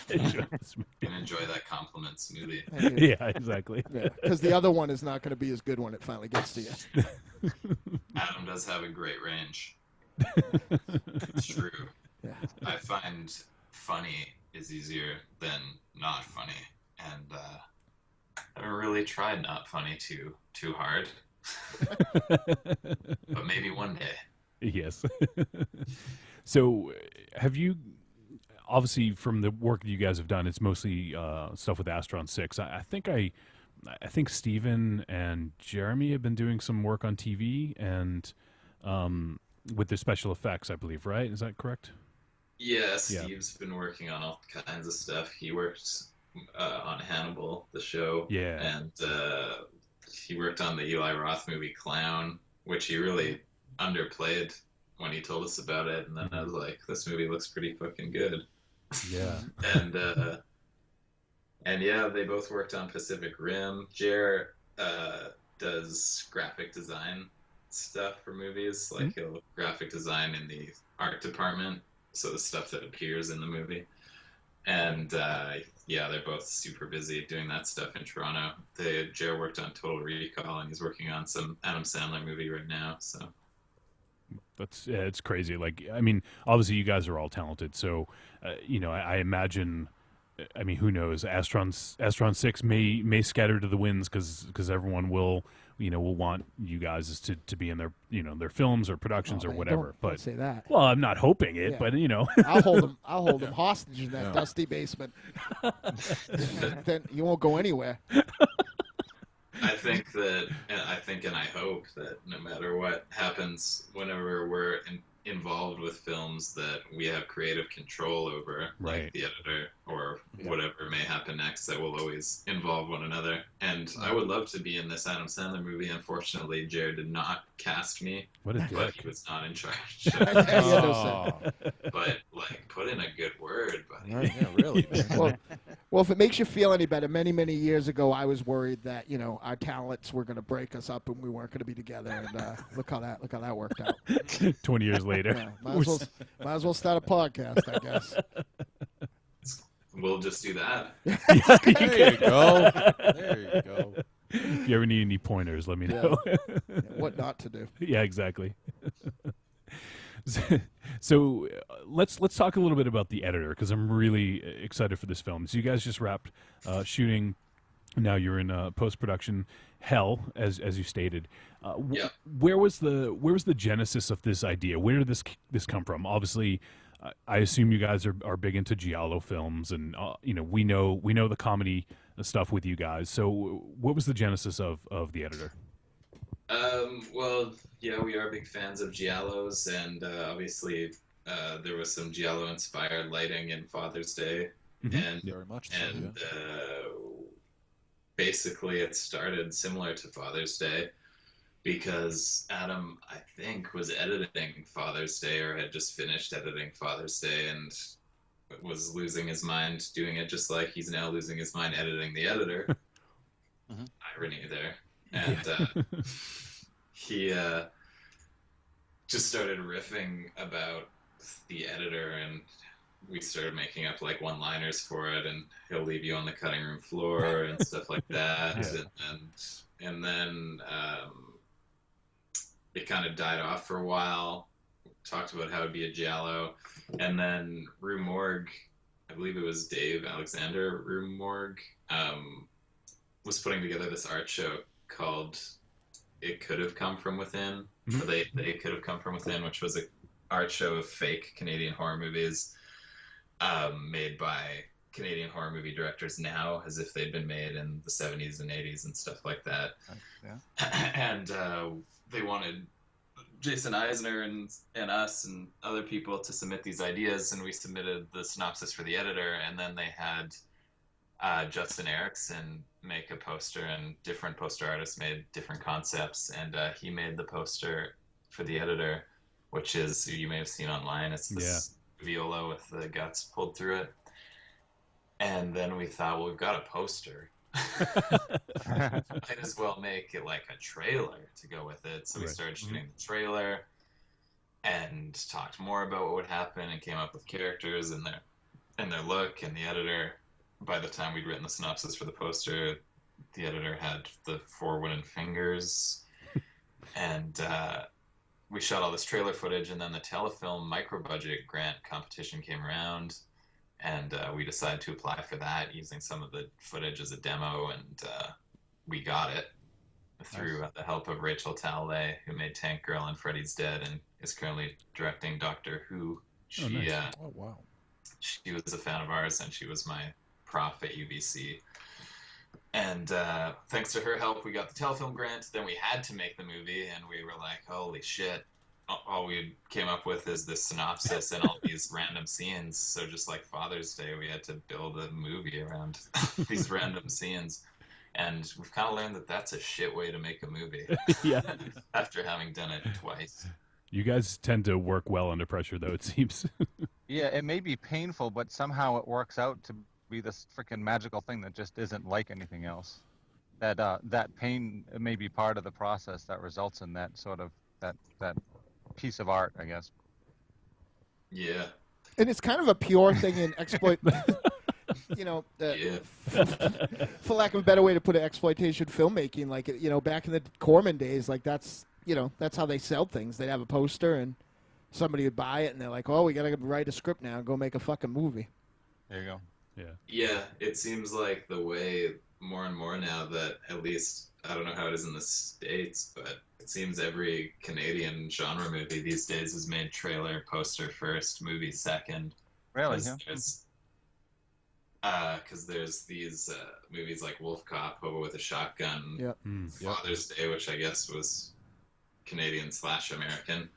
Q: Enjoy that compliment smoothie.
B: Yeah, exactly.
A: Because the other one is not going to be as good when it finally gets to you.
Q: Adam does have a great range. It's true. Yeah. I find funny is easier than not funny, and I haven't really tried not funny too hard. But maybe one day.
B: Yes. So, have you, obviously from the work that you guys have done, it's mostly stuff with Astron 6. I think Steven and Jeremy have been doing some work on TV and with the special effects, I believe, right? Is that correct?
Q: Yeah, Steve's been working on all kinds of stuff. He worked on Hannibal, the show.
B: Yeah.
Q: And he worked on the Eli Roth movie Clown, which he really underplayed when he told us about it. And then I was like, this movie looks pretty fucking good.
B: Yeah.
Q: And yeah, they both worked on Pacific Rim. Jer does graphic design stuff for movies. Like he'll graphic design in the art department, so the stuff that appears in the movie. And yeah, they're both super busy doing that stuff in Toronto. Jer worked on Total Recall, and he's working on some Adam Sandler movie right now. So
B: that's it's crazy. Like, I mean, obviously you guys are all talented, so you know, I imagine. I mean, who knows? Astron 6 may scatter to the winds because everyone will want you guys to be in their their films or productions or whatever.
A: Don't say that.
B: Well, I'm not hoping it, but
A: I'll hold them hostage in that dusty basement. Then you won't go anywhere.
Q: I think that, and I think and I hope that no matter what happens, whenever we're involved with films, that we have creative control over,
B: Right.
Q: like the editor or whatever may happen next, that will always involve one another. And I would love to be in this Adam Sandler movie. Unfortunately, Jared did not cast me.
B: What a
Q: but
B: dick.
Q: he was not in charge. But like, put in a good word, buddy.
C: Yeah, really, man.
A: Well, if it makes you feel any better, many, many years ago, I was worried that our talents were going to break us up and we weren't going to be together. And look how that worked out.
B: 20 years later.
A: Yeah, might as well start a podcast, I guess.
Q: We'll just do that.
C: There you go. There you go.
B: If you ever need any pointers, let me know.
A: What not to do.
B: Yeah, exactly. So let's talk a little bit about the editor, because I'm really excited for this film. So you guys just wrapped shooting. Now you're in post-production hell, as you stated. Where was the genesis of this idea? Where did this come from? Obviously, I assume you guys are big into giallo films, and we know the comedy stuff with you guys. So what was the genesis of the editor?
Q: Well, yeah, we are big fans of giallos, and obviously there was some giallo-inspired lighting in Father's Day, and
C: very much so,
Q: and basically it started similar to Father's Day because Adam, I think, was editing Father's Day or had just finished editing Father's Day and was losing his mind doing it, just like he's now losing his mind editing the editor. Irony there. And he just started riffing about the editor, and we started making up like one-liners for it, and he'll leave you on the cutting room floor and stuff like that. And then it kind of died off for a while. Talked about how it'd be a giallo, and then Rue Morgue, I believe it was Dave Alexander Rue Morgue, was putting together this art show called It Could Have Come From Within, or They Could Have Come From Within, which was an art show of fake Canadian horror movies made by Canadian horror movie directors now as if they'd been made in the 70s and 80s and stuff like that. And they wanted Jason Eisner and us and other people to submit these ideas, and we submitted the synopsis for the editor, and then they had Justin Erickson make a poster, and different poster artists made different concepts, and he made the poster for the editor, which is, you may have seen online, it's this viola with the guts pulled through it. And then we thought, well, we've got a poster. Might as well make it like a trailer to go with it. So we started shooting the trailer and talked more about what would happen and came up with characters and their look, and the editor, by the time we'd written the synopsis for the poster, the editor had the 4 wooden fingers. And we shot all this trailer footage, and then the telefilm micro-budget grant competition came around, and we decided to apply for that using some of the footage as a demo, and we got it through the help of Rachel Talalay, who made Tank Girl and Freddy's Dead and is currently directing Doctor Who. She,
C: oh, wow.
Q: She was a fan of ours, and she was my prof at UBC. And thanks to her help, we got the telefilm grant. Then we had to make the movie, and we were like, holy shit. All we came up with is this synopsis and all these random scenes. So just like Father's Day, we had to build a movie around these random scenes. And we've kind of learned that that's a shit way to make a movie. After having done it twice.
B: You guys tend to work well under pressure, though, it seems.
E: Yeah, it may be painful, but somehow it works out to be this freaking magical thing that just isn't like anything else. That pain may be part of the process that results in that sort of that piece of art, I guess.
Q: Yeah.
A: And it's kind of a pure thing in exploit. For lack of a better way to put it, exploitation filmmaking. Like, back in the Corman days, like that's how they sell things. They'd have a poster and somebody would buy it, and they're like, "Oh, we gotta write a script now and go make a fucking movie."
E: There you go.
Q: Yeah, it seems like the way more and more now that, at least, I don't know how it is in the States, but it seems every Canadian genre movie these days is made trailer, poster first, movie second.
E: Really?
Q: because there's these movies like Wolf Cop, Hobo with a Shotgun,
A: Yep.
Q: Father's Day, which I guess was Canadian/American.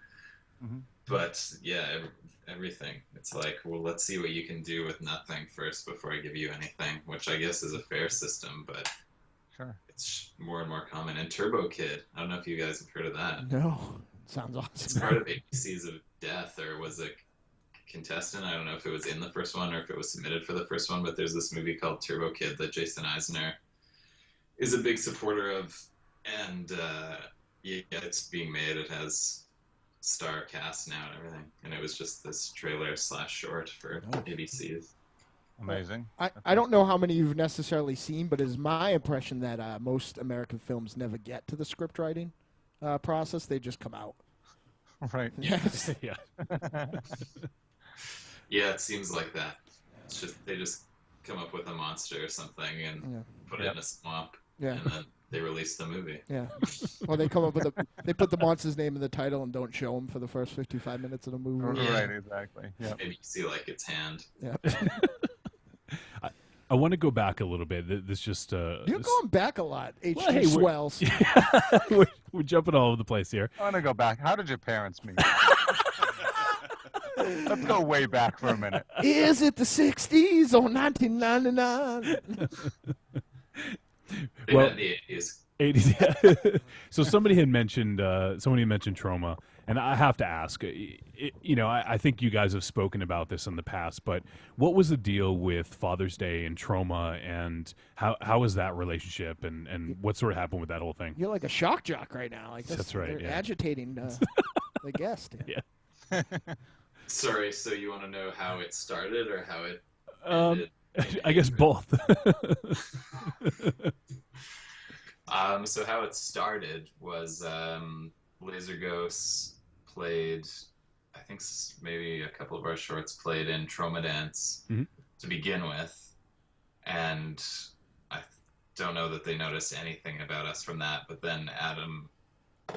R: Mhm.
Q: But yeah, everything. It's like, well, let's see what you can do with nothing first before I give you anything, which I guess is a fair system, but
R: Sure.
Q: it's more and more common. And Turbo Kid, I don't know if you guys have heard of that.
A: No, sounds
Q: It's
A: awesome.
Q: part of ABC's of Death, or was a contestant. I don't know if it was in the first one or if it was submitted for the first one, but there's this movie called Turbo Kid that Jason Eisner is a big supporter of, and yeah, it's being made. It has star cast now and everything, and it was just this trailer/short for ABC's.
R: Amazing.
A: I don't know how many you've necessarily seen, but it's my impression that most American films never get to the script writing process. They just come out.
R: Right.
A: Yes.
B: Yeah.
Q: Yeah, it seems like that. It's just they just come up with a monster or something and put it in a swamp,
A: Yeah.
Q: and then they release the movie.
A: Yeah. Or they come up with they put the monster's name in the title and don't show him for the first 55 minutes of the movie.
Q: Yeah.
R: Right, exactly. Yeah.
Q: Maybe you see like its hand.
A: Yeah.
B: I want to go back a little bit. This just
A: You're going back a lot, H.G.
B: Well, hey,
A: Swells.
B: we're jumping all over the place here.
R: I want to go back. How did your parents meet? Let's go way back for a minute.
A: Is it the 60s or 1999?
Q: They
B: Well,
Q: had the 80s.
B: 80s. Yeah. So somebody had mentioned trauma, and I have to ask. I think you guys have spoken about this in the past, but what was the deal with Father's Day and trauma, and how was that relationship, and what sort of happened with that whole thing?
A: You're like a shock jock right now. Like
B: That's right,
A: They're
B: yeah.
A: agitating the guest.
B: Yeah.
Q: Sorry, so you want to know how it started or how it ended?
B: I guess both.
Q: So how it started was Laser Ghosts played, I think maybe a couple of our shorts played in Trauma Dance to begin with, and I don't know that they noticed anything about us from that, but then Adam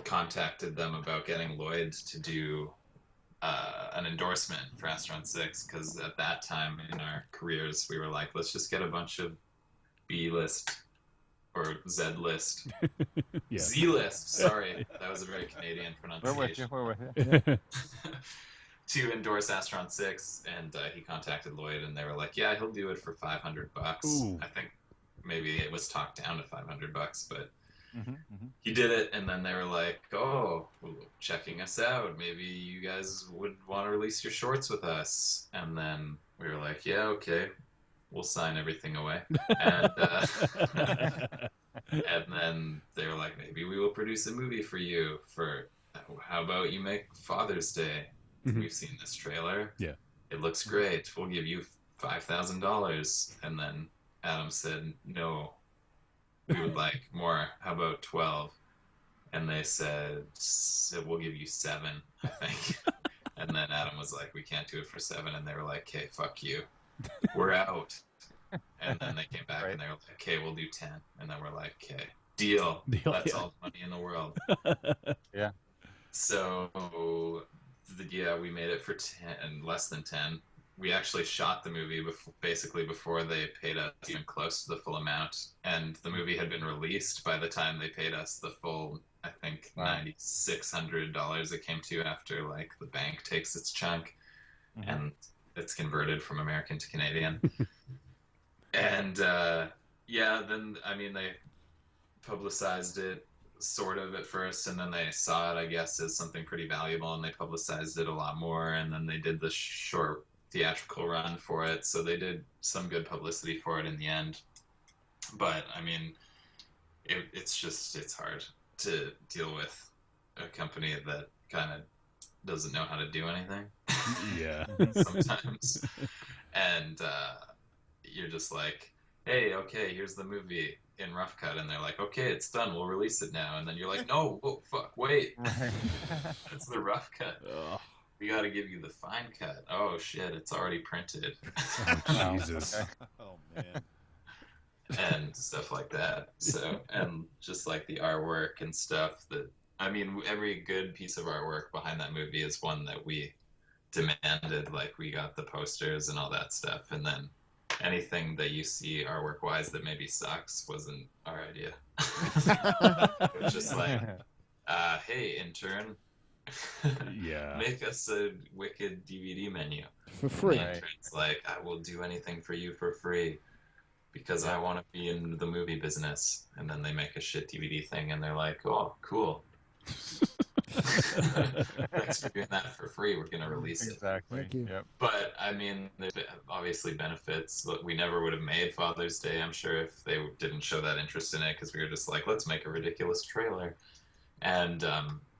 Q: contacted them about getting Lloyd to do an endorsement for Astron 6, because at that time in our careers we were like, let's just get a bunch of B-list or Z-list.
B: Yeah.
Q: Z-list, sorry. That was a very Canadian pronunciation.
R: We're with you.
Q: To endorse Astron 6, and he contacted Lloyd, and they were like, yeah, he'll do it for $500.
B: Ooh.
Q: I think maybe it was talked down to $500, but
R: Mm-hmm.
Q: he did it, and then they were like, oh, checking us out. Maybe you guys would want to release your shorts with us. And then we were like, yeah, okay. We'll sign everything away. And, and then they were like, maybe we will produce a movie for you for, how about you make Father's Day? We've seen this trailer.
B: Yeah.
Q: It looks great. We'll give you $5,000. And then Adam said, no, we would like more. How about 12? And they said, we'll give you 7, I think. And then Adam was like, we can't do it for 7. And they were like, okay, fuck you. We're out. And then they came back and they were like, okay, we'll do 10. And then we're like, okay, deal. That's all the money in the world.
R: Yeah.
Q: So, yeah, we made it for 10, less than 10. We actually shot the movie basically before they paid us even close to the full amount. And the movie had been released by the time they paid us the full, I think, $9,600 it came to after, like, the bank takes its chunk. And it's converted from American to Canadian. And, yeah, then, I mean, they publicized it sort of at first, and then they saw it, I guess, as something pretty valuable, and they publicized it a lot more, and then they did the short theatrical run for it, so they did some good publicity for it in the end. But, I mean, it's hard to deal with a company that kind of doesn't know how to do anything.
B: Yeah.
Q: Sometimes. And you're just like, hey, okay, here's the movie in rough cut, and they're like, okay, it's done, we'll release it now. And then you're like, no, whoa, fuck, wait. That's the rough cut. We got to give you the fine cut. Oh shit, it's already printed.
B: Oh, Jesus.
C: Oh man.
Q: And stuff like that. So, and just like the artwork and stuff that, I mean, every good piece of artwork behind that movie is one that we demanded. Like, we got the posters and all that stuff, and then anything that you see artwork-wise that maybe sucks wasn't our idea. It was just like, hey, intern,
B: Yeah.
Q: make us a wicked DVD menu.
A: For free.
Q: And the intern's like, I will do anything for you for free because I want to be in the movie business. And then they make a shit DVD thing and they're like, oh, cool. Thanks for doing that for free. We're going to release it.
R: Exactly.
A: Thank you.
R: Yep.
Q: But I mean, there's obviously benefits. Look, we never would have made Father's Day, I'm sure, if they didn't show that interest in it, because we were just like, let's make a ridiculous trailer. And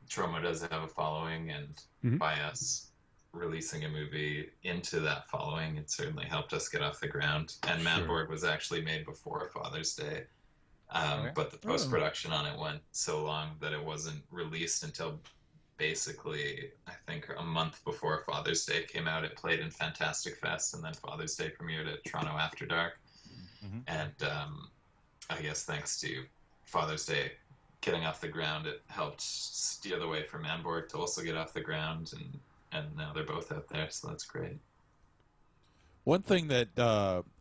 Q: Troma does have a following, and by us releasing a movie into that following, it certainly helped us get off the ground. And Manborg was actually made before Father's Day. But the post-production on it went so long that it wasn't released until basically, I think, a month before Father's Day came out. It played in Fantastic Fest, and then Father's Day premiered at Toronto After Dark. And I guess thanks to Father's Day getting off the ground, it helped steer the way for Manborg to also get off the ground, and now they're both out there, so that's great.
C: One thing that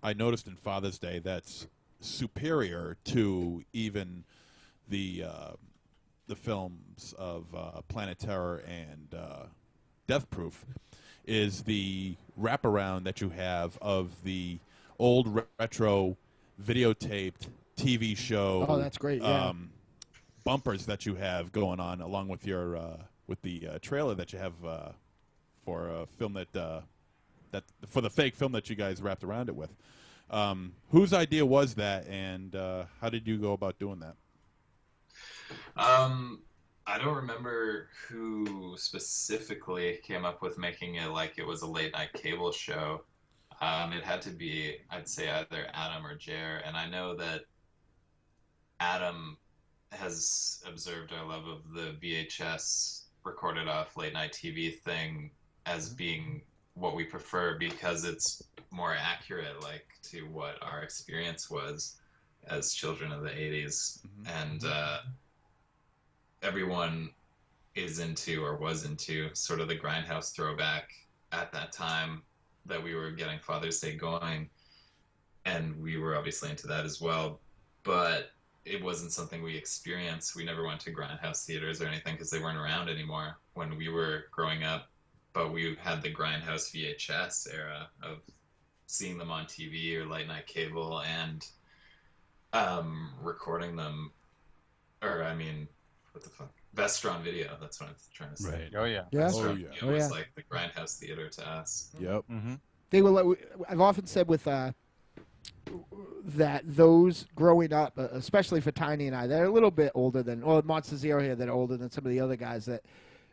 C: I noticed in Father's Day that's superior to even the films of Planet Terror and Death Proof is the wraparound that you have of the old retro videotaped TV show.
A: Oh, that's great. Yeah.
C: Bumpers that you have going on, along with your with the trailer that you have for a film that for the fake film that you guys wrapped around it with. Whose idea was that, and how did you go about doing that?
Q: I don't remember who specifically came up with making it like it was a late night cable show. It had to be, I'd say, either Adam or Jer, and I know that Adam has observed our love of the VHS recorded off late night TV thing as being what we prefer because it's more accurate, like, to what our experience was as children of the 80s. And everyone is into, or was into, sort of the Grindhouse throwback at that time that we were getting Father's Day going. And we were obviously into that as well. But it wasn't something we experienced. We never went to Grindhouse theaters or anything because they weren't around anymore when we were growing up. But we had the Grindhouse VHS era of seeing them on TV or late night cable and recording them, or I mean, what the fuck? Vestron Video, that's what I'm trying to say.
B: Right.
R: Oh, yeah.
A: Yeah.
Q: Vestron
A: Oh,
Q: Video
A: yeah.
Q: was like the Grindhouse theater to us.
C: Yep.
A: They will. I've often said with that those growing up, especially for Tiny and I, they're a little bit older than, or Monster Zero here, that are older than some of the other guys. That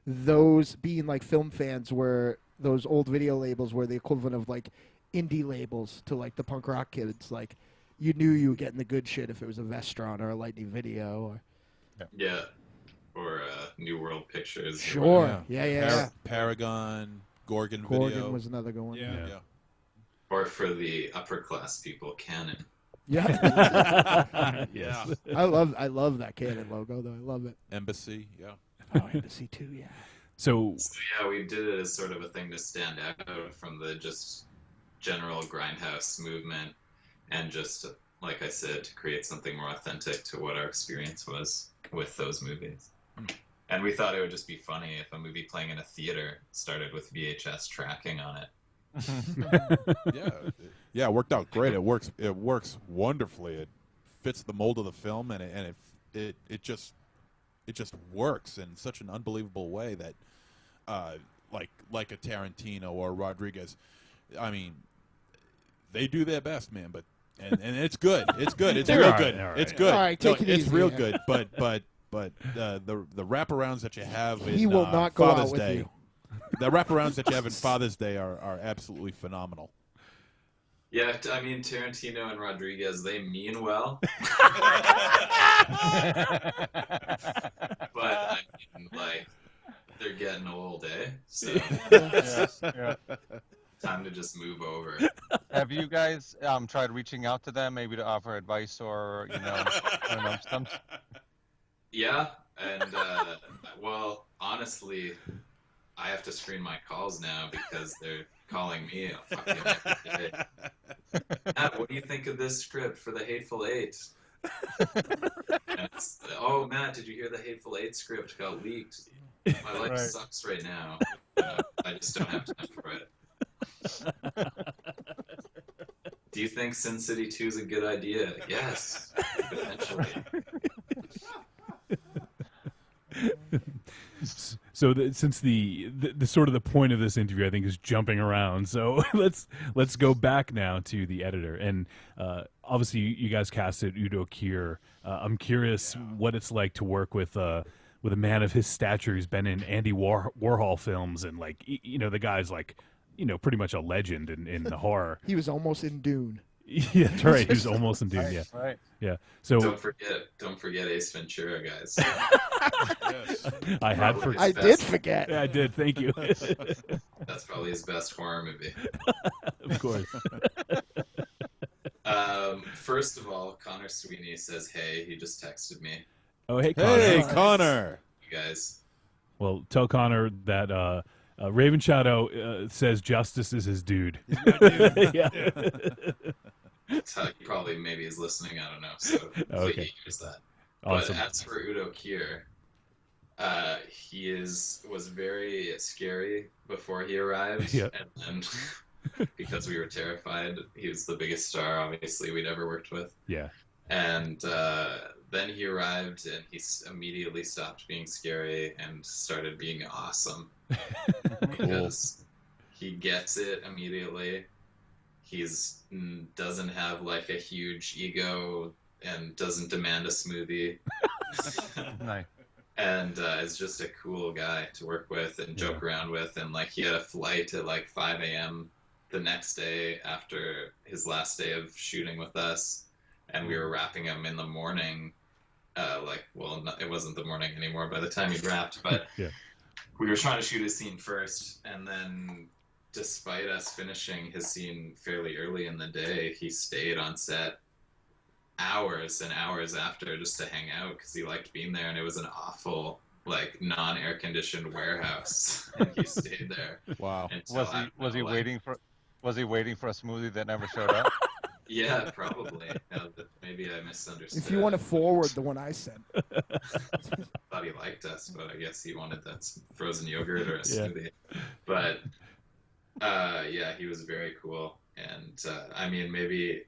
A: those being like film fans were, those old video labels were the equivalent of like indie labels to like the punk rock kids. Like you knew you were getting the good shit if it was a Vestron or a Lightning Video or
Q: Yeah. Or New World Pictures.
A: Sure. Yeah.
C: Paragon, Gorgon
A: Gorgon
C: Video.
A: was another good one.
C: Yeah.
Q: Or for the upper class people, Canon.
A: Yeah.
B: Yes.
A: I love that Canon logo though. I love it.
C: Embassy, yeah.
A: Oh, Embassy too, yeah.
B: So
Q: yeah, we did it as sort of a thing to stand out from the just general Grindhouse movement, and just, like I said, to create something more authentic to what our experience was with those movies. And we thought it would just be funny if a movie playing in a theater started with VHS tracking on it.
C: Yeah, it worked out great. It works wonderfully. It fits the mold of the film, and it just works in such an unbelievable way that like a Tarantino or Rodriguez, I mean, they do their best, man, but and it's good. It's good. It's real good. It's good.
A: All right, take it
C: it's
A: easy,
C: real
A: man.
C: good, but the wraparounds that you have in
A: He will not go out
C: Father's
A: with
C: Day,
A: you.
C: the wraparounds that you have in Father's Day are absolutely phenomenal.
Q: Yeah, I mean, Tarantino and Rodriguez, they mean well. But, I mean, like, they're getting old, eh? So,
R: Yeah.
Q: time to just move over.
R: Have you guys tried reaching out to them, maybe to offer advice or, I don't know,
Q: Yeah, and, well, honestly, I have to screen my calls now because they're calling me fucking every day. Matt, what do you think of this script for the Hateful Eight? Oh, Matt, did you hear the Hateful Eight script got leaked? My life
B: Right.
Q: sucks right now. I just don't have time for it. Do you think Sin City 2 is a good idea? Yes, potentially.
B: So since the sort of the point of this interview, I think, is jumping around. So let's go back now to the editor. And obviously, you guys casted Udo Kier. I'm curious what it's like to work with a man of his stature who's been in Andy Warhol films, and like the guy's like pretty much a legend in the horror.
A: He was almost in Dune.
B: Yeah, that's right. He was almost in Dune. Yeah,
R: Right.
B: yeah. So
Q: Don't forget Ace Ventura, guys.
B: I had forgotten.
A: I did forget.
B: Yeah, I did. Thank you.
Q: That's probably his best horror movie.
B: Of course.
Q: First of all, Connor Sweeney says, "Hey," he just texted me.
B: Oh, hey, Connor.
C: Hey, Connor.
Q: You guys.
B: Well, tell Connor that Raven Shadow says justice is his dude. Yeah.
Q: He probably maybe is listening. I don't know. So
B: Okay.
Q: he hears that.
B: Awesome.
Q: But as for Udo Kier, he was very scary before he arrived,
B: Yeah.
Q: and then because we were terrified, he was the biggest star obviously we'd ever worked with.
B: Yeah.
Q: And then he arrived, and he immediately stopped being scary and started being awesome. Because he gets it immediately. Doesn't have like a huge ego and doesn't demand a smoothie.
R: Nice.
Q: And is just a cool guy to work with and joke around with. And like he had a flight at like 5 a.m. the next day after his last day of shooting with us, and we were wrapping him in the morning. It wasn't the morning anymore by the time he wrapped, but
B: Yeah.
Q: we were trying to shoot his scene first, and then despite us finishing his scene fairly early in the day, he stayed on set hours and hours after just to hang out because he liked being there, and it was an awful like non-air conditioned warehouse, and he stayed there.
C: Wow.
R: Was he waiting for a smoothie that never showed up?
Q: Yeah, probably. Maybe I misunderstood.
A: If you want to forward the one I sent.
Q: Thought he liked us, but I guess he wanted that frozen yogurt or a
B: Yeah.
Q: smoothie. But yeah, he was very cool, and I mean, maybe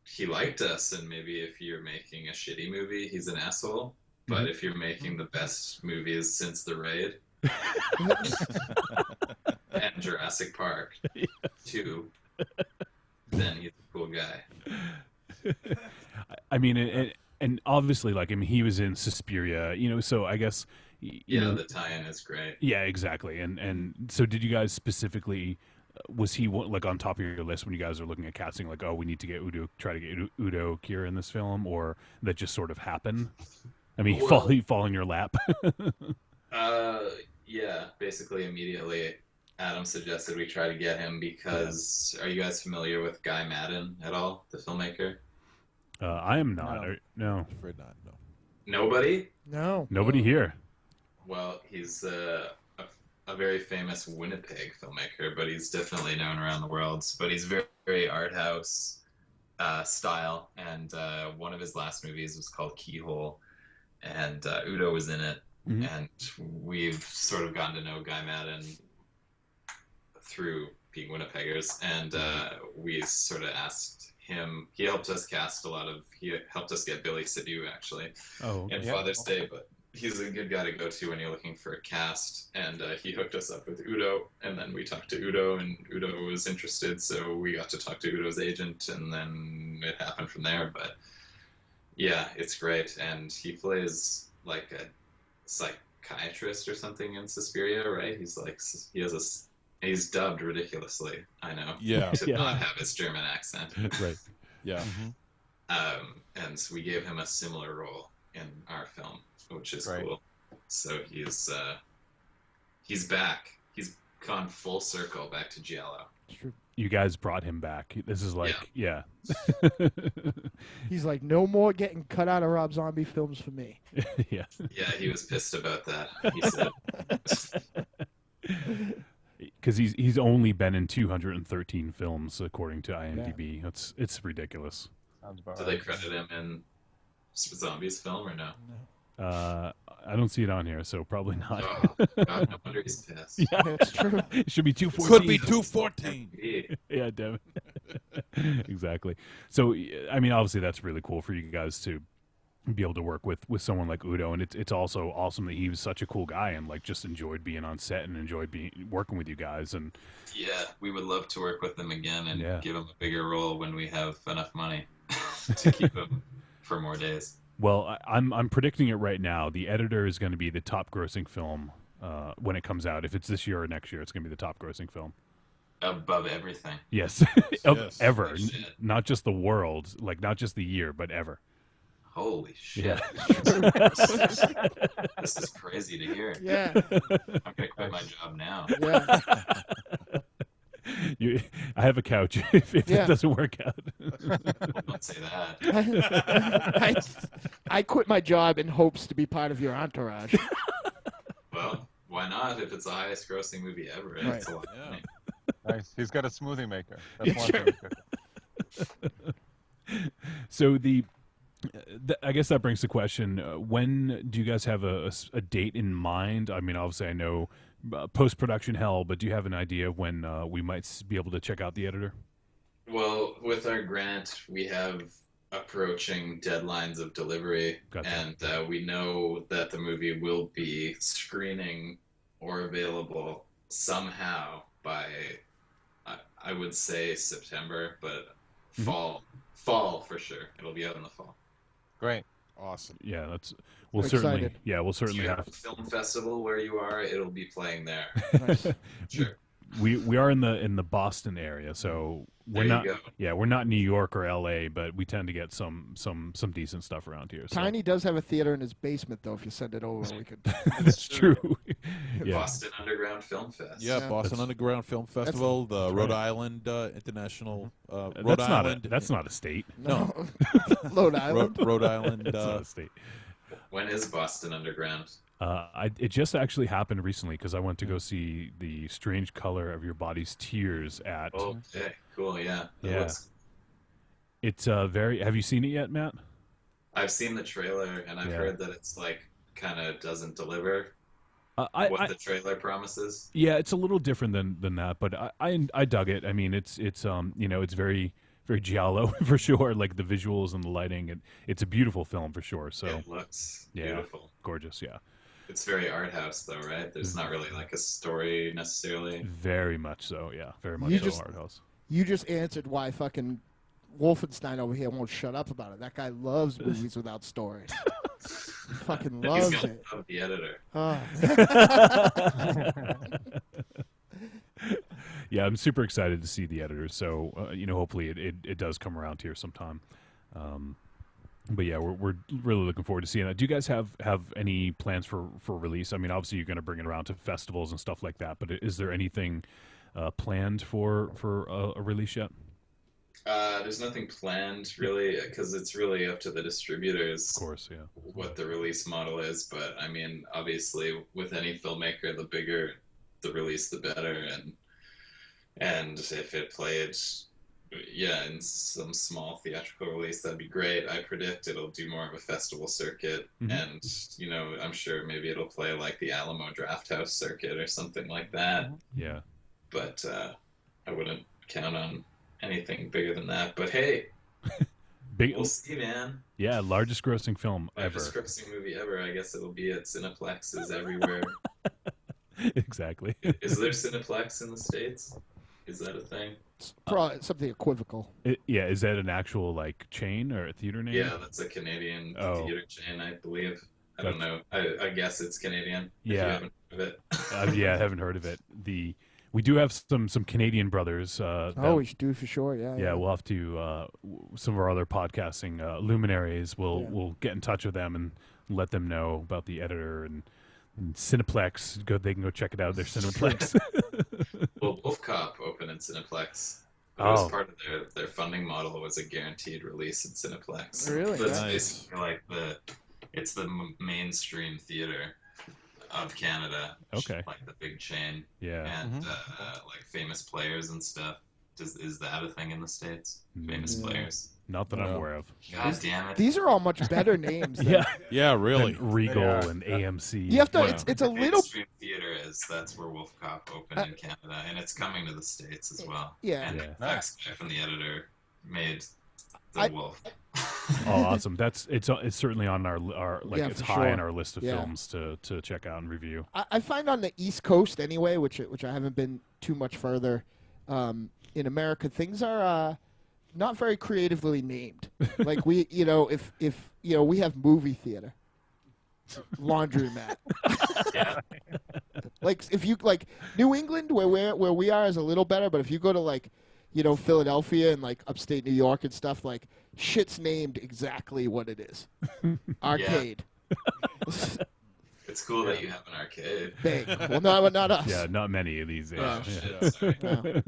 Q: he liked us, and maybe if you're making a shitty movie, he's an asshole. But if you're making the best movies since The Raid and Jurassic Park 2, then he's a cool guy.
B: I mean, and obviously, like, I mean, he was in Suspiria, so I guess,
Q: The tie-in is great.
B: Yeah, exactly. And so did you guys specifically, was he like on top of your list when you guys are looking at casting, like, oh, we need to get try to get Udo Kier in this film, or that just sort of happened? I mean, he fall in your lap.
Q: Yeah, basically immediately Adam suggested we try to get him because are you guys familiar with Guy Madden at all, the filmmaker?
B: I am not. No.
C: Afraid not. No.
Q: Nobody?
A: No.
B: Nobody here.
Q: Well, he's a very famous Winnipeg filmmaker, but he's definitely known around the world. But he's very, very art house style, and one of his last movies was called Keyhole, and Udo was in it. And we've sort of gotten to know Guy Madden through being Winnipeggers, and we sort of asked him. He helped us he helped us get Billy Sidhu actually in Father's Day, but he's a good guy to go to when you're looking for a cast, and he hooked us up with Udo, and then we talked to Udo, and Udo was interested, so we got to talk to Udo's agent, and then it happened from there. But yeah, it's great, and he plays like a psychiatrist or something in Suspiria, right? He's dubbed ridiculously, I know.
C: Yeah.
Q: To not have his German accent.
B: Right.
C: Yeah.
Q: And so we gave him a similar role in our film, which is cool. So he's back. He's gone full circle back to Giallo.
B: You guys brought him back. This is like, yeah.
A: He's like, no more getting cut out of Rob Zombie films for me.
B: Yeah.
Q: Yeah, he was pissed about that. He said.
B: Because he's only been in 213 films according to IMDb.
E: Yeah.
B: It's ridiculous.
E: Sounds about
Q: Do they credit him in Zombies film or no?
B: I don't see it on here, so probably not.
Q: Oh, God, no wonder he's pissed.
B: Yeah,
A: That's true.
B: It should be 214.
C: Could be 214.
B: Yeah, Devin. Exactly. So, I mean, obviously, that's really cool for you guys to be able to work with someone like Udo, and it's also awesome that he was such a cool guy and like just enjoyed being on set and enjoyed working with you guys. And
Q: Yeah, we would love to work with him again and give him a bigger role when we have enough money to keep him for more days.
B: well, I'm predicting it right now. The Editor is going to be the top grossing film when it comes out. If it's this year or next year, it's going to be the top grossing film.
Q: Above everything.
B: Yes,
Q: Yes.
B: ever,
Q: Holy shit.
B: not just the world, like not just the year, but ever.
Q: Holy shit.
B: Yeah.
Q: This is crazy to hear.
A: Yeah.
Q: I'm going to quit my job now.
A: Yeah.
B: I have a couch if it doesn't work out.
Q: Don't say that.
A: I quit my job in hopes to be part of your entourage.
Q: Well, why not? If it's the highest grossing movie ever,
A: Right.
Q: it's a lot of money.
E: Nice. He's got a smoothie maker. That's
B: Yeah,
E: one
B: sure.
E: thing.
B: So I guess that brings the question: when do you guys have a date in mind? I mean, obviously, I know post-production hell, but do you have an idea of when we might be able to check out the Editor?
Q: Well, with our grant, we have approaching deadlines of delivery, and we know that the movie will be screening or available somehow by, I would say September, but fall for sure. It'll be out in the fall.
E: Great.
C: Awesome.
B: Yeah,
A: I'm excited.
B: we'll certainly
Q: If you
B: have.
Q: a film festival where you are, it'll be playing there.
A: Nice.
Q: Sure.
B: We are in the Boston area, so we're
Q: There you
B: not.
Q: go.
B: Yeah, we're not New York or LA, but we tend to get some decent stuff around here. So.
A: Tiny does have a theater in his basement, though. If you send it over, we could.
B: That's true. Yeah.
Q: Boston Underground Film Fest.
C: Yeah, Boston Underground Film Festival, the Rhode Island International. Rhode
B: That's
C: Island.
B: that's not a state.
C: No.
A: Rhode Island.
C: Rhode Island.
B: That's not a state.
Q: When is Boston Underground?
B: It just actually happened recently because I went to go see The Strange Color of Your Body's Tears at.
Q: Okay, cool. Yeah. That
B: Yeah.
Q: looks-
B: It's very. Have you seen it yet, Matt?
Q: I've seen the trailer and I've
B: Yeah.
Q: heard that it's like kind of doesn't deliver what
B: I
Q: the trailer promises.
B: Yeah, it's a little different than that, but I dug it. I mean, it's it's very very giallo for sure. Like the visuals and the lighting, and it's a beautiful film for sure. So
Q: It looks beautiful.
B: gorgeous. Yeah,
Q: It's very art house though, right? There's not really like a story necessarily.
B: very much so. Yeah, very much
A: You
B: so.
A: just-
B: Art house.
A: You just answered why fucking Wolfenstein over here won't shut up about it. That guy loves movies without stories. He fucking
Q: He's
A: loves
Q: gonna
A: it.
Q: love the editor.
A: Oh.
B: Yeah, I'm super excited to see the Editor. So hopefully it does come around here sometime. But yeah, we're really looking forward to seeing that. Do you guys have any plans for release? I mean, obviously you're going to bring it around to festivals and stuff like that. But is there anything planned for a release yet?
Q: There's nothing planned really, because it's really up to the distributors.
B: Of course, yeah.
Q: What the release model is, but I mean, obviously, with any filmmaker, the bigger the release, the better, and if it played, in some small theatrical release, that'd be great. I predict it'll do more of a festival circuit, and I'm sure maybe it'll play like the Alamo Drafthouse circuit or something like that.
B: Yeah.
Q: But I wouldn't count on anything bigger than that. But hey, we'll see, man.
B: Yeah, largest grossing film ever.
Q: Largest grossing movie ever. I guess it'll be at Cineplexes everywhere.
B: Exactly.
Q: Is there Cineplex in the States? Is that a thing?
A: It's probably something equivocal.
B: Is that an actual like chain or a theater name?
Q: Yeah, that's a Canadian theater chain, I believe. I don't know. I guess it's Canadian. If you
B: Yeah.
Q: haven't heard of it.
B: Yeah, I haven't heard of it. We do have some Canadian brothers.
A: We should do for sure. Yeah.
B: Yeah, we'll have to. Some of our other podcasting luminaries will get in touch with them and let them know about the Editor and Cineplex. They can go check it out. Their Cineplex.
Q: Well, Wolf Cop opened in Cineplex. It
B: Oh.
Q: was part of their funding model was a guaranteed release in Cineplex.
A: Really?
Q: So it's
A: Nice.
Q: basically like it's the mainstream theater. of Canada.
B: Okay.
Q: Like the big chain.
B: Yeah.
Q: And like famous players and stuff. Is that a thing in the States? Famous players?
B: Not that I'm aware of.
Q: God damn it.
A: These are all much better names. Than,
C: Yeah, really.
B: Than Regal and AMC.
A: You have to. It's a little.
Q: Mainstream theater that's where Wolf Cop opened in Canada, and it's coming to the States as well.
A: Yeah.
Q: And
B: Yeah.
Q: Max from the editor made the Wolf.
B: Oh, awesome! It's certainly on our like
A: Yeah,
B: it's
A: for
B: high
A: sure.
B: on our list of
A: Yeah.
B: films to check out and review.
A: I find on the East Coast anyway, which I haven't been too much further. In America, things are not very creatively named. Like we, if we have movie theater, laundromat. Like if you like New England, where we are, is a little better. But if you go to like, Philadelphia and like upstate New York and stuff, like shit's named exactly what it is. Arcade.
Q: It's cool that you have an arcade.
A: Big. Well, no, not us.
B: Yeah, not many of these days.
Q: Oh,
B: Yeah.
Q: shit, sorry.
A: No.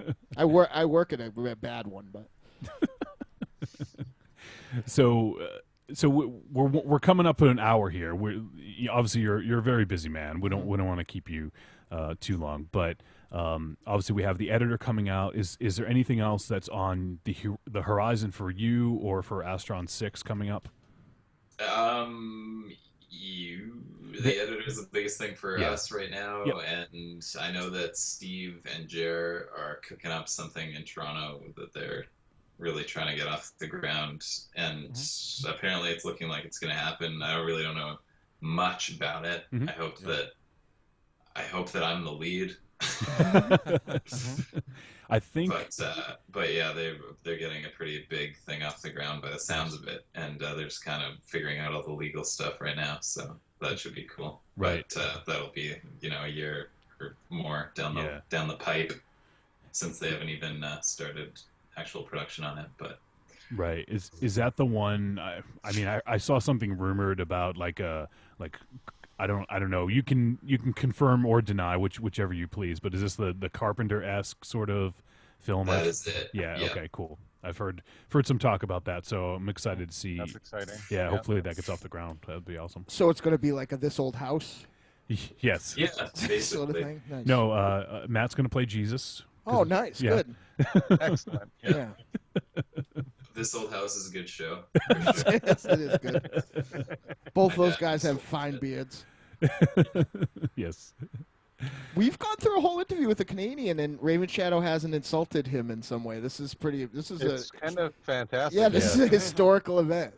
A: I work at a bad one, but.
B: So we're coming up in an hour here. Obviously you're a very busy man. We don't want to keep you too long, but obviously we have the editor coming out. Is there anything else that's on the horizon for you or for Astron 6 coming up?
Q: The editor is the biggest thing for us right now,
B: Yep.
Q: and I know that Steve and Jer are cooking up something in Toronto that they're really trying to get off the ground, and apparently it's looking like it's going to happen. I really don't know much about it. I hope that I'm the lead.
B: I think,
Q: but yeah, they're getting a pretty big thing off the ground by the sounds of it, and they're just kind of figuring out all the legal stuff right now. So that should be cool.
B: Right.
Q: But that'll be a year or more down the pipe, since they haven't even started actual production on it. But
B: right, is that the one? I mean, I saw something rumored about like I don't know. You can confirm or deny whichever you please. But is this the Carpenter-esque sort of film?
Q: That is it.
B: Yeah.
Q: Yeah.
B: Okay. Cool. I've heard some talk about that, so I'm excited to see.
R: That's exciting.
B: Yeah.
R: Yeah.
B: Hopefully that gets off the ground. That'd be awesome.
A: So it's going to be like a This Old House.
B: Yes.
Q: Yeah.
A: Sort of
Q: Basically.
A: thing. Nice.
B: No. Matt's going to play Jesus.
A: Oh, nice.
B: Yeah.
A: Good.
R: Excellent.
A: Yeah.
Q: This Old House is a good show.
A: Yes, it is good. Both those guys have fine beards.
B: Yes.
A: We've gone through a whole interview with a Canadian, and Raven Shadow hasn't insulted him in some way. This is
R: It's kind of fantastic.
A: Yeah, this is a historical event.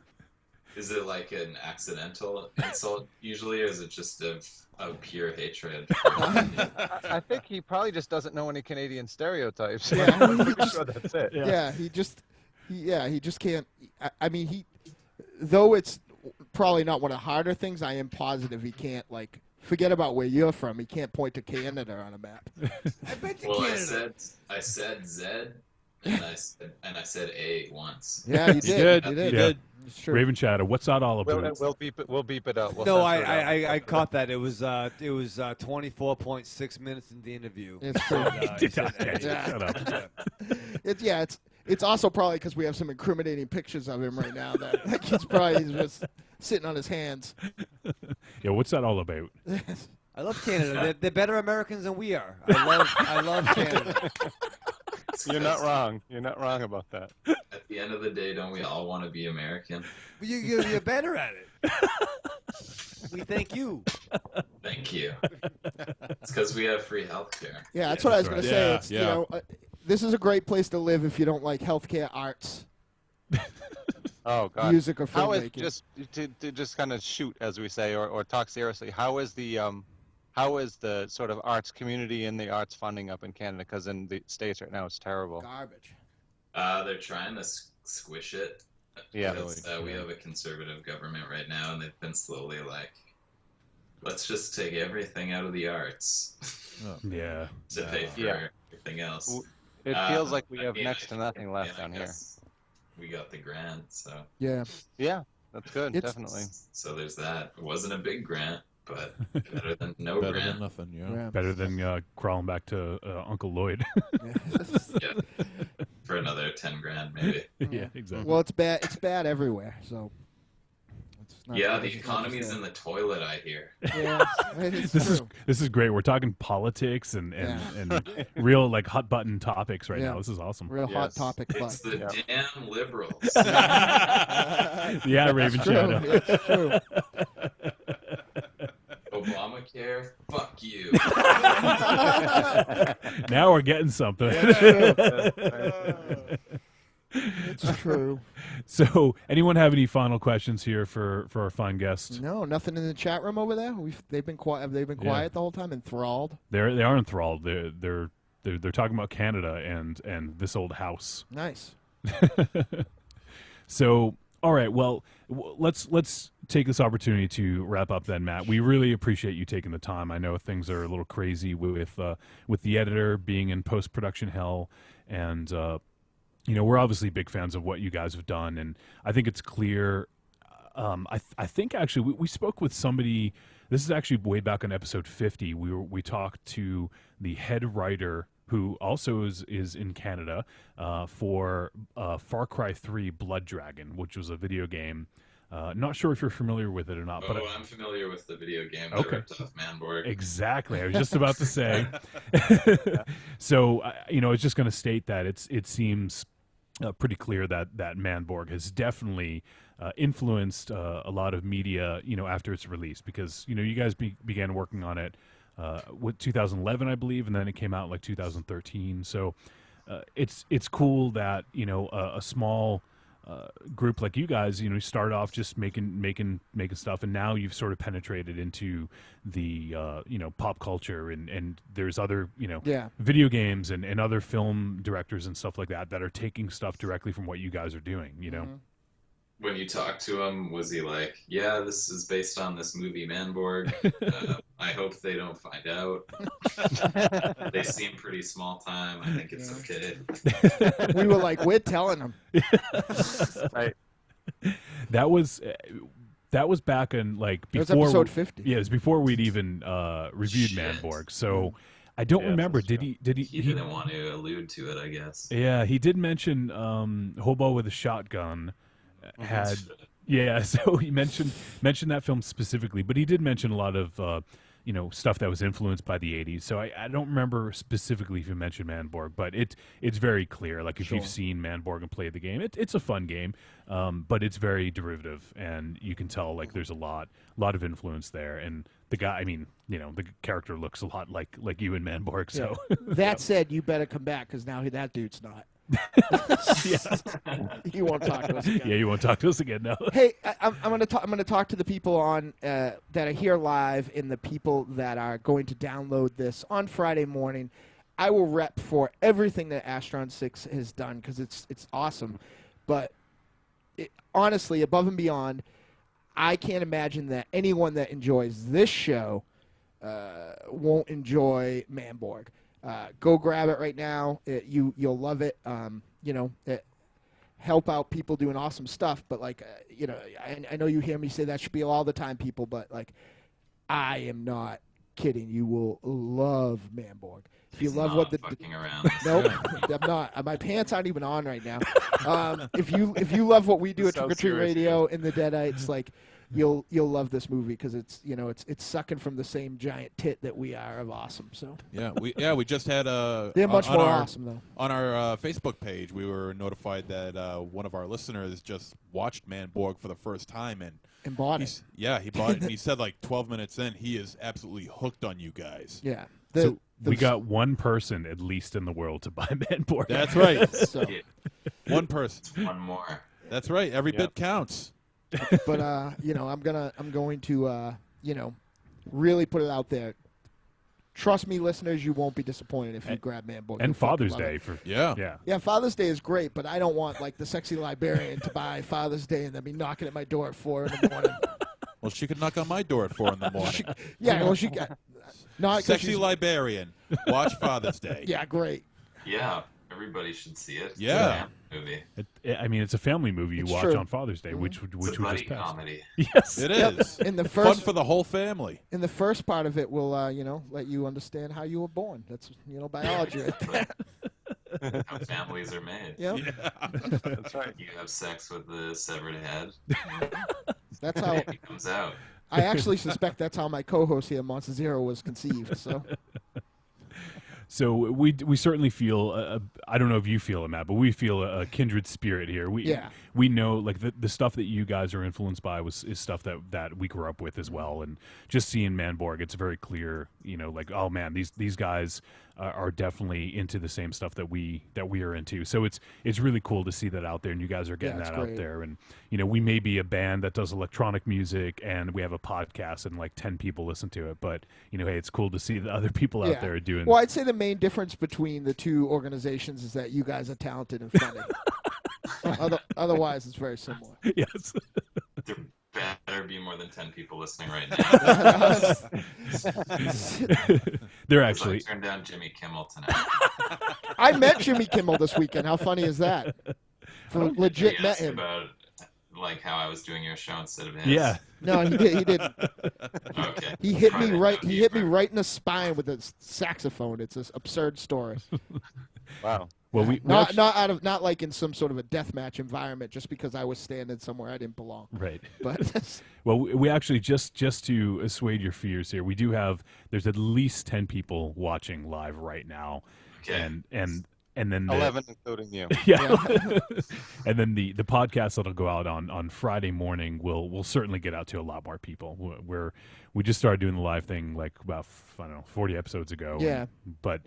Q: Is it like an accidental insult usually, or is it just of pure hatred?
R: I think he probably just doesn't know any Canadian stereotypes.
A: Yeah,
R: I'm pretty sure that's it.
A: Yeah, he just can't. I mean, though it's probably not one of the harder things, I am positive he can't, like, forget about where you're from. He can't point to Canada on a map.
D: I bet you
Q: Well,
D: Canada.
Q: I said Z, and I said A once.
A: Yeah, you did. You did.
B: Yeah.
A: It's true.
B: Raven Shadow. What's that all about?
R: We'll beep it out. We'll
D: No,
R: censor it out.
D: I caught that. It was 24.6 minutes in the interview.
A: It's true.
B: Shut up.
A: It's also probably because we have some incriminating pictures of him right now that like, he's just sitting on his hands.
B: Yeah. What's that all about?
D: I love Canada. They're better Americans than we are. I love Canada.
R: You're not wrong. You're not wrong about that.
Q: At the end of the day, don't we all want to be American?
D: You're better at it. We thank you.
Q: Thank you. It's because we have free healthcare.
A: Yeah, that's what I was going to say.
C: Yeah,
A: It's,
C: yeah.
A: this is a great place to live if you don't like healthcare, arts,
R: Oh God.
A: music, or
R: How is
A: filmmaking.
R: to just kind of shoot, as we say, or talk seriously? How is the sort of arts community and the arts funding up in Canada? Because in the States right now it's terrible.
A: Garbage.
Q: They're trying to squish it.
R: Yeah.
Q: Because, we have a conservative government right now, and they've been slowly like, let's just take everything out of the arts
B: Yeah.
Q: to pay for
R: Yeah.
Q: everything else.
R: It feels like we
Q: I
R: have
Q: mean,
R: next to nothing left
Q: I
R: down here.
Q: guess we got the grant, so
A: Yeah.
R: Yeah, that's good.
A: It's-
R: Definitely.
Q: so there's that. It wasn't a big grant, but better than no
C: Better
Q: grant.
C: than nothing, yeah.
A: Yeah.
B: Better than crawling back to Uncle Lloyd.
Q: Yeah. For another 10 grand, maybe.
B: Yeah, exactly.
A: Well, it's bad. It's bad everywhere. So
Q: Yeah, the economy's in the toilet, I hear.
A: Yeah, it's true.
B: This is great. We're talking politics and real like hot button topics right
A: Yeah.
B: now. This is awesome.
A: Real hot topic.
Q: It's the damn liberals.
B: Yeah, Raven Shadow.
A: It's true.
Q: Obamacare, fuck you.
B: Now we're getting something.
A: It's true.
B: So, anyone have any final questions here for our fine guests?
A: No, nothing in the chat room over there. They've been quiet. Have they been quiet the whole time? Enthralled.
B: They are enthralled. They're talking about Canada and this old house.
A: Nice.
B: So, all right. Well, let's take this opportunity to wrap up then, Matt. We really appreciate you taking the time. I know things are a little crazy with the editor being in post-production hell, and we're obviously big fans of what you guys have done, and I think it's clear. I think actually we spoke with somebody. This is actually way back on episode 50. We talked to the head writer, who also is in Canada, for Far Cry 3 Blood Dragon, which was a video game. Not sure if you're familiar with it or not. But
Q: I'm familiar with the video game
B: Okay.
Q: that ripped off Manborg.
B: Exactly. I was just about to say. So, I was just going to state that it seems pretty clear that Manborg has definitely influenced a lot of media, after its release, because, you guys began working on it with 2011, I believe, and then it came out like 2013. So it's cool that, a small group like you guys, started off just making stuff, and now you've sort of penetrated into the pop culture, and there's other video games and other film directors and stuff like that are taking stuff directly from what you guys are doing.
Q: When you talked to him, was he like, "Yeah, this is based on this movie Manborg. I hope they don't find out. They seem pretty small time. I think it's okay."
A: We were like, we're telling them.
R: Right.
B: That was back in like
A: That was
B: before
A: episode 50.
B: Yeah, it was before we'd even reviewed Manborg. So I don't remember. Did he?
Q: He didn't want to allude to it, I guess.
B: Yeah, he did mention Hobo with a Shotgun had. Yeah, so he mentioned that film specifically, but he did mention a lot of stuff that was influenced by the 80s. So I don't remember specifically if you mentioned Manborg, but it's very clear. Like if you've seen Manborg and played the game, it's a fun game, but it's very derivative, and you can tell like there's a lot of influence there. And the guy, the character looks a lot like you in Manborg. So
A: That said, you better come back, because now that dude's not. He won't talk to us again.
B: Yeah, you won't talk to us again. No.
A: Hey, I'm going to talk to the people on that are here live, and the people that are going to download this on Friday morning. I will rep for everything that Astron 6 has done, because it's awesome. But honestly, above and beyond, I can't imagine that anyone that enjoys this show won't enjoy Manborg. Go grab it right now. You'll love it. Help out people doing awesome stuff. But I know you hear me say that spiel all the time, people. But I am not kidding. You will love Manborg. If you love what the
Q: fucking around.
A: Nope, I'm not. My pants aren't even on right now. If you love what we do at
R: So
A: Trick or Treat
R: serious.
A: Radio and the Deadites, you'll love this movie, because it's sucking from the same giant tit that we are of awesome. So
C: we just had
A: they're much more awesome though.
C: On our Facebook page, we were notified that one of our listeners just watched Manborg for the first time
A: and bought it.
C: He bought it, and he said 12 minutes in, he is absolutely hooked on you guys.
A: Yeah.
B: We got one person at least in the world to buy Manborg.
C: That's right.
A: So.
C: One person.
Q: One more.
C: That's right. Every bit counts.
A: But I'm going to really put it out there. Trust me, listeners, you won't be disappointed if you grab Manborg.
B: And
A: You'll
B: Father's
A: fucking love
B: Day
A: it.
B: for
A: Yeah, Father's Day is great, but I don't want the sexy librarian to buy Father's Day and then be knocking at my door at 4 in the morning.
C: Well, she could knock on my door at 4 in the morning.
A: She got not
C: Sexy librarian. Watch Father's Day.
A: Yeah, great.
Q: Yeah, everybody should see it. It's
C: Yeah.
Q: a movie.
B: It's a family movie you
A: It's
B: watch
A: true.
B: on Father's Day, which
Q: It's a
B: we
Q: buddy
B: just passed.
Q: comedy.
B: Yes,
C: It is.
A: In the
C: Fun
A: first
C: for the whole family.
A: In the first part of it, we'll let you understand how you were born. That's biology right there.
Q: How families are made.
A: Yep.
R: That's right.
Q: You have sex with the severed head.
A: That's how.
Q: Baby comes out.
A: I actually suspect that's how my co-host here, Monster Zero, was conceived. So.
B: So we certainly feel I don't know if you feel it, Matt, but we feel a kindred spirit here. We know like the stuff that you guys are influenced by is stuff that we grew up with as well, and just seeing Manborg, it's very clear, like, oh man, these guys are definitely into the same stuff that we are into. So it's really cool to see that out there, and you guys are getting that out there. And we may be a band that does electronic music, and we have a podcast, and like 10 people listen to it. But hey, it's cool to see that other people out there are doing.
A: Well, I'd say the main difference between the two organizations is that you guys are talented and funny. Otherwise, it's very similar.
B: Yes.
Q: There better be more than 10 people listening right now.
B: They're actually.
Q: I turned down Jimmy Kimmel tonight.
A: I met Jimmy Kimmel this weekend. How funny is that? Legit
Q: He
A: met
Q: asked
A: him.
Q: about like how I was doing your show instead of his.
B: Yeah.
A: No, he didn't.
Q: Okay.
A: He hit me right. He hit me right in the spine with a saxophone. It's an absurd story.
R: Wow.
B: Well, we
A: not like in some sort of a deathmatch environment, just because I was standing somewhere I didn't belong.
B: Right.
A: But
B: well, we actually just to assuage your fears here, we do have there's at least 10 people watching live right now.
Q: Okay.
B: And then
R: 11, including you.
B: Yeah. And then the podcast that'll go out on Friday morning will certainly get out to a lot more people. We just started doing the live thing like about 40 episodes ago.
A: Yeah.
B: But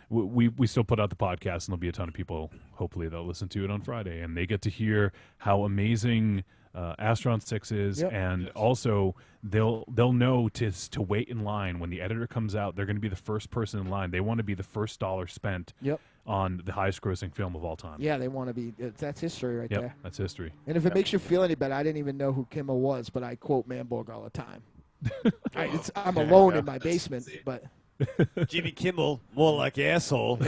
B: we still put out the podcast, and there'll be a ton of people hopefully that'll listen to it on Friday, and they get to hear how amazing Astron 6 is, and also they'll know to wait in line when the editor comes out. They're going to be the first person in line. They want to be the first dollar spent on the highest grossing film of all time.
A: yeah, they want to be. That's history right there.
B: That's history.
A: And if it makes you feel any better, I didn't even know who Kimmel was, but I quote Manborg all the time. I'm alone in my basement, but
D: Jimmy Kimmel, more like asshole.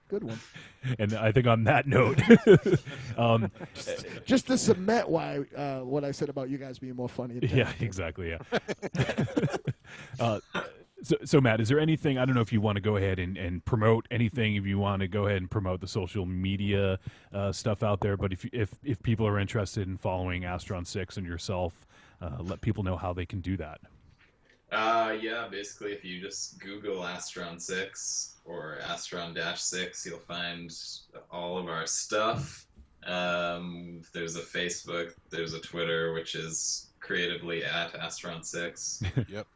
A: Good one.
B: And I think on that note,
A: just to cement why what I said about you guys being more funny.
B: Yeah, exactly. Yeah. So Matt, is there anything? I don't know if you want to go ahead and promote anything. If you want to go ahead and promote the social media stuff out there, but if people are interested in following Astron 6 and yourself, let people know how they can do that.
Q: Yeah, basically if you just Google Astron 6 or Astron-6, you'll find all of our stuff. There's a Facebook, there's a Twitter, which is creatively at Astron 6.
C: Yep.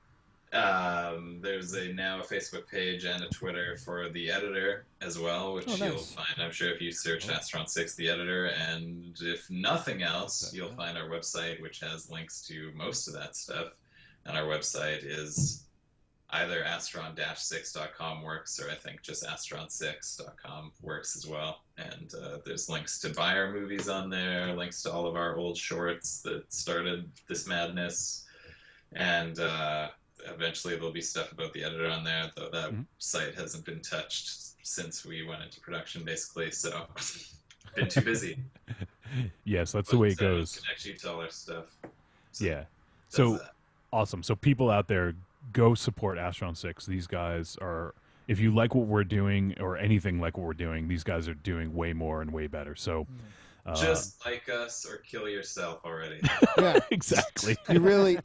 Q: There's now a Facebook page and a Twitter for the editor as well, which you'll find, I'm sure, if you search Astron 6 the editor, and if nothing else, you'll find our website, which has links to most of that stuff. And our website is either astron-6.com works, or I think just astron6.com works as well. And there's links to buy our movies on there, links to all of our old shorts that started this madness, and eventually there'll be stuff about the editor on there, though that site hasn't been touched since we went into production, basically, so been too busy.
B: Yes, that's the way it goes.
Q: Connect you to all our stuff. So
B: yeah. So awesome. So people out there, go support Astron 6. These guys are, if you like what we're doing or anything like what we're doing, these guys are doing way more and way better. So
Q: just like us or kill yourself already.
A: Yeah,
B: exactly.
A: You really,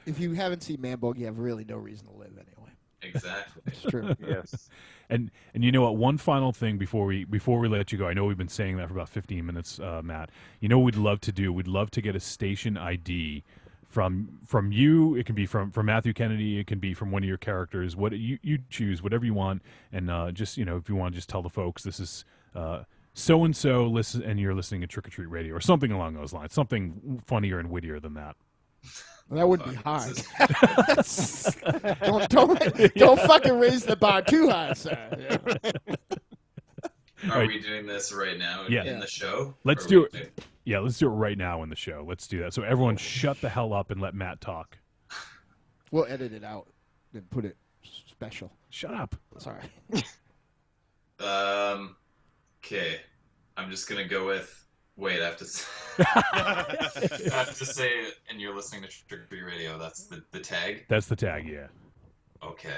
A: if you haven't seen Manborg, you have really no reason to live anyway.
Q: Exactly.
A: It's true.
R: Yes.
B: And you know what? One final thing before we let you go. I know we've been saying that for about 15 minutes, Matt. You know what we'd love to do? We'd love to get a station ID from you. It can be from Matthew Kennedy. It can be from one of your characters. What you choose, whatever you want. And just if you want to just tell the folks this is so and so listen, and you're listening to Trick or Treat Radio or something along those lines. Something funnier and wittier than that.
A: Well, that wouldn't be hard. don't fucking raise the bar too high, sir.
Q: Are we doing this right now in the show?
B: Let's do it. Yeah, let's do it right now in the show. Let's do that. So everyone shut the hell up and let Matt talk.
A: We'll edit it out and put it special.
B: Shut up.
A: Sorry.
Q: Okay. I'm just going to go with... Wait, I have to say... I have to say, and you're listening to Trick or Treat Radio, that's the tag?
B: That's the tag, yeah.
Q: Okay.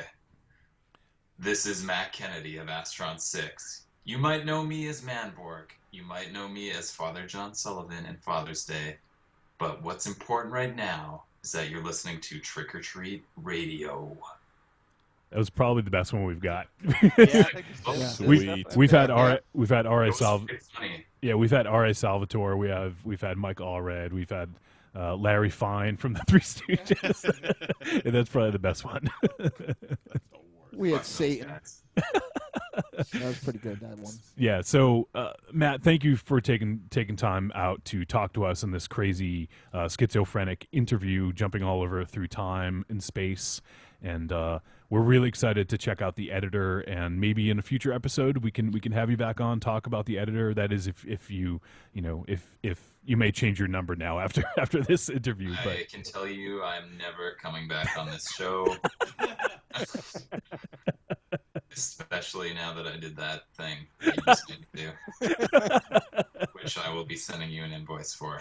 Q: This is Matt Kennedy of Astron 6. You might know me as Manborg. You might know me as Father John Sullivan in Father's Day. But what's important right now is that you're listening to Trick or Treat Radio.
B: That was probably the best one we've got.
E: Yeah,
B: we've had R.A.
Q: funny.
B: Yeah, we've had R.A. Salvatore. We've had Mike Allred. We've had Larry Fine from the Three Stooges. And that's probably the best one.
A: We had Satan. That was pretty good, that one.
B: Yeah. So, Matt, thank you for taking time out to talk to us in this crazy schizophrenic interview, jumping all over through time and space. And we're really excited to check out The Editor, and maybe in a future episode we can have you back on, talk about The Editor. That is, if you may change your number now after this interview. But
Q: I can tell you I'm never coming back on this show. Especially now that I did that thing that you just didn't do. Which I will be sending you an invoice for.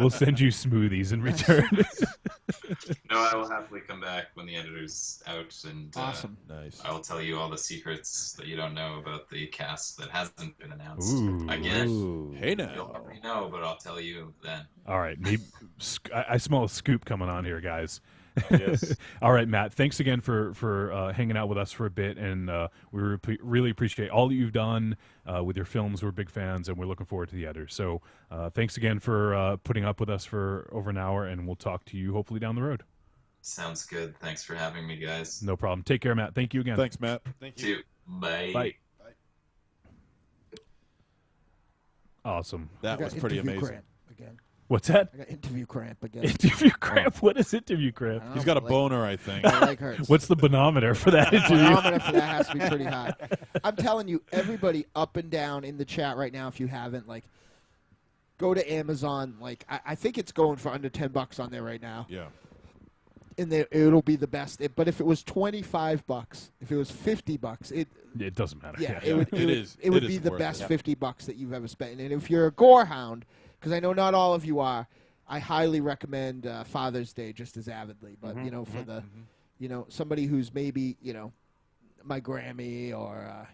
B: We'll send you smoothies in return.
Q: No, I will happily come back when The Editor's out, and
A: awesome.
C: Nice.
Q: I will tell you all the secrets that you don't know about the cast that hasn't been announced.
B: Ooh.
Q: Again,
C: hey now.
Q: you'll already know, but I'll tell you then.
B: all right, maybe I smell a scoop coming on here, guys.
Q: Yes.
B: All right, Matt. Thanks again for hanging out with us for a bit, and we really appreciate all that you've done with your films. We're big fans, and we're looking forward to The Editor. So, thanks again for putting up with us for over an hour, and we'll talk to you hopefully down the road.
Q: Sounds good. Thanks for having me, guys.
B: No problem. Take care, Matt. Thank you again.
C: Thanks, Matt.
Q: Thank you. Bye.
B: Bye. Awesome.
C: That was pretty amazing.
A: Cramp again.
B: What's that?
A: I got interview cramp again.
B: Interview cramp? What is interview cramp?
C: He's got a boner, I think.
A: My leg hurts.
B: What's the bonometer for that interview?
A: The bonometer for that has to be pretty high. I'm telling you, everybody up and down in the chat right now, if you haven't, go to Amazon. I think it's going for under $10 on there right now.
C: Yeah.
A: And it'll be the best. But if it was $25, if it was $50,
B: it doesn't matter.
A: Yeah,
B: Yeah.
A: it would be the best $50 that you've ever spent. And if you're a gorehound, because I know not all of you are, I highly recommend Father's Day just as avidly. But for the, somebody who's maybe my Grammy or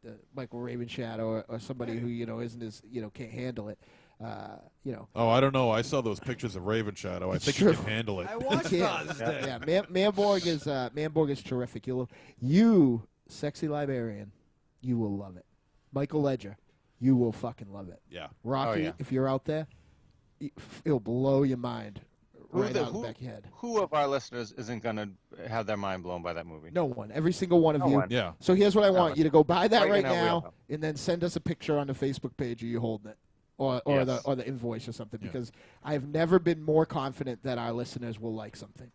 A: the Michael Ravenshadow or somebody who isn't as can't handle it.
C: Oh, I don't know. I saw those pictures of Ravenshadow. I think he can handle it.
D: I watched Father's Day.
A: Yeah, Manborg is terrific. You, sexy librarian, you will love it. Michael Ledger, you will fucking love it.
C: Yeah.
A: Rocky, if you're out there, it'll blow your mind right out of the back of your head.
R: Who of our listeners isn't going to have their mind blown by that movie?
A: No one. Every single one of you.
R: one.
C: Yeah.
A: So here's what I want you to go buy that right
R: in our
A: now,
R: wheelhouse.
A: and then send us a picture on the Facebook page of you holding it. Or
R: Yes.
A: the invoice or something, because I've never been more confident that our listeners will like something.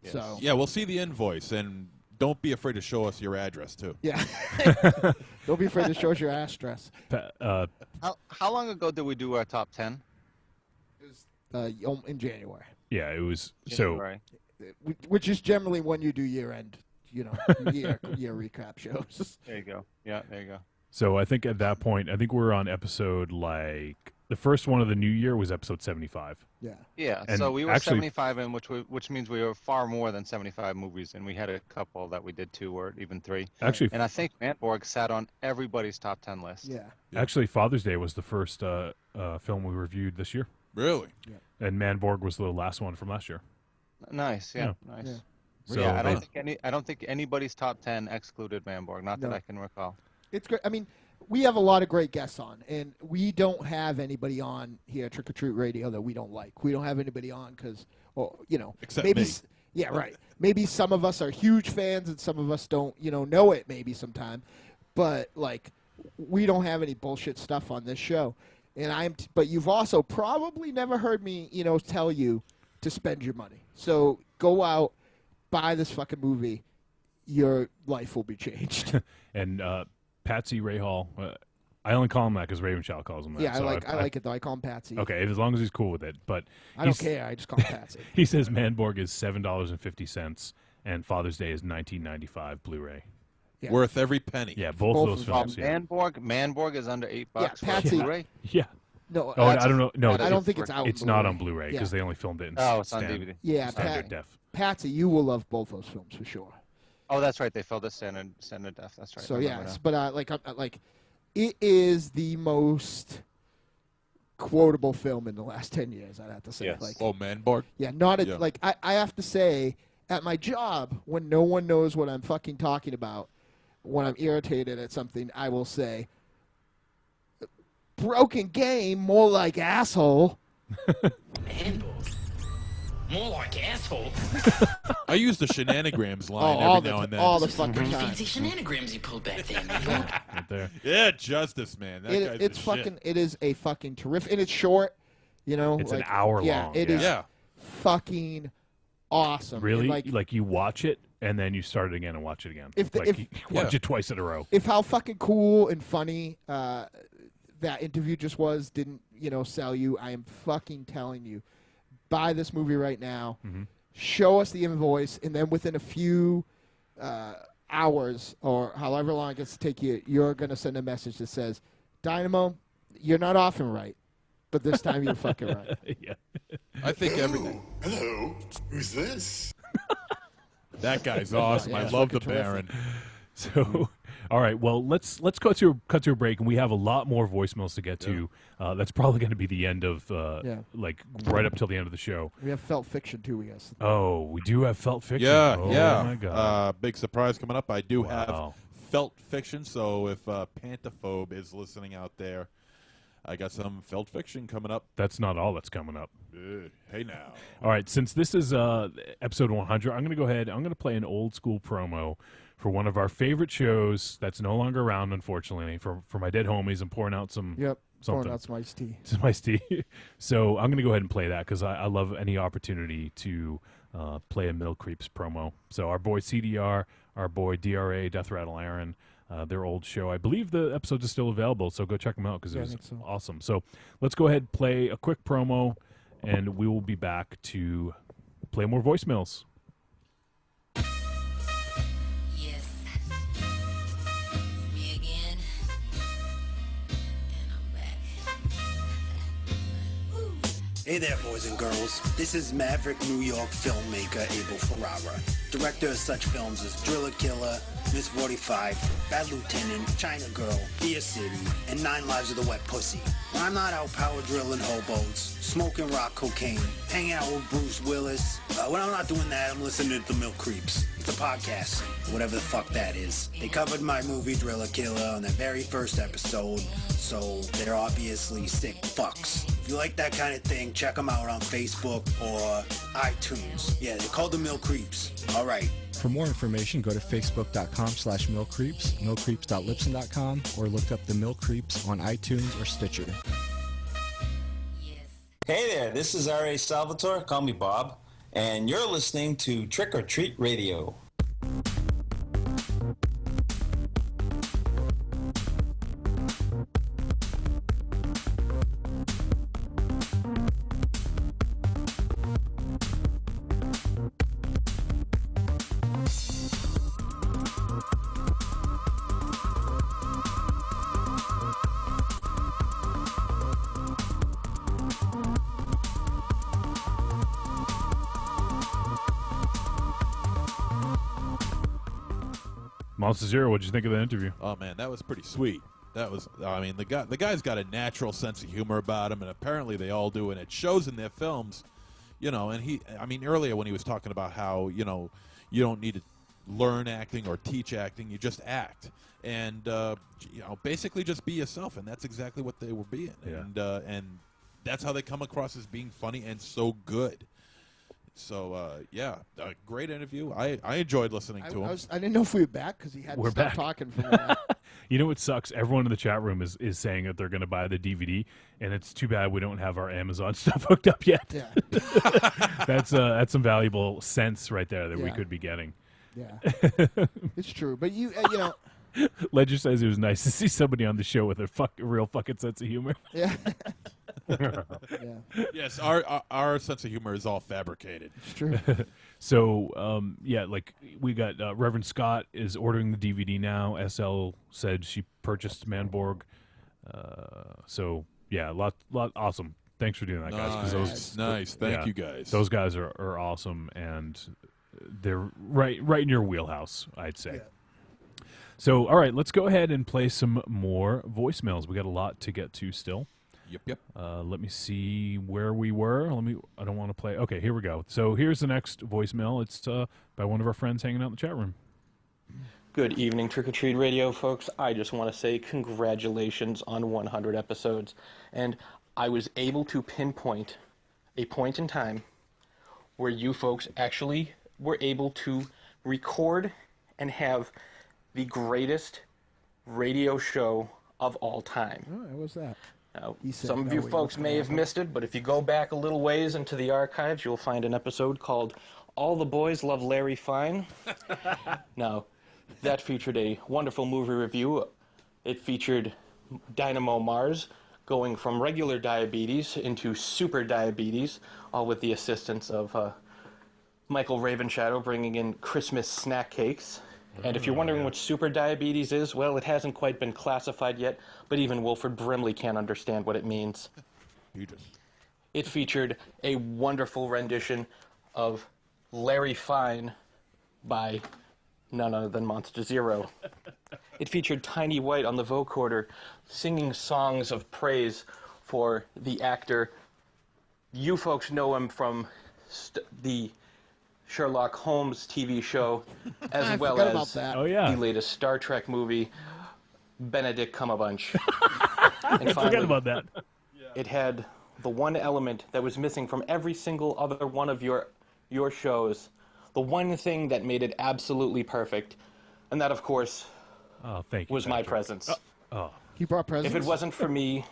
R: Yes.
A: So
C: Yeah, we'll see the invoice, and don't be afraid to show us your address, too.
A: yeah, don't be afraid to show us your address.
R: How long ago did we do our top 10?
A: In January.
B: Yeah, it was
R: January.
A: Which is generally when you do year-end, year recap shows.
R: There you go. Yeah, there you go.
B: So I think at that point, we're on episode the first one of the new year was episode 75.
A: Yeah.
R: Yeah,
B: And
R: so we were
B: actually-
R: 75 in, which means we were far more than 75 movies, and we had a couple that we did 2 or even 3.
B: Actually-
R: and I think Manborg sat on everybody's top 10 list.
A: Yeah.
B: Actually, Father's Day was the first film we reviewed this year.
C: Really?
A: Yeah.
B: And Manborg was the last one from last year.
R: Nice,
B: Yeah.
R: nice.
A: Yeah.
B: So
R: Yeah, I don't think anybody's top 10 excluded Manborg, not that
A: No.
R: I can recall.
A: It's great. I mean, we have a lot of great guests on, and we don't have anybody on here at Trick or Treat Radio that we don't like. We don't have anybody on because,
C: Except
A: maybe
C: me.
A: Yeah, right. Maybe some of us are huge fans and some of us don't, know it maybe sometime. But, we don't have any bullshit stuff on this show. And but you've also probably never heard me, tell you to spend your money. So go out, buy this fucking movie. Your life will be changed.
B: And Patsy Rahal, I only call him that because Ravenshaw calls him that.
A: Yeah,
B: so
A: I like it, though. I call him Patsy.
B: Okay, as long as he's cool with it. But
A: I don't care. I just call him Patsy.
B: He says Manborg is $7.50 and Father's Day is $19.95 Blu-ray.
A: Yeah.
C: Worth every penny.
B: Yeah, both of those films. Yeah.
R: Manborg is under $8 for
A: Patsy.
R: Blu-ray.
B: Yeah.
A: No,
B: Oh, I don't know. No,
A: I don't think it's out.
B: It's
A: on
B: not
A: Blu-ray.
B: on Blu-ray because they only filmed it in
R: Oh, it's on
B: standard-
R: DVD.
A: Yeah,
B: standard def.
A: Patsy, you will love both those films for sure.
R: Oh, that's right. They filled us in and sent to death. That's right.
A: So
R: I remember
A: yes,
R: now.
A: but like it is the most quotable film in the last 10 years. I'd have to say.
C: Yes.
A: Like,
C: Oh, Manborg?
A: Yeah, not at,
C: Yeah.
A: like I have to say at my job when no one knows what I'm fucking talking about, when I'm irritated at something, I will say, "Broken game, more like asshole."
J: More like asshole.
C: I use the shenanigrams line
A: all
C: every
A: the
C: now
A: t-
C: and then.
A: all the fucking
J: Pretty
A: time.
J: fancy shenanigans you pulled back there, man.
B: Right there.
C: Yeah, Justice, man. That guy's
A: It's
C: the
A: fucking.
C: shit.
A: It is a fucking terrific, and it's short. You know,
B: It's an
A: like,
B: hour
A: yeah,
B: long,
A: It
B: yeah.
A: is
B: Yeah.
A: fucking awesome.
B: Really?
A: And,
B: Like you watch it and then you start it again and watch it again.
A: If the-
B: like
A: if-
B: you watch it twice in a row.
A: if how fucking cool and funny that interview just was didn't sell you, I am fucking telling you, buy this movie right now. Show us the invoice, and then within a few hours or however long it gets to take you, you're gonna send a message that says, "Dynamo, you're not often right, but this time you're fucking right."
B: Yeah.
C: I think everything.
N: Hello, who's this?
C: That guy's awesome.
A: Yeah,
C: I
A: it's
C: love the
A: fucking terrific.
C: Baron.
B: So, all right. Well, let's cut to a break, and we have a lot more voicemails to get to. That's probably going to be the end of like right up till the end of the show.
A: We have felt fiction too, I guess.
B: Oh, we do have felt fiction.
C: Yeah,
B: oh,
C: yeah.
B: my God.
C: Big surprise coming up. I do
B: Wow.
C: have felt fiction, so if Pantaphobe is listening out there, I got some felt fiction coming up.
B: That's not all that's coming up.
C: Hey now.
B: All right, since this is episode 100, I'm going to go ahead. I'm going to play an old school promo for one of our favorite shows that's no longer around, unfortunately. For my dead homies, I'm pouring out some
A: Yep.
B: something.
A: Pouring out some iced tea.
B: Some iced tea. So I'm going to go ahead and play that because I love any opportunity to play a Mill Creeps promo. So our boy CDR, our boy DRA, Death Rattle Aaron, their old show. I believe the episode is still available, so go check them out because
A: Yeah,
B: it
A: I
B: was
A: think so.
B: awesome. So let's go ahead and play a quick promo, and we will be back to play more voicemails.
S: Yes. Me again. And I'm back.
T: Hey there, boys and girls. This is Maverick New York filmmaker Abel Ferrara, director of such films as Driller Killer, Miss 45, Bad Lieutenant, China Girl, Deer City, and 9 Lives of the Wet Pussy. When I'm not out power drilling hoboes, smoking rock cocaine, hanging out with Bruce Willis, when I'm not doing that, I'm listening to The Milk Creeps. It's a podcast, whatever the fuck that is. They covered my movie Driller Killer on their very first episode, so they're obviously sick fucks. If you like that kind of thing, check them out on Facebook or iTunes. Yeah, they're called The Milk Creeps. All right.
U: For more information, go to facebook.com/milkcreeps, milkcreeps.libsyn.com, or look up The Milk Creeps on iTunes or Stitcher.
V: Hey there, this is R.A. Salvatore, call me Bob, and you're listening to Trick or Treat Radio.
B: Monster Zero, what'd you think of the interview?
C: Oh man, that was pretty sweet. That was, I mean, the guy's got a natural sense of humor about him, and apparently they all do, and it shows in their films. You know, and I mean, earlier when he was talking about how you don't need to learn acting or teach acting, you just act, and basically just be yourself, and that's exactly what they were being,
B: Yeah.
C: and that's how they come across as being funny and so good. So yeah, a great interview. I enjoyed listening to him.
A: I didn't know if we were back because he hadn't
B: We're
A: stopped
B: back.
A: talking for a while.
B: You know what sucks? Everyone in the chat room is saying that they're going to buy the DVD, and it's too bad we don't have our Amazon stuff hooked up yet.
A: Yeah.
B: That's some valuable sense right there that we
A: Yeah.
B: could be getting.
A: Yeah, it's true. But you know,
B: Ledger says it was nice to see somebody on the show with a real fucking sense of humor.
A: Yeah.
C: Yes, our sense of humor is all fabricated.
A: It's true.
B: So, yeah, like we got Reverend Scott is ordering the DVD now. SL said she purchased Manborg. So, yeah, lot awesome. Thanks for doing that, guys. 'cause
C: Nice. Thank you, guys.
B: Those guys are awesome, and they're right in your wheelhouse, I'd say. So, all right, let's go ahead and play some more voicemails. We got a lot to get to still.
C: Yep.
B: Let me see where we were. I don't want to play. Okay, here we go. So here's the next voicemail. It's by one of our friends hanging out in the chat room.
F: Good evening, Trick or Treat Radio folks. I just want to say congratulations on 100 episodes. And I was able to pinpoint a point in time where you folks actually were able to record and have the greatest radio show of all time.
A: Oh, what was that?
F: Now, some of you folks may have missed it, but if you go back a little ways into the archives, you'll find an episode called All the Boys Love Larry Fine. Now, that featured a wonderful movie review. It featured Dynamo Mars going from regular diabetes into super diabetes, all with the assistance of Michael Ravenshadow bringing in Christmas snack cakes. And if you're wondering what super diabetes is, well, it hasn't quite been classified yet, but even Wilford Brimley can't understand what it means. It featured a wonderful rendition of Larry Fine by none other than Monster Zero. It featured Tiny White on the vocoder singing songs of praise for the actor. You folks know him from the Sherlock Holmes TV show, as well as the latest Star Trek movie, Benedict Cumberbatch. And
B: I forgot about that.
F: It had the one element that was missing from every single other one of your shows, the one thing that made it absolutely perfect, and that, of course, was my presence.
A: He brought presents?
F: If it wasn't for me,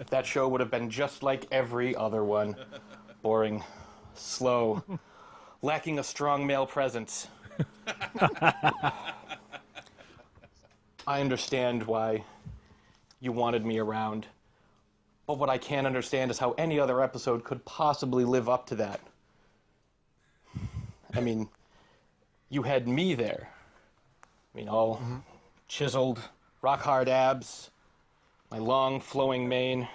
F: that show would have been just like every other one. Boring, slow, lacking a strong male presence. I understand why you wanted me around, but what I can't understand is how any other episode could possibly live up to that. I mean, you had me there. I mean, all chiseled, rock-hard abs, my long, flowing mane.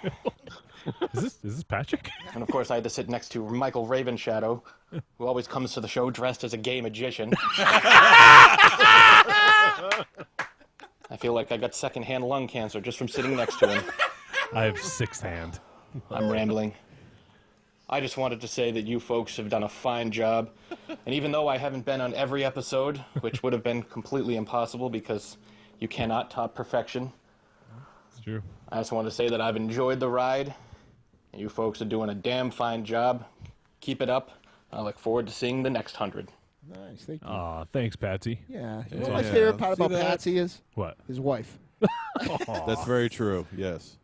B: Is this Patrick?
F: And of course, I had to sit next to Michael Ravenshadow, who always comes to the show dressed as a gay magician. I feel like I got secondhand lung cancer just from sitting next to him.
B: I have sixth hand.
F: I'm rambling. I just wanted to say that you folks have done a fine job. And even though I haven't been on every episode, which would have been completely impossible because you cannot top perfection.
B: It's true.
F: I just want to say that I've enjoyed the ride. And you folks are doing a damn fine job. Keep it up. I look forward to seeing the next 100.
A: Nice, thank you.
B: Aw, thanks, Patsy.
A: Yeah. You know what my favorite part about Patsy is?
B: What?
A: His wife.
C: That's very true. Yes.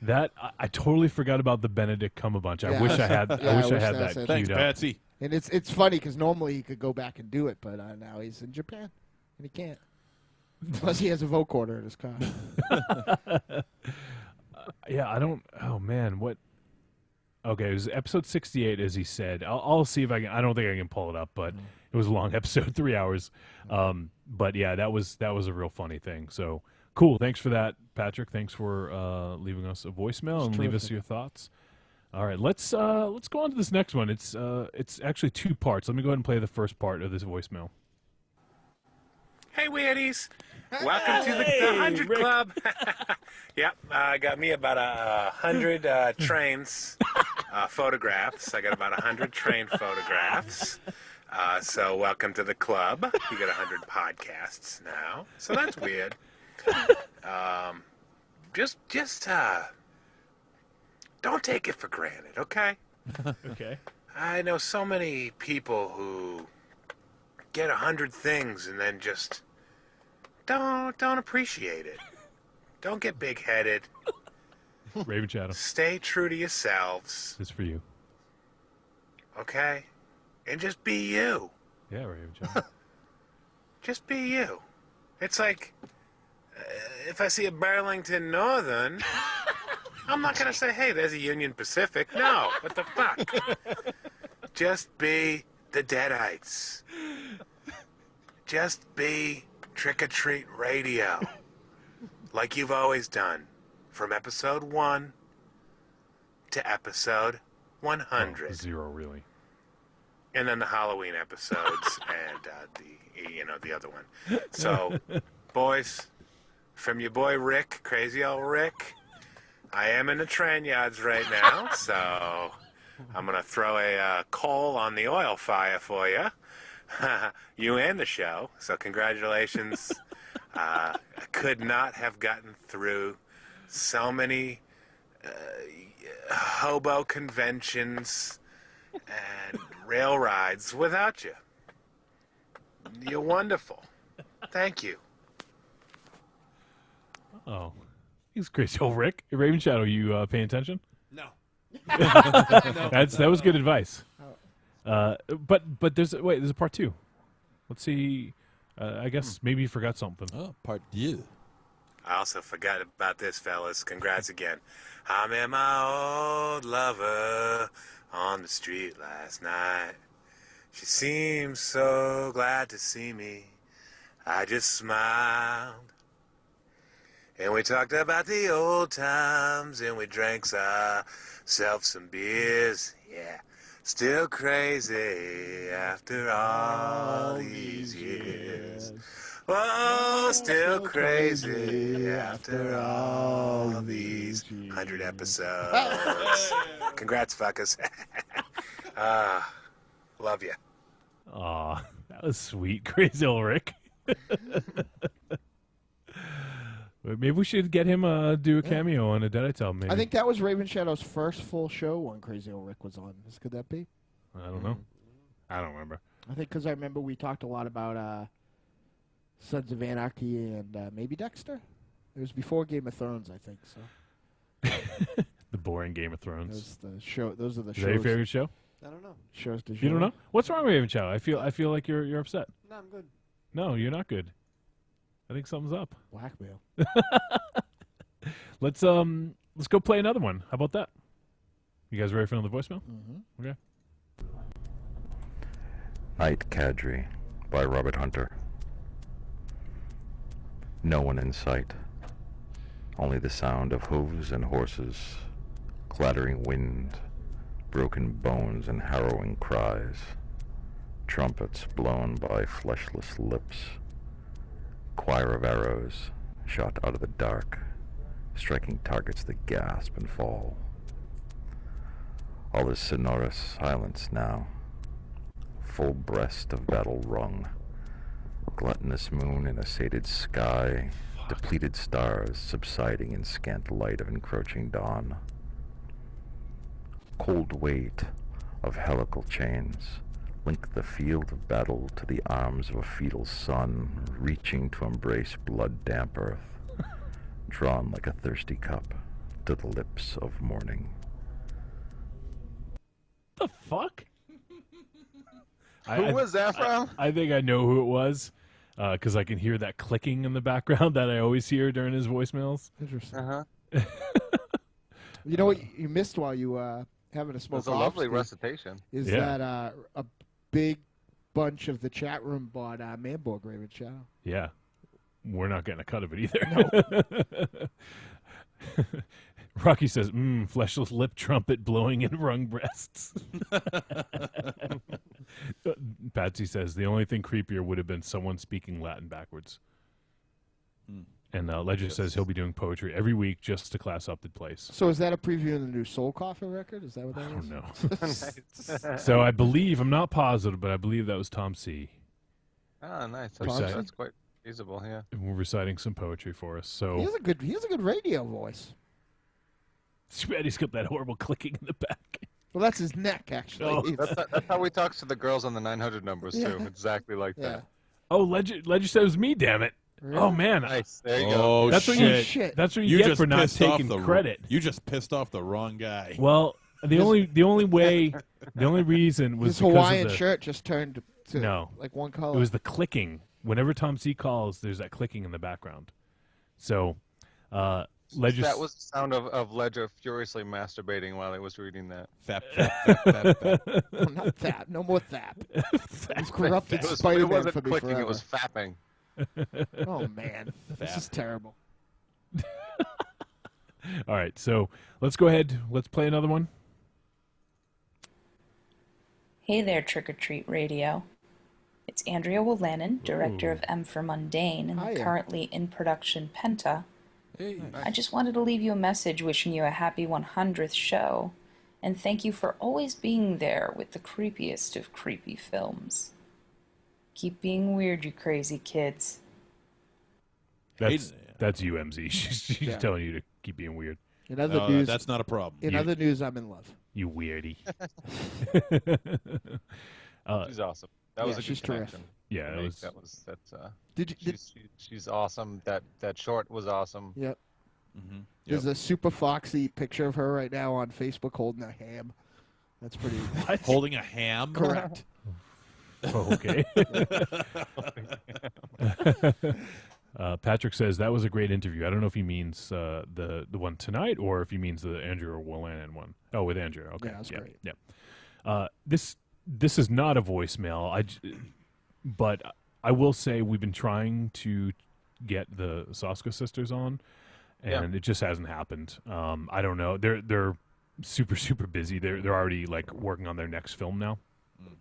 B: That I totally forgot about the Benedict Cumberbatch. I
A: Yeah.
B: wish I had. I wish I had that
A: said
B: queued
A: that.
B: up.
C: Patsy.
A: And it's funny because normally he could go back and do it, but now he's in Japan and he can't. Plus, he has a vocoder in his car.
B: Yeah, I don't. Oh man, what? Okay, it was episode 68, as he said. I'll see if I can. I don't think I can pull it up, but it was a long episode, 3 hours. But yeah, that was a real funny thing. So cool. Thanks for that, Patrick. Thanks for leaving us a voicemail and leave us your thoughts. All right, let's go on to this next one. It's actually 2 parts. Let me go ahead and play the first part of this voicemail.
G: Hey, weirdies. Welcome to the 100 Club. Yep, got me about 100 trains photographs. I got about 100 train photographs. So welcome to the club. You got 100 podcasts now. So that's weird. Just don't take it for granted, okay?
B: Okay.
G: I know so many people who get 100 things and then just don't appreciate it. Don't get big-headed.
B: Raven Shadow.
G: Stay true to yourselves,
B: This is for you.
G: okay? And just be you.
B: Yeah, Raven Shadow.
G: Just be you. It's like, if I see a Burlington Northern, I'm not going to say, hey, there's a Union Pacific. No, what the fuck? Just be the Deadites. Just be Trick or Treat Radio. Like you've always done. From episode 1 to episode 100.
B: 0, really.
G: and then the Halloween episodes, and the other one. So, boys, from your boy Rick, crazy old Rick, I am in the train yards right now, so I'm gonna throw a coal on the oil fire for you, you and the show. So congratulations. I could not have gotten through so many hobo conventions and rail rides without you. You're wonderful. Thank you.
B: Oh, he's crazy old Rick. Raven Shadow, you paying attention?
D: No.
B: That was good advice. But there's a part 2. Let's see. I guess maybe you forgot something.
C: Oh, part 2.
G: I also forgot about this, fellas. Congrats again. I met my old lover on the street last night. She seemed so glad to see me. I just smiled. And we talked about the old times, and we drank ourselves some beers. Yeah, still crazy after all these years. Oh, still crazy after all these 100 episodes. Congrats, fuckers. Love you.
B: Aw, that was sweet. Crazy old Rick. Maybe we should get him do a cameo on a Deadites album. Maybe.
A: I think that was Raven Shadow's first full show when Crazy Old Rick was on. Could that be?
B: I don't know. I don't remember.
A: I think because I remember we talked a lot about Sons of Anarchy and maybe Dexter. It was before Game of Thrones, I think. So
B: the boring Game of Thrones.
A: Those are the
B: Is
A: shows.
B: that your favorite show?
D: I don't know.
A: Shows to
B: You don't know? What's wrong with Raven Shadow? I feel like you're upset.
D: No, I'm good.
B: No, you're not good. I think something's up.
A: Blackmail.
B: Let's go play another one. How about that? You guys ready for another voicemail?
A: Mm-hmm.
B: Okay.
H: Night Cadre by Robert Hunter. No one in sight. Only the sound of hooves and horses, clattering wind, broken bones and harrowing cries, trumpets blown by fleshless lips, choir of arrows shot out of the dark, striking targets that gasp and fall. All is sonorous silence now, full breast of battle rung, gluttonous moon in a sated sky, depleted stars subsiding in scant light of encroaching dawn. Cold weight of helical chains link the field of battle to the arms of a fetal sun reaching to embrace blood-damp earth, drawn like a thirsty cup to the lips of morning.
B: The fuck?
R: Who was that from?
B: I think I know who it was because I can hear that clicking in the background that I always hear during his voicemails.
A: Interesting.
R: Uh-huh.
A: You know what you missed while you having a smoke?
R: It was a lovely recitation.
A: Is that a big bunch of the chat room bought Manborg Raven Shadow?
B: Yeah. We're not getting a cut of it either. No. Rocky says, fleshless lip trumpet blowing in wrung breasts. Patsy says, the only thing creepier would have been someone speaking Latin backwards. And Ledger says he'll be doing poetry every week just to class up the place.
A: So is that a preview of the new Soul Coffin record? Is that what that
B: I
A: is?
B: don't know. So I believe, I'm not positive, but I believe that was Tom C.
R: Oh, nice.
B: Reciting.
R: That's quite feasible, yeah.
B: We're reciting some poetry for us. So
A: He has a good radio voice.
B: too bad he's got that horrible clicking in the back.
A: Well, that's his neck, actually.
B: Oh.
R: That's how we talk to the girls on the 900 numbers, too.
A: Yeah.
R: Exactly like that.
B: Oh, Ledger said it was me, damn it.
A: Really?
B: Oh, man.
R: Nice. There you
C: Oh,
R: go.
B: That's
C: shit.
B: what you,
A: Shit.
B: that's what you get
C: just
B: for not
C: pissed off
B: taking
C: the-
B: credit.
C: You just pissed off the wrong guy.
B: Well, the only reason was
A: His
B: because
A: Hawaiian
B: of the,
A: shirt just turned to
B: No.
A: like one color.
B: It was the clicking. Whenever Tom C calls, there's that clicking in the background. So, Ledger.
R: That was the sound of Ledger furiously masturbating while he was reading that.
C: Fap, fap, fap, fap, fap.
A: Oh, not that. No more that. He's corrupted
R: It
A: Spider-Man
R: wasn't
A: for me
R: clicking,
A: forever.
R: it was fapping.
A: Oh, man. This is terrible.
B: All right, so let's go ahead. Let's play another one.
I: Hey there, Trick or Treat Radio. It's Andrea Wolanin, director of M for Mundane and the
A: Hiya.
I: currently in production Penta.
C: Hey.
I: I just wanted to leave you a message wishing you a happy 100th show, and thank you for always being there with the creepiest of creepy films. Keep being weird, you crazy kids.
B: That's you, MZ. She's
A: Yeah.
B: telling you to keep being weird.
A: In other news,
C: that's not a problem.
A: In other news, I'm in love.
B: You weirdie.
R: She's awesome. That was a
A: she's
R: good connection.
A: terrific.
B: Yeah,
R: to
B: it
R: make.
B: was-
R: She's awesome. That short was awesome.
A: Yep.
C: Mm-hmm.
A: There's a super foxy picture of her right now on Facebook holding a ham. That's pretty.
C: Holding a ham?
A: Correct.
B: Oh, okay. Patrick says that was a great interview. I don't know if he means the one tonight or if he means the Andrew Wolanin one. Oh, with Andrew. Okay.
A: Yeah, that's great.
B: Yeah. This is not a voicemail. But I will say we've been trying to get the Soska sisters on, and it just hasn't happened. I don't know. They're super busy. They're already like working on their next film now.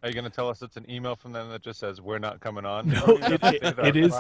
R: Are you going to tell us it's an email from them that just says we're not coming on?
B: No, it is.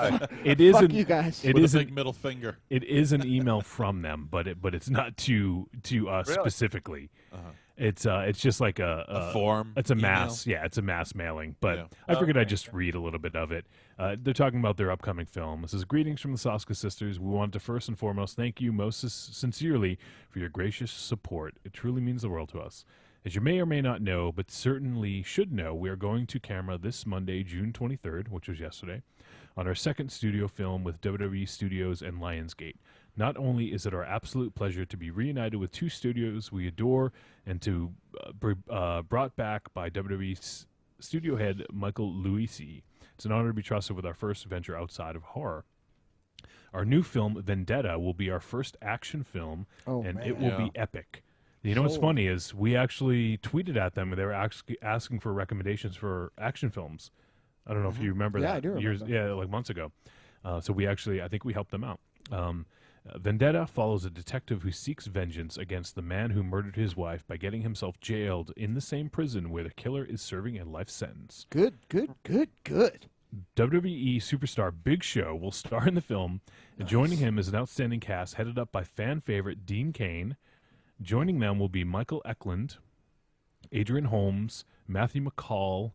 B: It is.
A: Fuck you guys.
B: It
C: With
B: is
C: a big middle finger.
B: It is an email from them, but it's not to us
C: Really?
B: specifically.
C: Uh-huh.
B: It's just like a
C: form
B: It's a
C: email?
B: mass. Yeah, it's a mass mailing. But
C: Yeah.
B: I figured I'd just read a little bit of it. They're talking about their upcoming film. This is greetings from the Soska sisters. We want to first and foremost thank you most sincerely for your gracious support. It truly means the world to us. As you may or may not know, but certainly should know, we are going to camera this Monday, June 23rd, which was yesterday, on our second studio film with WWE Studios and Lionsgate. Not only is it our absolute pleasure to be reunited with two studios we adore and to be brought back by WWE studio head Michael Luisi, it's an honor to be trusted with our first venture outside of horror. Our new film, Vendetta, will be our first action film, and it will be epic. You know what's funny is we actually tweeted at them and they were actually asking for recommendations for action films. I don't know if you remember that.
A: Yeah, I do remember.
B: Yeah, like months ago. So we actually, I think we helped them out. Vendetta follows a detective who seeks vengeance against the man who murdered his wife by getting himself jailed in the same prison where the killer is serving a life sentence.
A: Good.
B: WWE superstar Big Show will star in the film, and joining him is an outstanding cast headed up by fan favorite Dean Cain. Joining them will be Michael Eklund, Adrian Holmes, Matthew McCall,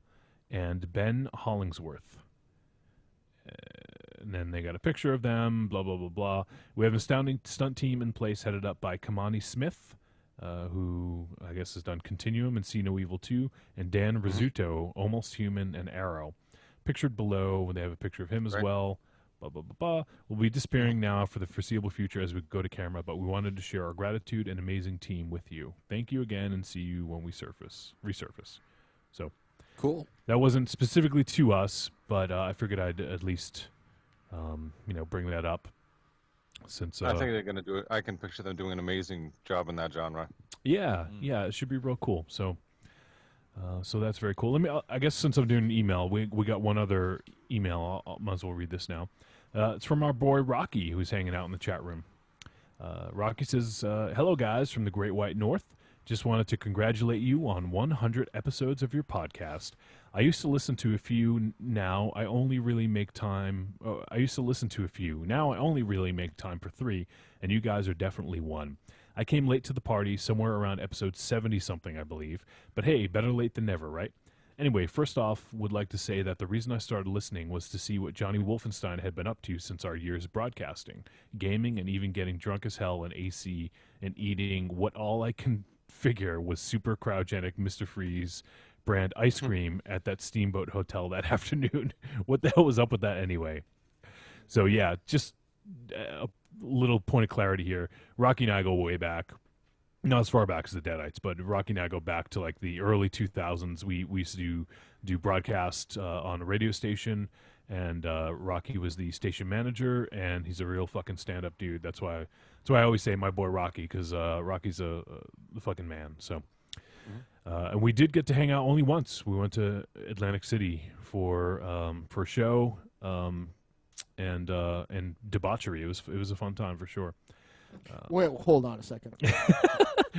B: and Ben Hollingsworth. And then they got a picture of them, blah, blah, blah, blah. We have an astounding stunt team in place headed up by Kamani Smith, who I guess has done Continuum and See No Evil 2, and Dan Rizzuto, Almost Human and Arrow. Pictured below, they have a picture of him as well. Blah, blah, blah, blah. We'll be disappearing now for the foreseeable future as we go to camera, but we wanted to share our gratitude and amazing team with you. Thank you again, and see you when we resurface. So
C: cool.
B: That wasn't specifically to us, but I figured I'd at least, bring that up. Since
R: I think they're going to do it. I can picture them doing an amazing job in that genre.
B: Yeah, it should be real cool. So that's very cool. I guess since I'm doing an email, we got one other email. I might as well read this now. It's from our boy Rocky, who's hanging out in the chat room. Rocky says, hello guys from the Great White North. Just wanted to congratulate you on 100 episodes of your podcast. I used to listen to a few. Now I only really make time. I used to listen to a few. Now I only really make time for 3, and you guys are definitely one. I came late to the party, somewhere around episode 70-something, I believe. But hey, better late than never, right? Anyway, first off, would like to say that the reason I started listening was to see what Johnny Wolfenstein had been up to since our years broadcasting, gaming, and even getting drunk as hell in AC and eating what all I can figure was super cryogenic Mr. Freeze brand ice cream at that Steamboat Hotel that afternoon. What the hell was up with that anyway? So yeah, just a little point of clarity here. Rocky and I go way back. Not as far back as the Deadites, but Rocky and I go back to like the early 2000s. We used to do broadcast on a radio station, and Rocky was the station manager, and he's a real fucking stand-up dude. That's why I always say my boy Rocky, because Rocky's the fucking man. So, and we did get to hang out only once. We went to Atlantic City for a show and debauchery. It was a fun time for sure.
A: Wait, hold on a second.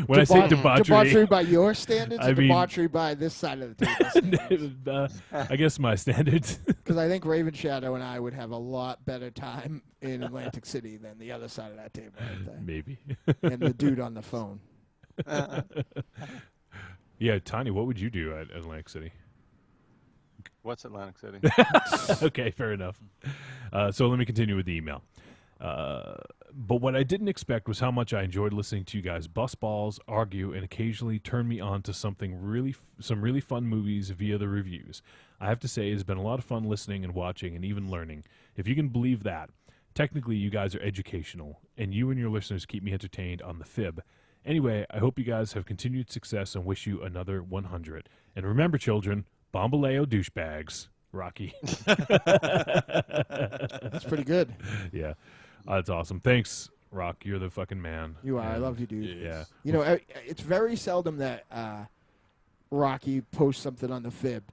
B: When I say debauchery
A: by your standards,
B: I
A: or
B: mean-
A: debauchery by this side of the table?
B: I guess my standards.
A: Because I think Raven Shadow and I would have a lot better time in Atlantic City than the other side of that table right there.
B: Maybe.
A: And the dude on the phone.
B: Yeah, Tiny, what would you do at Atlantic City?
R: What's Atlantic City?
B: Okay, fair enough. So let me continue with the email. But what I didn't expect was how much I enjoyed listening to you guys bust balls, argue, and occasionally turn me on to some really fun movies via the reviews. I have to say, it's been a lot of fun listening and watching and even learning. If you can believe that, technically you guys are educational, and you and your listeners keep me entertained on the fib. Anyway, I hope you guys have continued success and wish you another 100. And remember, children, Bombaleo douchebags. Rocky.
A: That's pretty good.
B: Yeah. That's awesome. Thanks, Rock. You're the fucking man.
A: You are. I
B: And-
A: love you, dude.
B: Yeah.
A: You know, it's very seldom that Rocky posts something on the fib,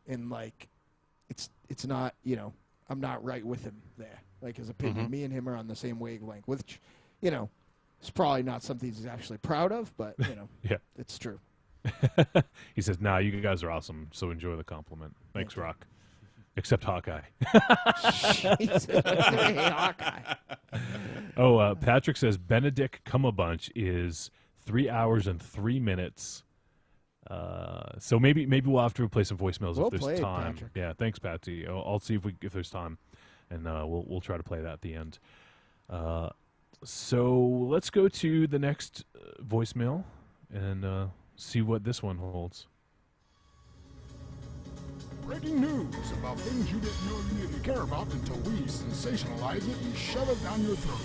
A: and like, it's not. You know, I'm not right with him there. Like his opinion.
B: Mhm.
A: Me and him are on the same wavelength, which, you know, it's probably not something he's actually proud of, but you know,
B: Yeah.
A: it's true.
B: He says, "Nah, you guys are awesome. So enjoy the compliment. Thanks, Rock. Except Hawkeye."
A: Jesus. Hey, Hawkeye.
B: Oh, Patrick says Benedict Cumberbunch is 3 hours and 3 minutes. So maybe we'll have to play some voicemails
A: Well
B: if there's
A: played,
B: time.
A: Patrick.
B: Yeah, thanks, Patsy. I'll see if there's time, and we'll try to play that at the end. So let's go to the next voicemail and see what this one holds.
K: Breaking news about things you didn't know you needed to care about until we sensationalize it and shove it down your throat.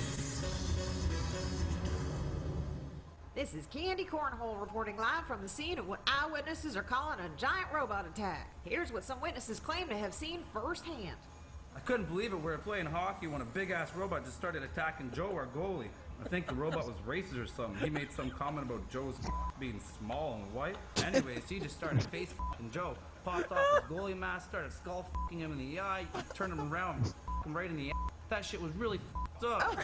L: This is Candy Cornhole reporting live from the scene of what eyewitnesses are calling a giant robot attack. Here's what some witnesses claim to have seen firsthand.
W: I couldn't believe it. We were playing hockey when a big-ass robot just started attacking Joe, our goalie. I think the robot was racist or something. He made some comment about Joe's being small and white. Anyways, he just started face-fucking Joe. Popped off his goalie mask, started skull-fucking him in the eye, turned him around, and him right in the ass. That shit was really f***ed up.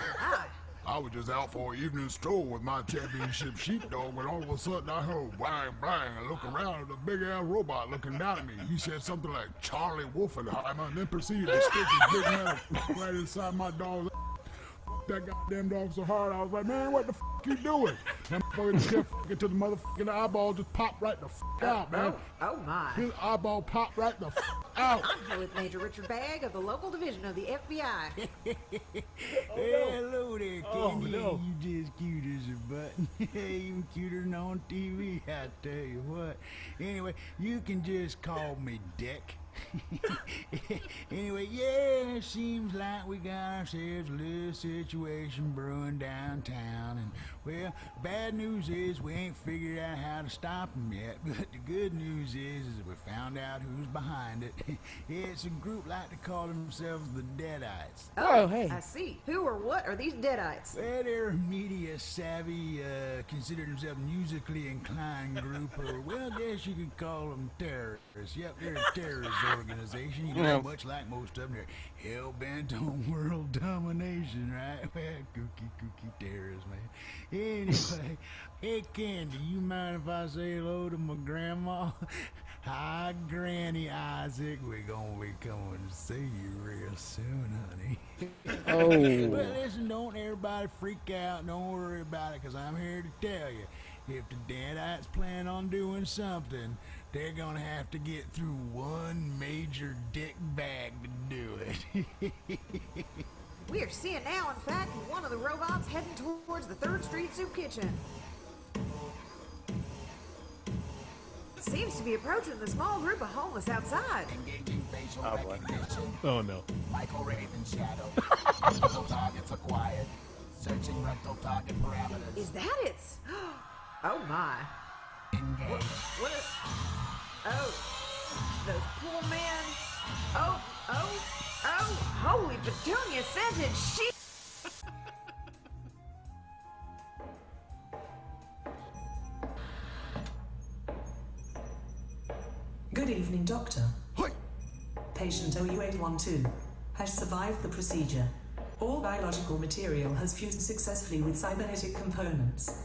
K: I was just out for an evening stroll with my championship sheepdog when all of a sudden I heard bang, bang. I look around at a big-ass robot looking down at me. He said something like Charlie Wolfenheimer and then proceeded to stick his big man right inside my dog's that goddamn dog so hard, I was like, man, what the f*** you doing? That motherfucker just kept get to the motherfucking eyeball, just popped right the f*** out, man.
L: Oh my.
K: His eyeball popped right the f*** out.
L: I'm here with Major Richard Bagg of the local division of the FBI.
X: Hello there, Candy.
K: Oh, no.
X: You just cute as a button. Even cuter than on TV, I tell you what. Anyway, you can just call me Dick. Anyway, yeah, it seems like we got ourselves a little situation brewing downtown, and well, bad news is we ain't figured out how to stop them yet, but the good news is we found out who's behind it. It's a group like to call themselves the Deadites.
L: Oh, hey. I see. Who or what are these Deadites?
X: Well, they're a media savvy, consider themselves musically inclined group, or well, I guess you could call them terrorists. Yep, they're a terrorist organization, you know,
R: Yeah.
X: much like most of them, they're hell-bent on world domination, right? Well, kooky terrorists, man. Anyway, hey, Candy, you mind if I say hello to my grandma? Hi, Granny Isaac. We're gonna be coming to see you real soon, honey.
A: Oh.
X: But listen, don't everybody freak out. Don't worry about it, because I'm here to tell you. If the Deadites plan on doing something, they're gonna have to get through one major dick bag to do it.
L: We are seeing now, in fact, one of the robots heading towards the 3rd Street Soup Kitchen. Seems to be approaching the small group of homeless outside.
X: Oh, boy.
B: Oh, no.
X: Michael Raven Shadow. Digital targets acquired. Searching rectal target parameters.
L: Is that it? Oh my.
X: Engage.
L: What is... Oh. Those poor men. Oh. Holy petunia scented shit.
Y: Good evening, Doctor. Patient OU812 has survived the procedure.
E: All biological material has fused successfully with cybernetic components.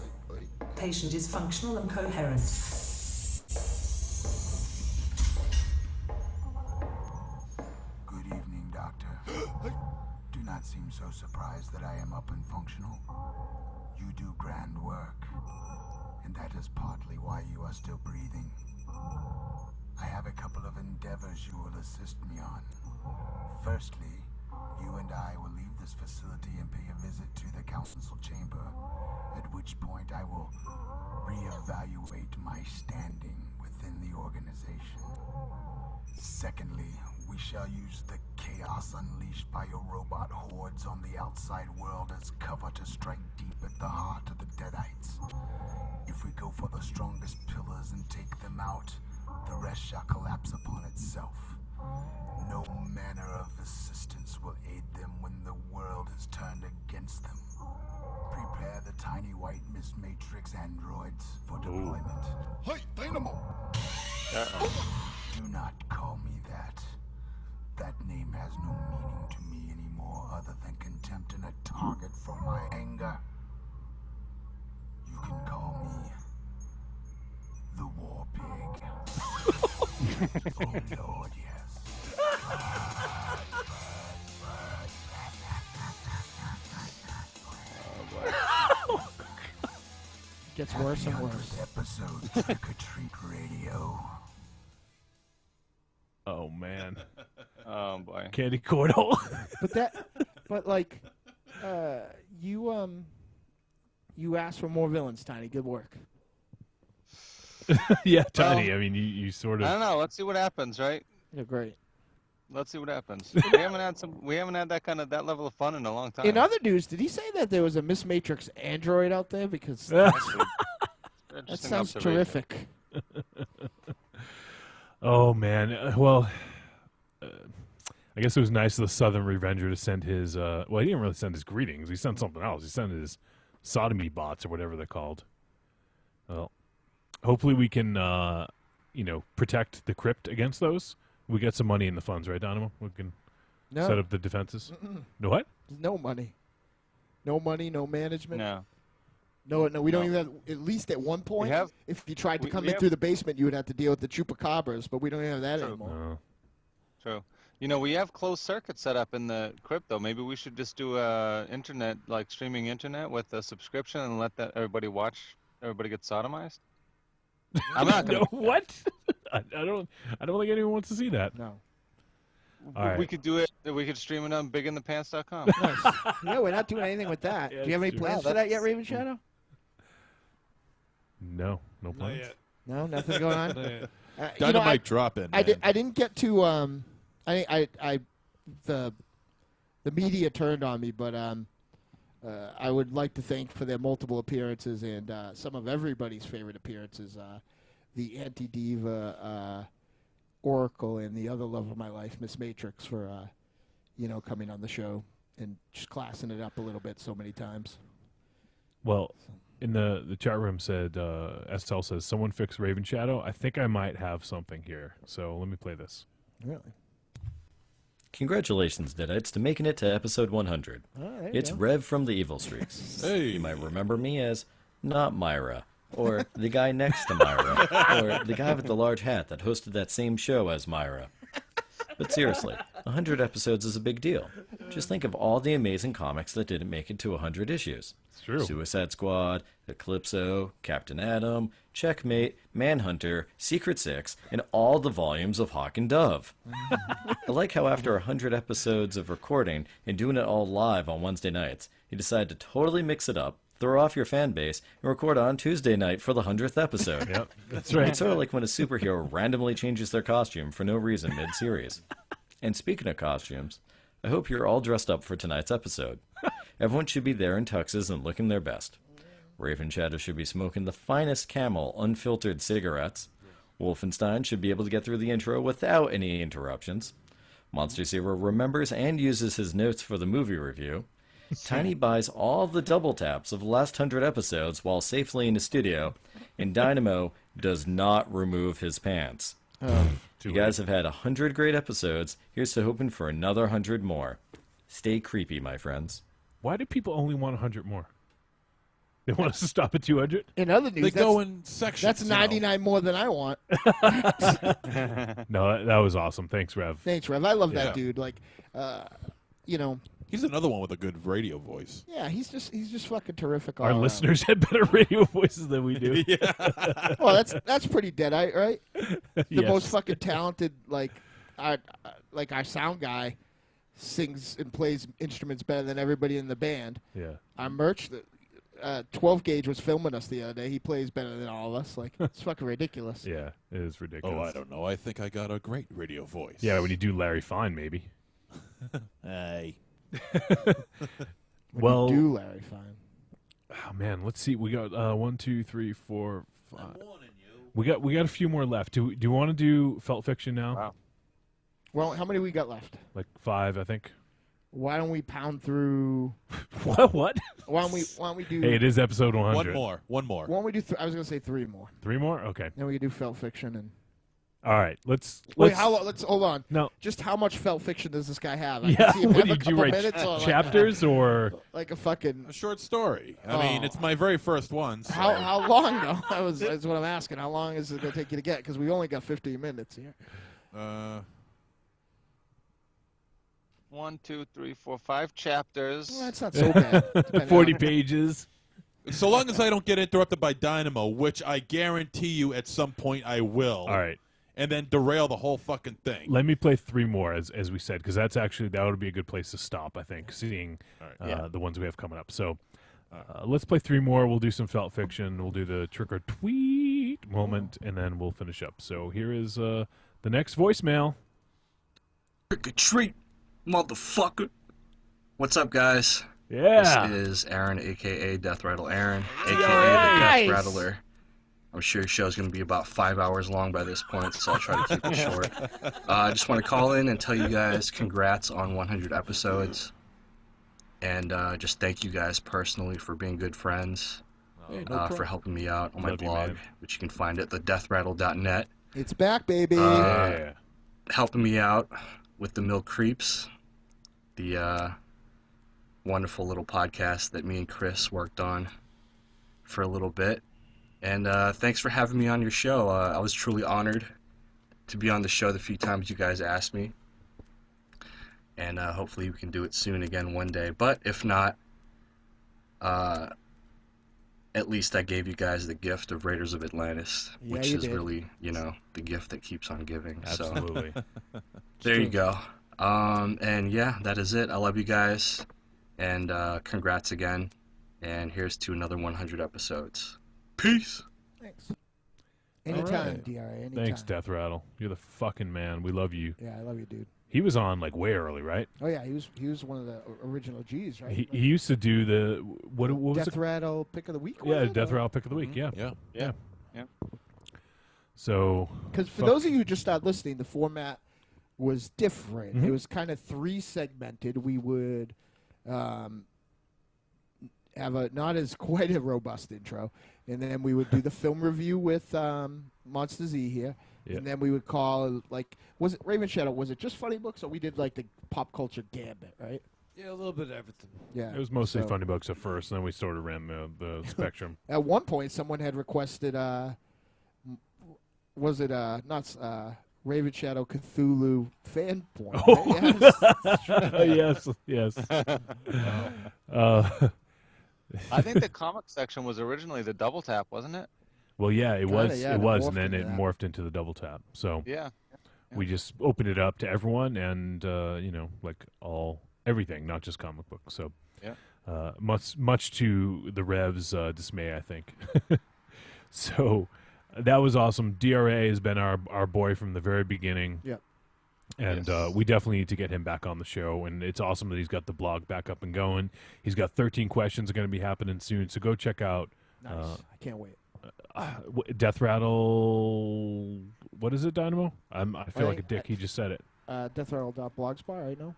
E: Patient is functional and coherent.
M: Good evening, Doctor. Do not seem so surprised that I am up and functional. You do grand work, and that is partly why you are still breathing. I have a couple of endeavors you will assist me on. Firstly, you and I will leave this facility and pay a visit to the council chamber, at which point I will reevaluate my standing within the organization. Secondly, we shall use the chaos unleashed by your robot hordes on the outside world as cover to strike deep at the heart of the Deadites. If we go for the strongest pillars and take them out, the rest shall collapse upon itself. No manner of assistance will aid them when the world is turned against them. Prepare the tiny white Miss Matrix androids for deployment.
K: Hey, Dynamo!
M: Do not call me that. That name has no meaning to me anymore other than contempt and a target for my anger. You can call me the War Pig. Oh Lord, yes.
A: Gets worse and worse.
M: Episode Trick or Treat Radio.
B: Oh man.
R: Oh boy.
B: Candy cornhole.
A: but like, you asked for more villains, Tiny. Good work.
B: Yeah, Tiny. I mean, you sort of.
R: I don't know. Let's see what happens, right?
A: Yeah, great.
R: Let's see what happens. We haven't had that level of fun in a long time.
A: In other news, did he say that there was a Miss Matrix android out there? Because
R: Interesting
A: that sounds
R: observation.
A: terrific.
B: Oh man. Well, I guess it was nice of the Southern Revenger to send his. Well, he didn't really send his greetings. He sent something else. He sent his sodomy bots or whatever they're called. Well, hopefully we can, protect the crypt against those. We get some money in the funds, right, Dynamo? We can set up the defenses. No what?
A: No money. No money, no management.
R: No.
A: No, we don't even have, at least at one point, if you tried to come in through the basement, you would have to deal with the chupacabras, but we don't even have that anymore.
B: No.
R: True. We have closed circuit set up in the crypt, though. Maybe we should just do internet, like streaming internet with a subscription and let everybody watch, everybody get sodomized. I'm not gonna.
B: No, what? I don't think anyone wants to see that.
A: No.
B: All right.
R: We could do it. We could stream it on biginthepants.com.
A: Nice. No, we're not doing anything with that.
B: Yeah,
A: Do you have any
B: true.
A: plans for that yet, Raven Shadow?
B: No plans.
C: yet.
A: No, nothing going on.
C: Not yet.
A: Dynamite
C: drop in.
A: I didn't get to. The media turned on me, but I would like to thank for their multiple appearances and some of everybody's favorite appearances. The Anti-Diva, Oracle, and the other love of my life, Miss Matrix, for coming on the show and just classing it up a little bit so many times.
B: Well, in the chat room said, SL says, someone fix Raven Shadow. I think I might have something here. So let me play this.
A: Really?
O: Congratulations, Deadites, to making it to episode 100. It's
A: go.
O: Rev from the Evil Streaks.
C: Hey.
O: You might remember me as not Myra, or the guy next to Myra, or the guy with the large hat that hosted that same show as Myra. But seriously, 100 episodes is a big deal. Just think of all the amazing comics that didn't make it to 100 issues.
B: It's true.
O: Suicide Squad, Eclipso, Captain Atom, Checkmate, Manhunter, Secret Six, and all the volumes of Hawk and Dove. I like how after 100 episodes of recording and doing it all live on Wednesday nights, you decide to totally mix it up, throw off your fan base, and record on Tuesday night for the 100th episode.
B: Yep, that's right.
O: It's sort of like when a superhero randomly changes their costume for no reason mid-series. And speaking of costumes, I hope you're all dressed up for tonight's episode. Everyone should be there in tuxes and looking their best. Raven Shadow should be smoking the finest Camel unfiltered cigarettes. Wolfenstein should be able to get through the intro without any interruptions. Monster Zero remembers and uses his notes for the movie review. Tiny buys all the double taps of the last 100 episodes while safely in the studio, and Dynamo does not remove his pants. You guys have had 100 great episodes. Here's to hoping for another 100 more. Stay creepy, my friends.
B: Why do people only want 100 more? They want us to stop at 200?
A: In other news,
C: They
A: that's,
C: go in sections.
A: that's 99 more than I want.
B: No, that was awesome. Thanks, Rev.
A: Thanks, Rev. I love
C: Yeah.
A: that dude. Like, you know,
C: He's another one with a good radio voice.
A: yeah, he's just fucking terrific. all
B: Our
A: around.
B: listeners have better radio voices than we do.
C: Yeah.
A: Well, that's pretty Deadite, right? The
B: Yes.
A: most fucking talented, like our sound guy sings and plays instruments better than everybody in the band.
B: Yeah.
A: Our merch, 12 Gauge was filming us the other day. He plays better than all of us. Like, it's fucking ridiculous.
B: Yeah, it is ridiculous.
C: Oh, I don't know. I think I got a great radio voice.
B: Yeah, when you do Larry Fine, maybe.
C: Hey.
A: When
B: Well,
A: you do Larry Fine.
B: Oh man, let's see. We got 1, 2, 3, 4, 5. We got a few more left. Do you want to do Felt Fiction now?
R: Wow.
A: Well, how many we got left?
B: Like 5, I think.
A: Why don't we pound through?
B: What?
A: Why don't we do?
B: Hey, it is episode 100.
C: One more.
A: Why don't we do? I was gonna say 3 more.
B: 3 more? Okay.
A: Then we can do Felt Fiction and.
B: All right. Let's
A: Wait, let's hold on.
B: No.
A: Just how much Felt Fiction does this guy have? I
B: Yeah.
A: can see him
B: What
A: have
B: did
A: a
B: you
A: couple
B: write?
A: minutes or
B: Chapters or
A: like a fucking
C: A short story. I mean, it's my very first one. So.
A: How long though? That's what I'm asking. How long is it going to take you to get? Because we only got 15 minutes here.
R: 1, 2, 3, 4, 5 chapters.
A: Well, that's not so bad.
B: 40 pages.
C: So long as I don't get interrupted by Dynamo, which I guarantee you at some point I will.
B: All right.
C: And then derail the whole fucking thing.
B: Let me play 3 more, as we said, because that would be a good place to stop, I think, seeing the ones we have coming up. So let's play 3 more. We'll do some Felt Fiction. We'll do the trick or tweet moment, and then we'll finish up. So here is the next voicemail.
J: Trick or treat, motherfucker. What's up, guys?
B: Yeah.
J: This is Aaron, a.k.a. Death Rattle Aaron, a.k.a.
B: Nice.
J: the Death Rattler. I'm sure your show's going to be about 5 hours long by this point, so I'll try to keep it short. I just want to call in and tell you guys congrats on 100 episodes. And just thank you guys personally for being good friends,
A: Hey, no
J: for
A: problem.
J: helping me out on my
B: Love you,
J: blog,
B: man.
J: which you can find at thedeathrattle.net.
A: It's back, baby.
B: Yeah.
J: Helping me out with the Milk Creeps, the wonderful little podcast that me and Chris worked on for a little bit. And thanks for having me on your show. I was truly honored to be on the show the few times you guys asked me. And hopefully we can do it soon again one day. But if not, at least I gave you guys the gift of Raiders of Atlantis,
A: Yeah,
J: which
A: you
J: is
A: did.
J: really, the gift that keeps on giving.
B: Absolutely.
J: So there you go. And yeah, that is it. I love you guys. And congrats again. And here's to another 100 episodes. Peace.
A: Thanks. Anytime,
B: right.
A: DRA. Anytime.
B: Thanks, Death Rattle. You're the fucking man. We love you.
A: Yeah, I love you, dude.
B: He was on like way early, right?
A: Oh yeah, he was one of the original G's, right?
B: He used to do the what was
A: Death
B: it?
A: Rattle Pick of the Week.
B: Yeah,
A: was it,
B: Death
A: or-
B: Rattle Pick of the Week.
A: Mm-hmm.
B: Yeah.
R: Yeah.
B: So,
A: Because for
B: fuck.
A: those of you who just started listening, the format was different.
B: Mhm.
A: It was kind of 3 segmented. We would have a not as quite a robust intro, and then we would do the film review with Monster Z here,
B: Yeah.
A: and then we would call was it Raven Shadow? Was it just funny books, or we did like the pop culture gambit, right?
D: Yeah, a little bit of everything.
A: Yeah,
B: It was mostly
A: so-
B: funny books at first, and then we sort of ran the spectrum.
A: At one point, someone had requested, was it not Raven Shadow Cthulhu fan porn?
B: Yes, yes.
R: I think the comic section was originally the double tap, wasn't it?
B: Well, yeah, it
A: Kinda,
B: was.
A: yeah,
B: it
A: it
B: was,
A: morphed
B: and then
A: into
B: it
A: that.
B: morphed into the double tap. So
R: Yeah.
B: we just opened it up to everyone, and like everything, not just comic books. So
R: Yeah.
B: much to the Rev's dismay, I think. So that was awesome. DRA has been our boy from the very beginning.
A: Yep.
B: And
R: Yes.
B: we definitely need to get him back on the show. And it's awesome that he's got the blog back up and going. He's got 13 questions are going to be happening soon. So go check out
A: Nice. I can't wait.
B: Death Rattle. What is it, Dynamo? I feel like a dick. He just said it.
A: Deathrattle.blogspot, I know.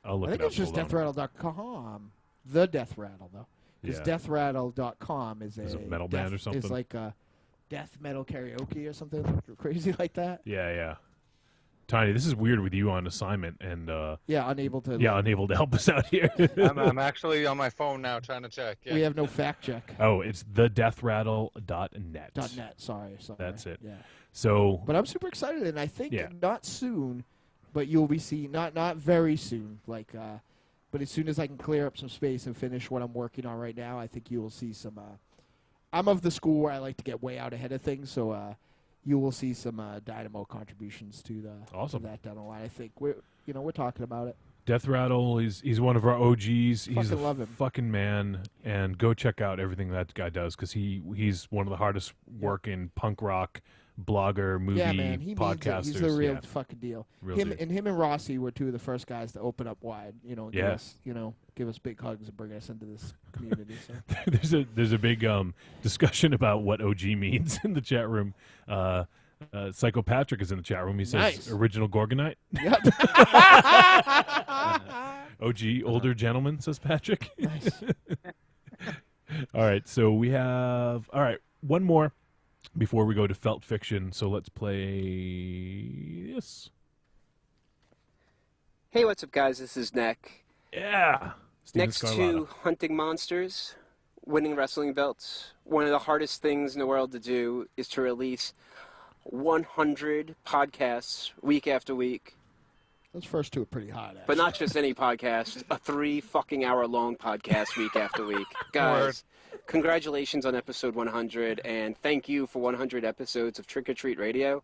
B: I'll look
A: I think
B: it up.
A: it's just
B: Hold on.
A: deathrattle.com. The Death Rattle, though. Because
B: Yeah.
A: deathrattle.com is
B: Is
A: a
B: it metal band or something?
A: Is like a death metal karaoke or something crazy like that.
B: Yeah, yeah. Tiny, this is weird with you on assignment and
A: unable to.
B: Yeah, unable to help us out here.
R: I'm actually on my phone now trying to check. Yeah.
A: We have no fact check.
B: Oh, it's thedeathrattle.net.
A: .net. Sorry.
B: That's it.
A: Yeah.
B: So,
A: but I'm super excited, and I think
B: Yeah.
A: not soon, but you'll be seeing not very soon. But as soon as I can clear up some space and finish what I'm working on right now, I think you will see some. I'm of the school where I like to get way out ahead of things, so you will see some Dynamo contributions to
B: Awesome.
A: to that down the line. I think we're talking about it.
B: Death Rattle, he's one of our OGs. He's a
A: love him.
B: fucking man, and go check out everything that guy does because he's one of the hardest working punk rock blogger, movie
A: Yeah, man, he
B: podcasters.
A: He's the real
B: Yeah.
A: fucking deal.
B: Real
A: him
B: dude.
A: and Rossi were two of the first guys to open up wide.
B: Yeah.
A: Give us big hugs and bring us into this community. So.
B: There's a big discussion about what OG means in the chat room. Psycho Patrick is in the chat room. He says
A: Nice.
B: original Gorgonite.
A: Yep.
B: OG older gentleman, says Patrick.
A: Nice.
B: All right, so we have one more before we go to Felt Fiction. So let's play this.
N: Hey, what's up, guys? This is Neck.
B: Yeah. Steven
N: Next
B: Scarlatta.
N: to hunting monsters, winning wrestling belts, one of the hardest things in the world to do is to release 100 podcasts week after week.
A: Those first two are pretty hot, actually.
N: But not just any podcast, a 3 fucking hour long podcast week after week. Guys, congratulations on episode 100, and thank you for 100 episodes of Trick or Treat Radio.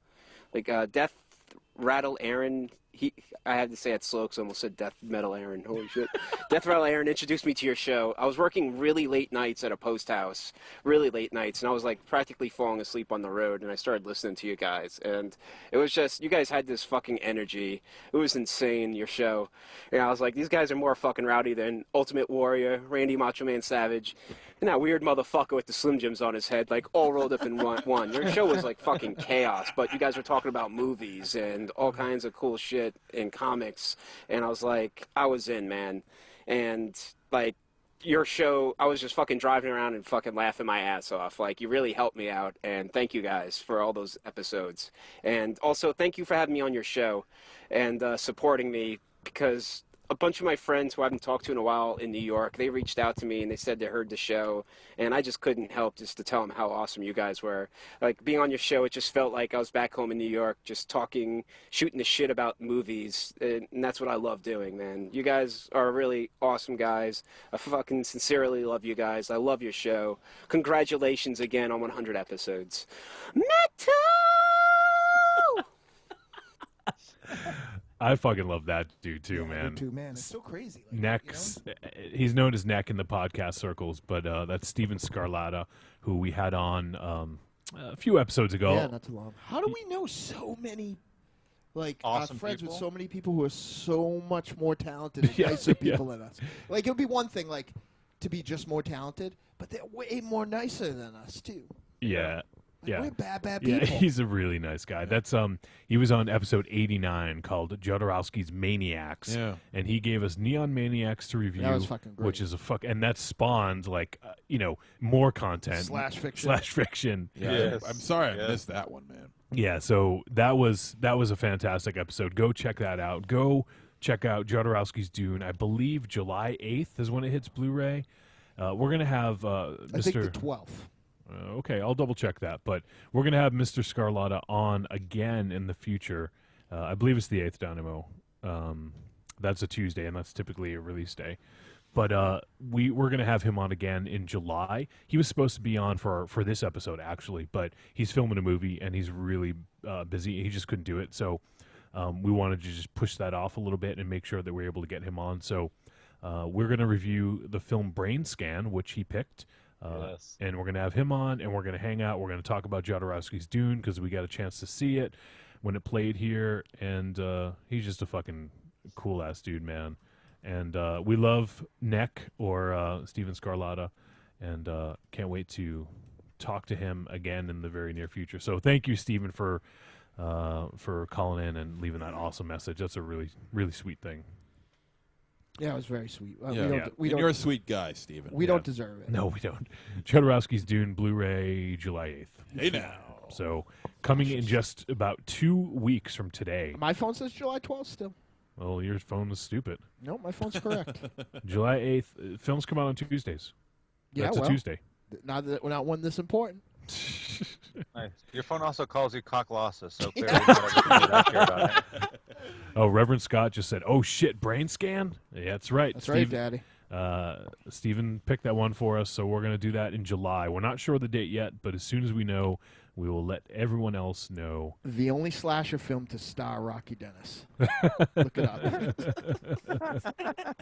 N: Death Rattle Aaron, I had to say it slow because I almost said Death Metal Aaron. Holy shit. Death Rattle Aaron introduced me to your show. I was working really late nights at a post house, really late nights, and I was practically falling asleep on the road, and I started listening to you guys. And it was just, you guys had this fucking energy. It was insane, your show. And I was like, these guys are more fucking rowdy than Ultimate Warrior, Randy Macho Man Savage, and that weird motherfucker with the Slim Jims on his head, all rolled up in one. Your show was fucking chaos, but you guys were talking about movies and all kinds of cool shit in comics, and I was I was in, man. And your show, I was just fucking driving around and fucking laughing my ass off. You really helped me out, and thank you guys for all those episodes. And also, thank you for having me on your show and supporting me, because a bunch of my friends who I haven't talked to in a while in New York, they reached out to me and they said they heard the show, and I just couldn't help just to tell them how awesome you guys were. Being on your show, it just felt like I was back home in New York, just talking, shooting the shit about movies, and that's what I love doing, man. You guys are really awesome guys. I fucking sincerely love you guys. I love your show. Congratulations again on 100 episodes. Metal!
B: I fucking love that dude too,
A: I
B: man.
A: do too, man. It's so crazy.
B: Neck's, he's known as Neck in the podcast circles, but that's Steven Scarlatta, who we had on a few episodes ago.
A: Yeah, not too long. How do we know so many,
R: Awesome
A: friends
R: people?
A: with so many people who are so much more talented and nicer people than us? It would be one thing, to be just more talented, but they're way more nicer than us, too.
B: Yeah. Yeah.
A: We're bad
B: Yeah,
A: people.
B: he's a really nice guy. That's he was on episode 89 called Jodorowsky's Maniacs.
C: Yeah.
B: And he gave us Neon Maniacs to review.
A: That was fucking great.
B: Which is and that spawned more content.
A: Slash fiction.
C: Yeah,
R: Yes.
C: I'm sorry I
R: Yes.
C: missed that one, man.
B: Yeah, so that was a fantastic episode. Go check that out. Go check out Jodorowsky's Dune. I believe July 8th is when it hits Blu-ray. We're gonna have Mr.
A: I think the 12th.
B: Okay, I'll double check that. But we're going to have Mr. Scarlatta on again in the future. I believe it's the 8th, Dynamo. That's a Tuesday, and that's typically a release day. But we're going to have him on again in July. He was supposed to be on for this episode, actually, but he's filming a movie, and he's really busy. He just couldn't do it. So we wanted to just push that off a little bit and make sure that we're able to get him on. So we're going to review the film Brain Scan, which he picked.
R: Yes.
B: And we're going to have him on, and we're going to hang out. We're going to talk about Jodorowsky's Dune because we got a chance to see it when it played here, and he's just a fucking cool-ass dude, man. And we love Neck, or Steven Scarlatta, and can't wait to talk to him again in the very near future. So thank you, Steven, for calling in and leaving that awesome message. That's a really, really sweet thing.
A: Yeah, it was very sweet.
C: Yeah.
A: We
C: And
A: don't,
C: you're a sweet guy, Steven.
A: We don't deserve it.
B: No, we don't. Jodorowsky's Dune, Blu-ray, July 8th.
C: Hey now.
B: So coming in just about 2 weeks from today.
A: My phone says July 12th still.
B: Well, your phone was stupid.
A: No, my phone's correct.
B: July 8th. Films come out on Tuesdays.
A: Yeah,
B: That's
A: well,
B: a Tuesday.
A: Now that we're not one this important.
R: Nice. Your phone also calls you cocklossus, so clearly not everything I care about it.
B: Oh, Reverend Scott just said, "Oh shit, brain scan." Yeah, that's right.
A: That's right, Daddy.
B: Stephen picked that one for us, so we're going to do that in July. We're not sure the date yet, but as soon as we know, we will let everyone else know.
A: The only slasher film to star Rocky Dennis. Look it up.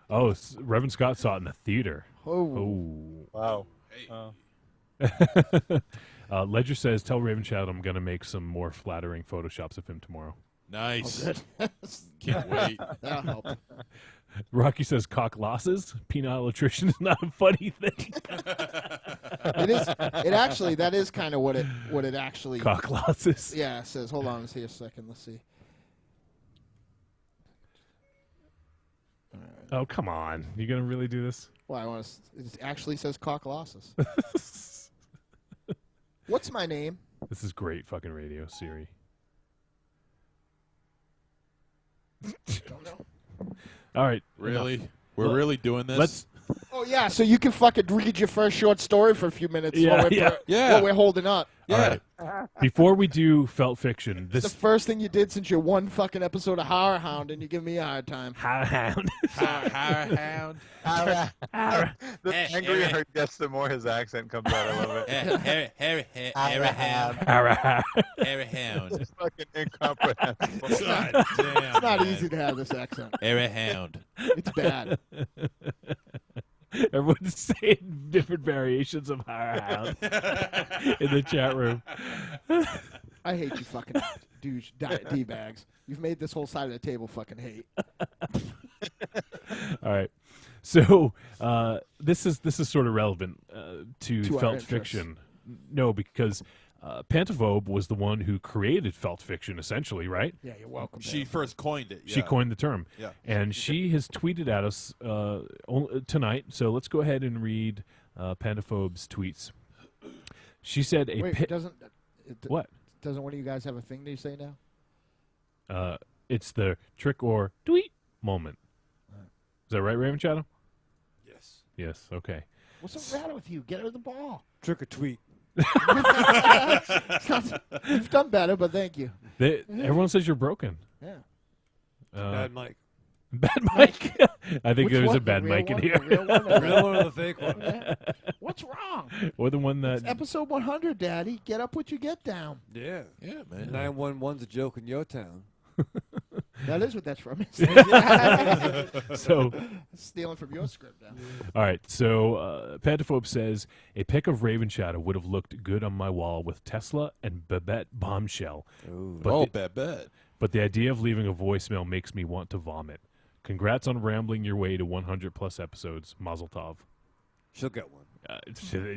B: Oh, Reverend Scott saw it in the theater.
A: Oh.
R: Wow.
B: Ledger says, "Tell Raven Shadow I'm going to make some more flattering photoshops of him tomorrow."
C: Nice.
A: Oh,
C: Can't wait.
A: That'll help.
B: Rocky says, "Cock losses. Penile nutrition is not a funny thing."
A: It is. It actually. That is kind of what it actually.
B: Cock losses.
A: Yeah. It says. Hold on. Let's see a second. Let's see.
B: Oh, come on. You going to really do this?
A: Well, I want to. It actually says cock losses. What's my name?
B: This is great fucking radio, Siri.
A: Don't know.
B: All right.
C: Really?
B: enough.
C: We're really doing this?
B: Let's.
A: Oh yeah, so you can fucking read your first short story for a few minutes
B: Yeah,
A: while we're holding up.
B: All right. Before we do Felt Fiction,
A: It's the first thing you did since your one fucking episode of Horror Hound, and you give me a hard time.
B: Horror Hound.
C: Hound.
R: The angrier he gets, the more his accent comes out. I love it.
C: Harry Hound.
R: It's fucking incomprehensible.
A: It's not easy to have this accent.
C: Harry Hound.
A: It's bad.
B: Everyone's saying different variations of Horror Hound in the chat room.
A: I hate you fucking D-bags. You've made this whole side of the table fucking hate.
B: All right. So this is sort of relevant to
A: To our
B: Felt
A: interests.
B: Fiction. No, because Pantaphobe was the one who created Felt Fiction, essentially, right?
A: Yeah, you're welcome.
C: She first coined it.
B: She
C: yeah.
B: coined the term.
C: Yeah.
B: And she has tweeted at us tonight. So let's go ahead and read Pantaphobe's tweets. She said
A: Wait,
B: what?
A: Doesn't one of you guys have a thing that you say now?
B: It's the trick or tweet moment. Is that right, Raven Shadow?
C: Yes.
B: Yes, okay.
A: What's the matter with you? Get her the ball.
D: Trick or tweet.
A: You've done better, but thank you.
B: Everyone says you're broken.
A: Yeah.
D: Bad mic.
B: Bad mic. I think
A: Which
B: there's
A: one?
B: a bad
A: The real
B: mic in
A: one?
B: here.
A: The real one?
D: The real one or the fake one?
A: Yeah. What's wrong?
B: Or the one that
A: It's episode 100, Daddy. Get up what you get down.
D: Yeah.
C: Yeah, man.
D: 911's a joke in your town.
A: That is what that's from.
B: So
A: Stealing from your script now.
B: all right, so Pantaphobe says a pic of Raven Shadow would have looked good on my wall with Tesla and Babette Bombshell.
C: Babette.
B: But the idea of leaving a voicemail makes me want to vomit. Congrats on rambling your way to 100 plus episodes. Mazel tov.
D: She'll get one.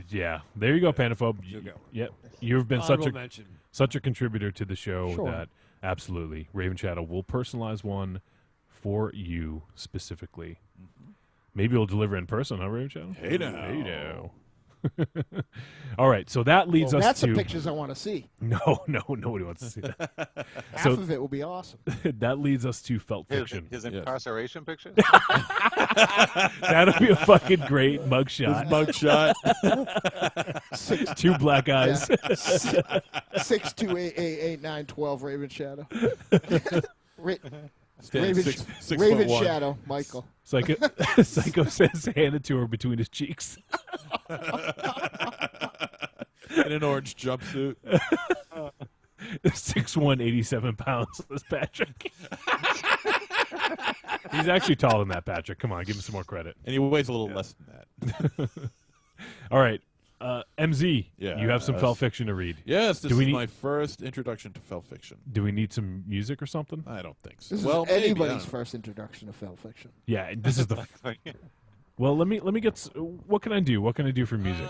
B: Yeah, there you go, Pantaphobe.
D: She'll get one.
B: Yep, you've been
D: Honorable mention.
B: such a contributor to the show
A: Sure.
B: that absolutely Raven Shadow will personalize one for you specifically. Maybe we'll deliver in person, huh, Raven Shadow?
C: Hey now.
B: Hey now. All right, so that leads us
A: That's
B: to
A: the pictures I want to see.
B: No, nobody wants to see that.
A: Half
B: So
A: of it will be awesome.
B: that leads us to Felt Fiction.
R: His incarceration pictures?
B: That'll be a fucking great mugshot.
C: Mugshot.
B: Two black eyes.
A: 628888912 Raven Shadow.
C: Standing
A: Raven,
C: six
A: Raven
C: foot one.
A: Shadow, Michael.
B: Psycho says hand it to her between his cheeks.
C: In an orange jumpsuit.
B: 6'1", 87 pounds. This Patrick. He's actually taller than that, Patrick. Come on, give him some more credit.
C: And he weighs a little less than that.
B: All right. MZ,
C: Yeah,
B: you have some Felt Fiction to read.
C: Yes, this
B: Do we
C: is
B: need-
C: my first introduction to Felt Fiction.
B: Do we need some music or something?
C: I don't think so.
A: This
C: Well,
A: is
C: maybe, I
A: anybody's
C: don't know.
A: first introduction to Felt Fiction.
B: Yeah, and this is the. Well, let me get. What can I do? What can I do for music?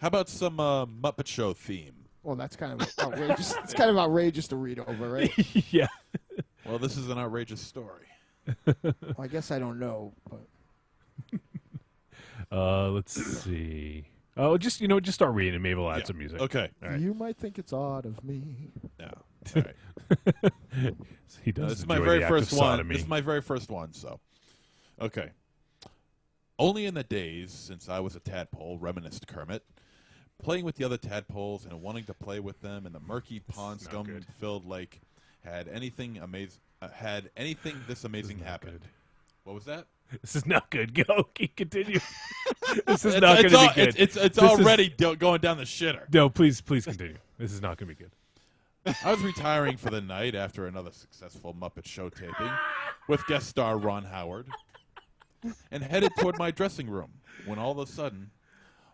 C: How about some Muppet Show theme?
A: Well, that's kind of outrageous. It's kind of outrageous to read over, right?
B: Yeah.
C: Well, this is an outrageous story.
A: Well, I guess I don't know, but
B: Let's see. Oh, just start reading and maybe we'll add some music.
C: Okay.
B: All right.
A: You might think it's odd of me.
C: No. All right.
B: He does.
C: This is my
B: enjoy
C: very
B: the act of
C: first one.
B: sodomy.
C: This is my very first one. So, okay. Only in the days since I was a tadpole, reminisced Kermit, playing with the other tadpoles and wanting to play with them in the murky pond scum-filled lake, had anything this amazing happened. What was that?
B: This is not good. Go. Continue. This is not going to be good.
C: It's already going down the shitter.
B: No, please continue. This is not going to be good.
C: I was retiring for the night after another successful Muppet Show taping with guest star Ron Howard and headed toward my dressing room when all of a sudden,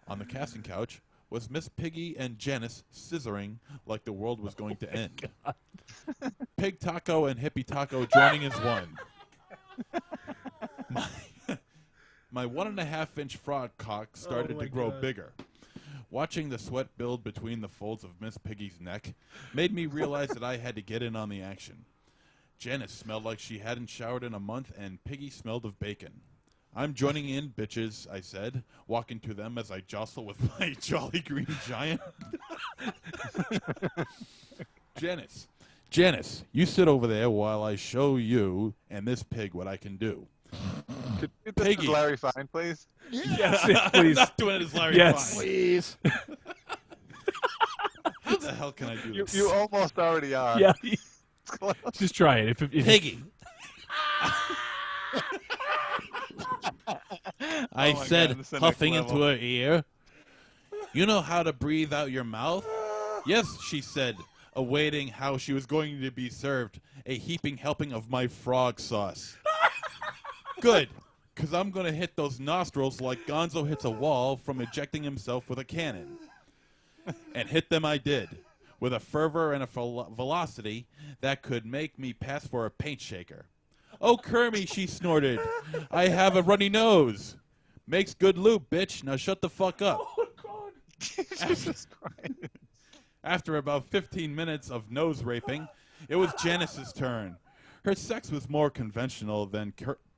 C: on the casting couch, was Miss Piggy and Janice scissoring like the world was going to end. Pig Taco and Hippie Taco joining as one. My 1.5-inch frog cock started to grow bigger. Watching the sweat build between the folds of Miss Piggy's neck made me realize that I had to get in on the action. Janice smelled like she hadn't showered in a month, and Piggy smelled of bacon. I'm joining in, bitches, I said, walking to them as I jostle with my Jolly Green Giant. Janice, you sit over there while I show you and this pig what I can do.
R: Could you do this as Larry Fine, please?
B: Yes, please.
C: I'm not doing it as Larry
B: Yes.
C: Fine.
A: Please.
C: How the hell can I do this?
R: You almost already are.
B: Yeah. Just try it. If
C: Piggy. I said, huffing into her ear, "You know how to breathe out your mouth?" "Yes," she said, awaiting how she was going to be served a heaping helping of my frog sauce. Good, because I'm going to hit those nostrils like Gonzo hits a wall from ejecting himself with a cannon. And hit them I did, with a fervor and a velocity that could make me pass for a paint shaker. "Oh, Kermie," she snorted, "I have a runny nose." "Makes good loop, bitch. Now shut the fuck up."
R: Oh, God. Jesus Christ.
C: After about 15 minutes of nose raping, it was Janice's turn. Her sex was more conventional than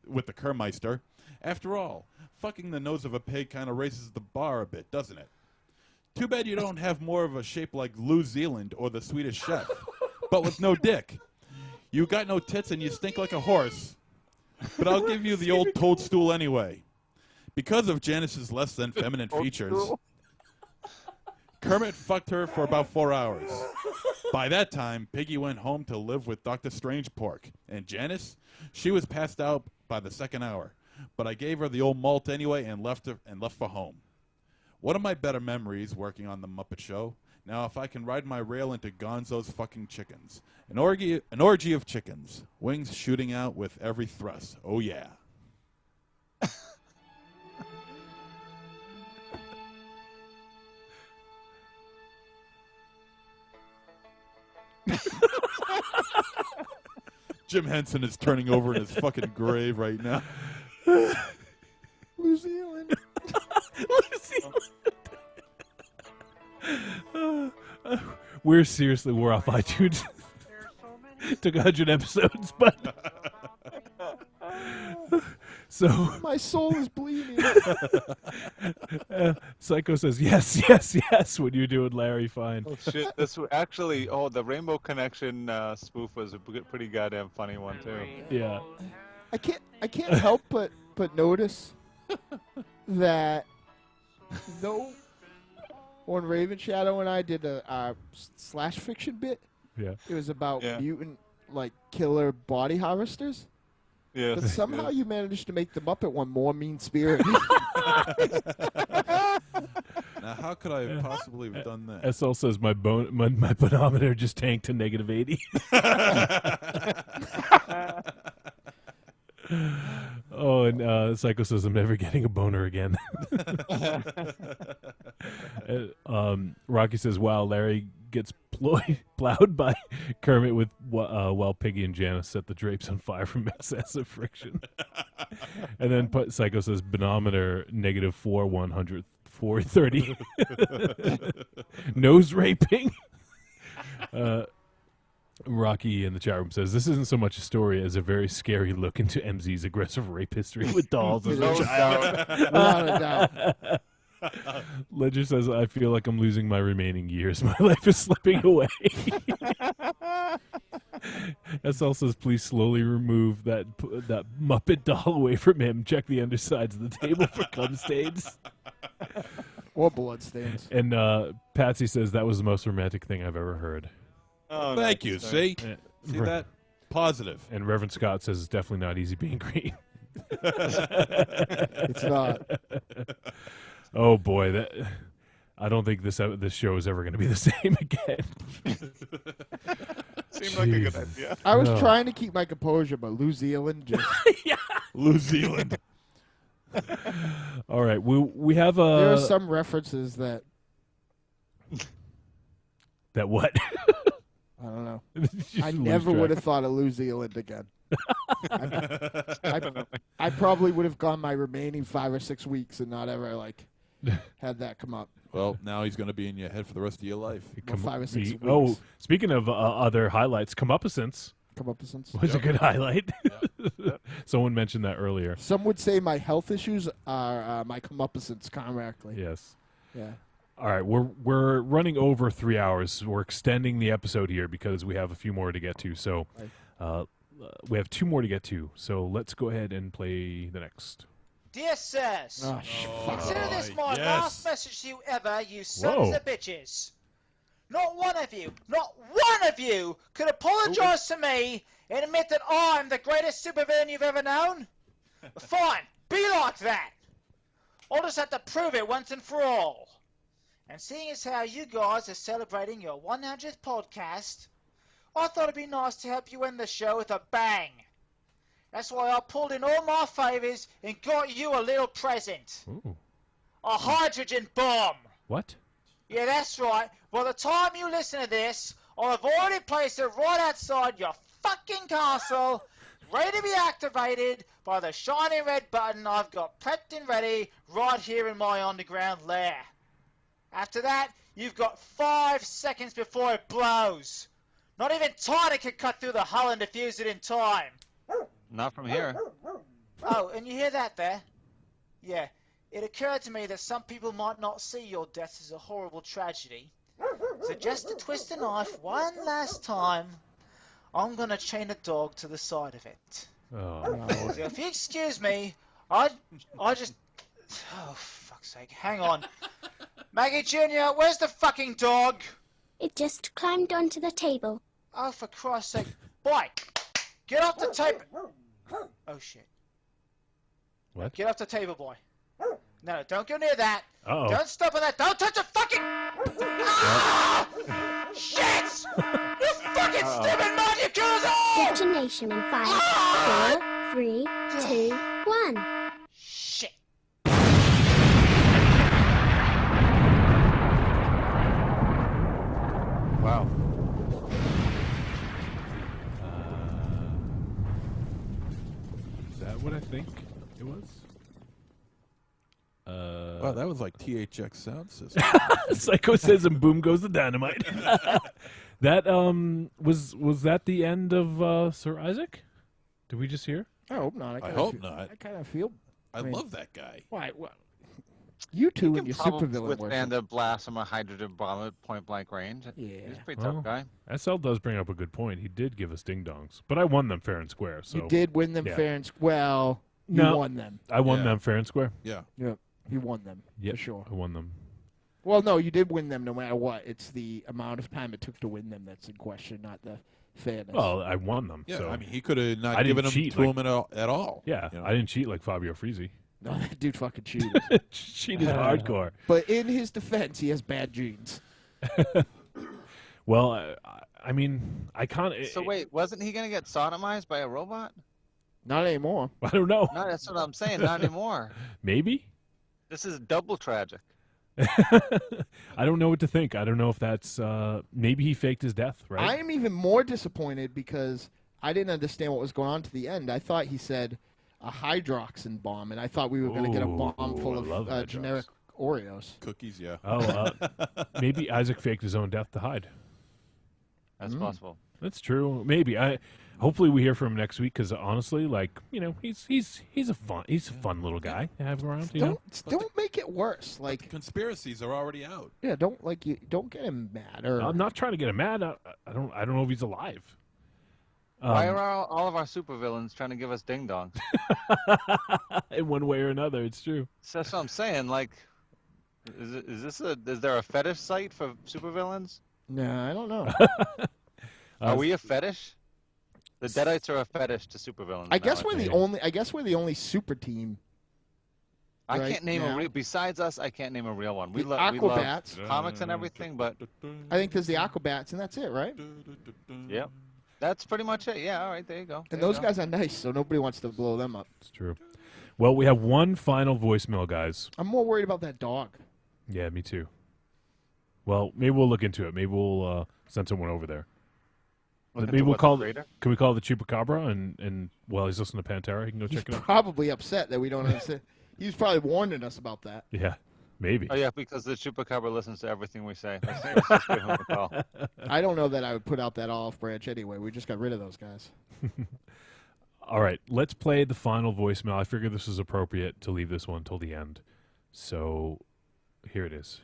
C: with the Kermeister. After all, fucking the nose of a pig kind of raises the bar a bit, doesn't it? Too bad you don't have more of a shape like New Zealand or the Swedish Chef, but with no dick. You got no tits and you stink like a horse. But I'll give you the old toadstool anyway. Because of Janice's less than feminine features, Kermit fucked her for about 4 hours. By that time, Piggy went home to live with Dr. Strange Pork. And Janice, she was passed out by the second hour. But I gave her the old malt anyway and left for home. One of my better memories working on The Muppet Show. Now, if I can ride my rail into Gonzo's fucking chickens. An orgy of chickens. Wings shooting out with every thrust. Oh, yeah. Jim Henson is turning over in his fucking grave right now.
A: New Zealand.
B: We're off iTunes. Took 100 episodes, but so
A: my soul is bleeding.
B: Psycho says yes when you're doing Larry Fine.
R: Oh shit! This actually, the Rainbow Connection spoof was a pretty goddamn funny one too.
B: Yeah.
A: I can't help but notice that though when Raven Shadow and I did a slash fiction bit,
B: yeah,
A: it was about mutant killer body harvesters.
R: Yes,
A: but somehow you managed to make the Muppet one more mean-spirited.
C: Now, how could I have possibly have done that?
B: SL says my bonometer just tanked to -80. Oh, and Psycho says I'm never getting a boner again. Rocky says, wow, Larry gets plowed by Kermit while Piggy and Janice set the drapes on fire from excessive friction. And then Psycho says bonometer -4 100 430. Nose raping. Rocky in the chat room says, this isn't so much a story as a very scary look into MZ's aggressive rape history with dolls as a child.
A: Without a doubt.
B: Ledger says, I feel like I'm losing my remaining years. My life is slipping away. SL says, please slowly remove that Muppet doll away from him. Check the undersides of the table for cum stains.
A: Or blood stains.
B: And Patsy says, that was the most romantic thing I've ever heard.
C: Oh, thank you. See? See that? Positive.
B: And Reverend Scott says, it's definitely not easy being green.
A: It's not.
B: Oh boy, I don't think this show is ever going to be the same again.
R: Seemed like a good idea.
A: I was trying to keep my composure, but New Zealand just
C: New Zealand.
B: All right, we have
A: there are some references that
B: what?
A: I don't know.
B: Just
A: I
B: lose
A: never
B: track.
A: would have thought of New Zealand again. I probably would have gone my remaining 5 or 6 weeks and not ever had that come up.
C: Well, now he's going to be in your head for the rest of your life.
A: Well, 5 or 6 weeks.
B: Oh, speaking of other highlights, Comeuppance.
A: Comeuppance
B: Was a good highlight. Someone mentioned that earlier.
A: Some would say my health issues are my comeuppance correctly.
B: Yes.
A: Yeah.
B: All right, we're running over 3 hours. We're extending the episode here because we have a few more to get to. So we have 2 more to get to. So let's go ahead and play the next.
P: Dear sirs, consider this my
B: yes.
P: last message to you ever, you sons
B: Whoa.
P: of bitches. Not one of you could apologize to me and admit that I'm the greatest supervillain you've ever known. Fine, be like that. I'll just have to prove it once and for all. And seeing as how you guys are celebrating your 100th podcast, I thought it'd be nice to help you end the show with a bang. That's why I pulled in all my favors and got you a little present.
B: Ooh.
P: A hydrogen bomb.
B: What?
P: Yeah, that's right. By the time you listen to this, I'll have already placed it right outside your fucking castle, ready to be activated by the shiny red button I've got prepped and ready right here in my underground lair. After that, you've got 5 seconds before it blows. Not even Tiny can cut through the hull and defuse it in time.
R: Not from here.
P: Oh, and you hear that there? Yeah. It occurred to me that some people might not see your death as a horrible tragedy. So just to twist the knife one last time, I'm gonna chain a dog to the side of it.
B: Oh.
P: So if you excuse me, I just... Oh, fuck's sake. Hang on. Maggie Jr., where's the fucking dog?
Q: It just climbed onto the table.
P: Oh, for Christ's sake. Boy, get off the table. Oh, shit.
B: What?
P: Get off the table, boy. No, don't go near that.
B: Uh-oh.
P: Don't stop on that. Don't touch the fucking... Ah! Shit! You fucking stupid man, you killed us all!
Q: Detonation in 5, 4, 3, 2, 1.
P: Shit.
R: Wow.
B: Is that what I think it was?
C: Wow, that was like THX sound system.
B: Psycho says, and boom goes the dynamite. That was that the end of Sir Isaac? Did we just hear?
A: I hope not.
C: I hope not.
A: I kind of feel.
C: I
A: mean,
C: love that guy.
A: Why? What? You two and your
R: Probably
A: supervillain
R: withstand
A: worship.
R: a blast from a hydrogen bomb at point blank range.
A: Yeah.
R: He's a pretty tough guy.
B: SL does bring up a good point. He did give us ding dongs, but I won them fair and square. So
A: You did win them
B: yeah.
A: fair and well. You
B: No,
A: won them.
B: I won
C: Yeah.
B: them fair and square.
C: Yeah.
A: Yep. You won them
B: Yep,
A: for sure.
B: I won them.
A: Well, no, you did win them no matter what. It's the amount of time it took to win them that's in question, not the fairness.
B: Well, I won them.
C: Yeah,
B: so
C: I mean, he could have not
B: I didn't
C: given them
B: cheat
C: to
B: like-
C: him at all.
B: Yeah,
C: you know?
B: I didn't cheat like Fabio Frizzi.
A: No, that dude fucking cheated.
B: Cheated hardcore.
A: But in his defense, he has bad genes.
B: Well, I mean, I can't.
R: So wait, wasn't he gonna get sodomized by a robot?
A: Not anymore.
B: I don't know.
R: No, that's what I'm saying. Not anymore.
B: Maybe.
R: This is double tragic.
B: I don't know what to think. I don't know if that's maybe he faked his death, right?
A: I am even more disappointed because I didn't understand what was going on to the end. I thought he said a hydroxin bomb, and I thought we were going to get a bomb full
B: I love
A: of generic Oreos.
C: Cookies, yeah.
B: Oh, maybe Isaac faked his own death to hide.
R: That's possible.
B: That's true. Maybe hopefully we hear from him next week because honestly, like he's a fun little guy to have around.
A: Don't make it worse. Like
C: the conspiracies are already out.
A: Yeah, don't get him mad. Or
B: I'm not trying to get him mad. I don't know if he's alive.
R: Why are all of our supervillains trying to give us ding dongs?
B: In one way or another, it's true.
R: So that's what I'm saying. Like, is there a fetish site for supervillains?
A: No, I don't know.
R: Are we a fetish? The Deadites are a fetish to supervillains.
A: I guess we're the only super team.
R: I
A: right
R: can't name
A: now.
R: a real. Besides us, I can't name a real one. We
A: The
R: love
A: Aquabats.
R: comics and everything, but
A: I think there's the Aquabats, and that's it, right?
R: yep, that's pretty much it. Yeah, all right, there you go.
A: And those guys are nice, so nobody wants to blow them up.
B: It's true. Well, we have one final voicemail, guys.
A: I'm more worried about that dog.
B: Yeah, me too. Well, maybe we'll look into it. Maybe we'll send someone over there. Maybe we'll call. Can we call the Chupacabra and while he's listening to Pantera, he can go check it out.
A: Probably upset that we don't understand. He's probably warning us about that.
B: Yeah, maybe.
R: Oh yeah, because the Chupacabra listens to everything we say. Let's just give him a call.
A: I don't know that I would put out that olive branch anyway. We just got rid of those guys.
B: All right, let's play the final voicemail. I figure this is appropriate to leave this one till the end. So here it is.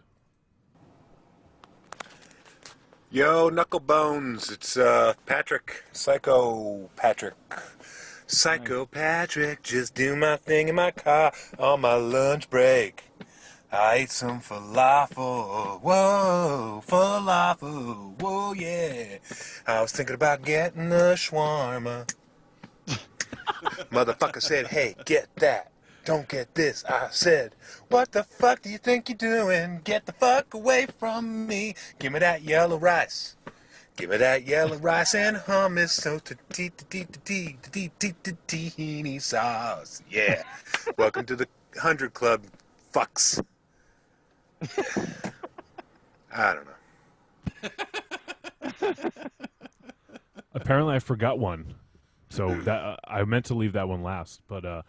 G: Yo, Knucklebones, it's Patrick, Psycho Patrick. Psycho Patrick, just do my thing in my car on my lunch break. I ate some falafel, whoa, falafel, whoa, yeah. I was thinking about getting a shawarma. Motherfucker said, hey, get that. Don't get this. I said, what the fuck do you think you're doing? Get the fuck away from me. Give me that yellow rice. Give me that yellow rice and hummus. So tahini sauce. Yeah. Welcome to the 100 Club, fucks. I don't know.
B: Apparently, I forgot one. So that I meant to leave that one last, but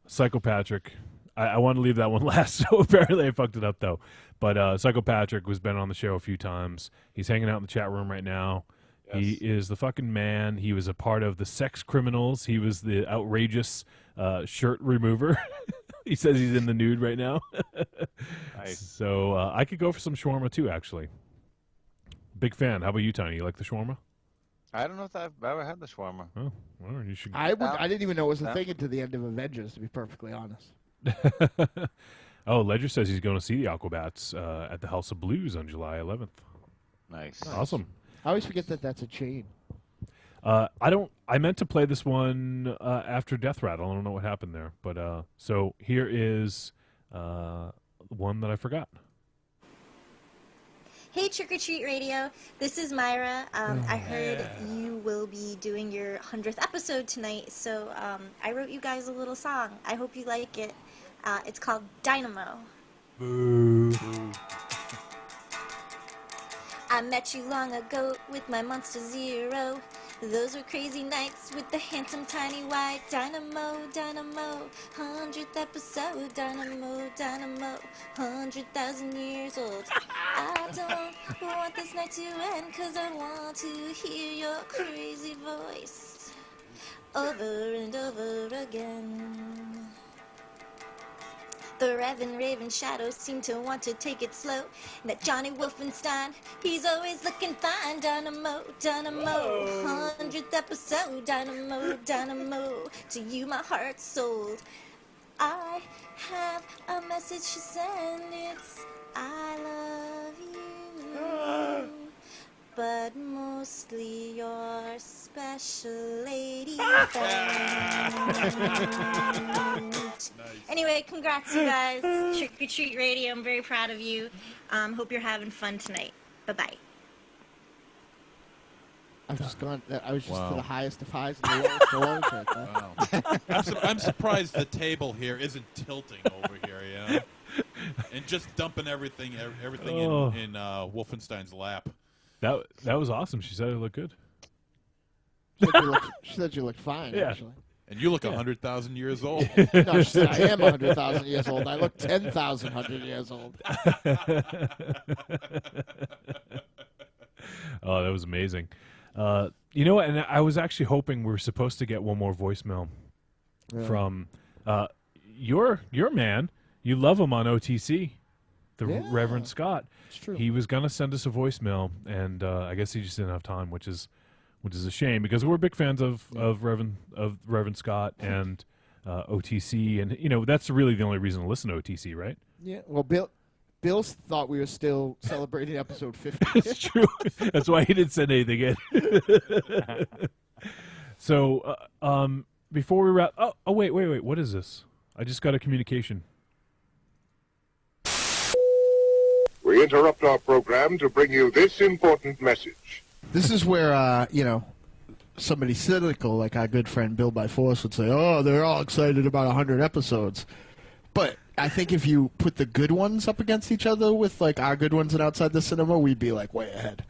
B: Psycho Patrick, I want to leave that one last. So apparently, I fucked it up though. But Psycho Patrick has been on the show a few times. He's hanging out in the chat room right now. Yes. He is the fucking man. He was a part of the Sex Criminals. He was the outrageous shirt remover. He says he's in the nude right now.
R: Nice.
B: So I could go for some shawarma too. Actually, big fan. How about you, Tiny? You like the shawarma?
R: I don't know if I've ever had the shawarma.
B: Oh, well, you should.
A: I didn't even know it was a thing until the end of Avengers, to be perfectly honest.
B: Oh, Ledger says he's going to see the Aquabats at the House of Blues on July 11th.
R: Nice.
B: Awesome.
A: I always forget that that's a chain.
B: I meant to play this one after Death Rattle. I don't know what happened there, but so here is one that I forgot.
S: Hey, Trick or Treat Radio. This is Myra. I heard you will be doing your 100th episode tonight, so I wrote you guys a little song. I hope you like it. It's called Dynamo.
B: Boo.
S: I met you long ago with my Monster Zero. Those were crazy nights with the handsome tiny white Dynamo, Dynamo. 100th episode, Dynamo, Dynamo. 100,000 years old. I don't want this night to end, 'cause I want to hear your crazy voice over and over again. The Raven shadows seem to want to take it slow. And that Johnny Wolfenstein, he's always looking fine. Dynamo, Dynamo, 100th episode. Dynamo, Dynamo, to you my heart's sold. I have a message to send. It's I love you, but mostly your special lady friend. Anyway, congrats, you guys. Trick or Treat Radio, I'm very proud of you. Hope you're having fun tonight. Bye-bye.
A: I've just gone. I was just
C: Wow.
A: to the highest of highs and the lowest of lows right there.
C: Wow. I'm surprised the table here isn't tilting over here, you know? And just dumping everything in Wolfenstein's lap.
B: That was awesome. She said it looked good.
A: She said you looked fine,
B: Yeah.
A: actually.
C: And you look 100,000 years old.
A: No, she said I am 100,000 years old. I look 10,100 years old.
B: Oh, that was amazing. You know what? And I was actually hoping we were supposed to get one more voicemail from your man. You love him on OTC, the Reverend Scott.
A: It's true.
B: He was gonna send us a voicemail, and I guess he just didn't have time, which is a shame because we're big fans of Reverend Scott and OTC, and that's really the only reason to listen to OTC, right?
A: Yeah. Well, Bill thought we were still celebrating episode 50.
B: It's true. That's why he didn't send anything in. So, before we wrap... Oh, wait. What is this? I just got a communication.
F: We interrupt our program to bring you this important message.
A: This is where, somebody cynical like our good friend Bill by Force would say, oh, they're all excited about 100 episodes. But I think if you put the good ones up against each other with, like, our good ones and Outside the Cinema, we'd be, like, way ahead.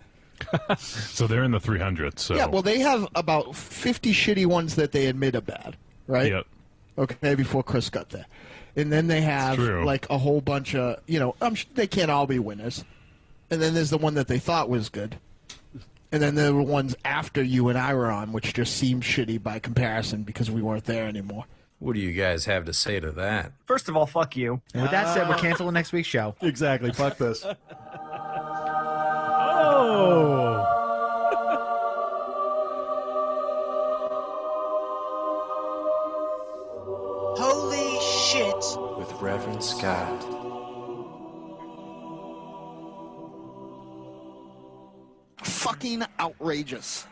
B: So they're in the 300s. So.
A: Yeah, well, they have about 50 shitty ones that they admit are bad, right?
B: Yep.
A: Okay, before Chris got there. And then they have, like, a whole bunch of, they can't all be winners. And then there's the one that they thought was good. And then there were ones after you and I were on, which just seemed shitty by comparison because we weren't there anymore.
T: What do you guys have to say to that?
U: First of all, fuck you. And with that said, we're canceling next week's show.
V: Exactly. Fuck this.
B: Oh.
P: Holy shit.
T: With Reverend Scott.
A: Fucking outrageous.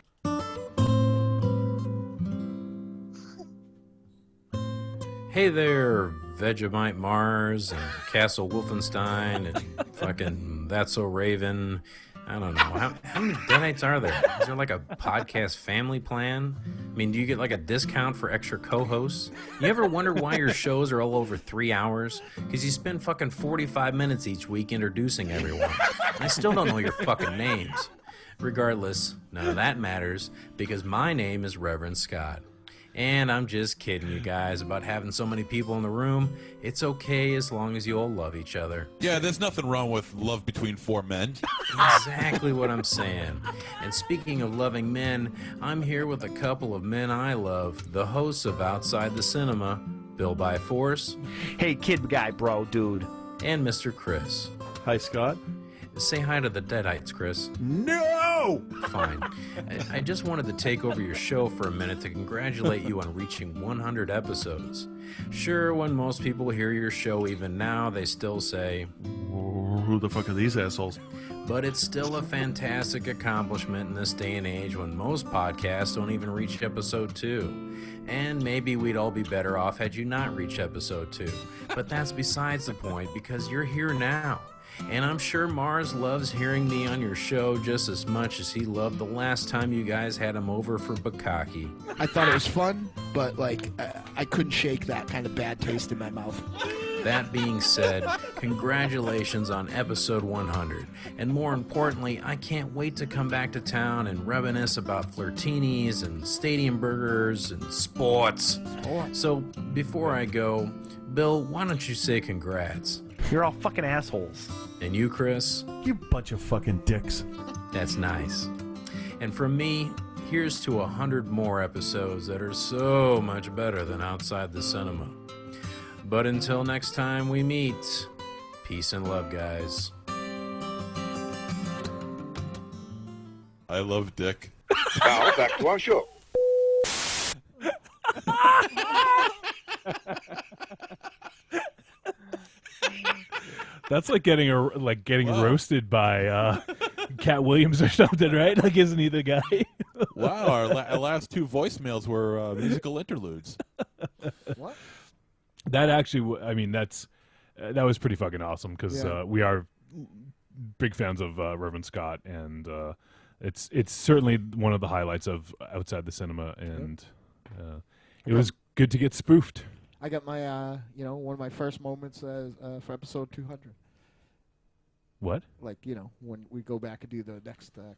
T: Hey there, Vegemite Mars and Castle Wolfenstein and fucking That's So Raven. I don't know. How many Deadites are there? Is there like a podcast family plan? I mean, do you get like a discount for extra co-hosts? You ever wonder why your shows are all over 3 hours? Because you spend fucking 45 minutes each week introducing everyone. I still don't know your fucking names. Regardless, none of that matters because my name is Reverend Scott. And I'm just kidding you guys about having so many people in the room. It's okay as long as you all love each other.
C: Yeah, there's nothing wrong with love between four men.
T: Exactly what I'm saying. And speaking of loving men, I'm here with a couple of men I love, the hosts of Outside the Cinema, Bill by Force.
U: Hey, kid guy, bro, dude.
T: And Mr. Chris.
V: Hi, Scott.
T: Say hi to the Deadites, Chris.
V: No!
T: Fine. I just wanted to take over your show for a minute to congratulate you on reaching 100 episodes. Sure, when most people hear your show even now, they still say,
V: who the fuck are these assholes?
T: But it's still a fantastic accomplishment in this day and age when most podcasts don't even reach episode 2. And maybe we'd all be better off had you not reached episode 2. But that's besides the point because you're here now. And I'm sure Mars loves hearing me on your show just as much as he loved the last time you guys had him over for bukkake.
A: I thought it was fun, but, like, I couldn't shake that kind of bad taste in my mouth.
T: That being said, congratulations on episode 100. And more importantly, I can't wait to come back to town and reminisce about flirtinis and stadium burgers and sports. So before I go, Bill, why don't you say congrats?
U: You're all fucking assholes.
T: And you, Chris?
V: You bunch of fucking dicks.
T: That's nice. And from me, here's to 100 more episodes that are so much better than Outside the Cinema. But until next time we meet, peace and love, guys.
C: I love Dick.
F: Now back to our show.
B: That's like getting roasted by Cat Williams or something, right? Like, isn't he the guy?
C: Wow, our last two voicemails were musical interludes.
A: What?
B: That actually, I mean, that was pretty fucking awesome because we are big fans of Reverend Scott, and it's certainly one of the highlights of Outside the Cinema, and it was good to get spoofed.
A: I got my, one of my first moments for episode 200.
B: What?
A: Like, when we go back and do the next, the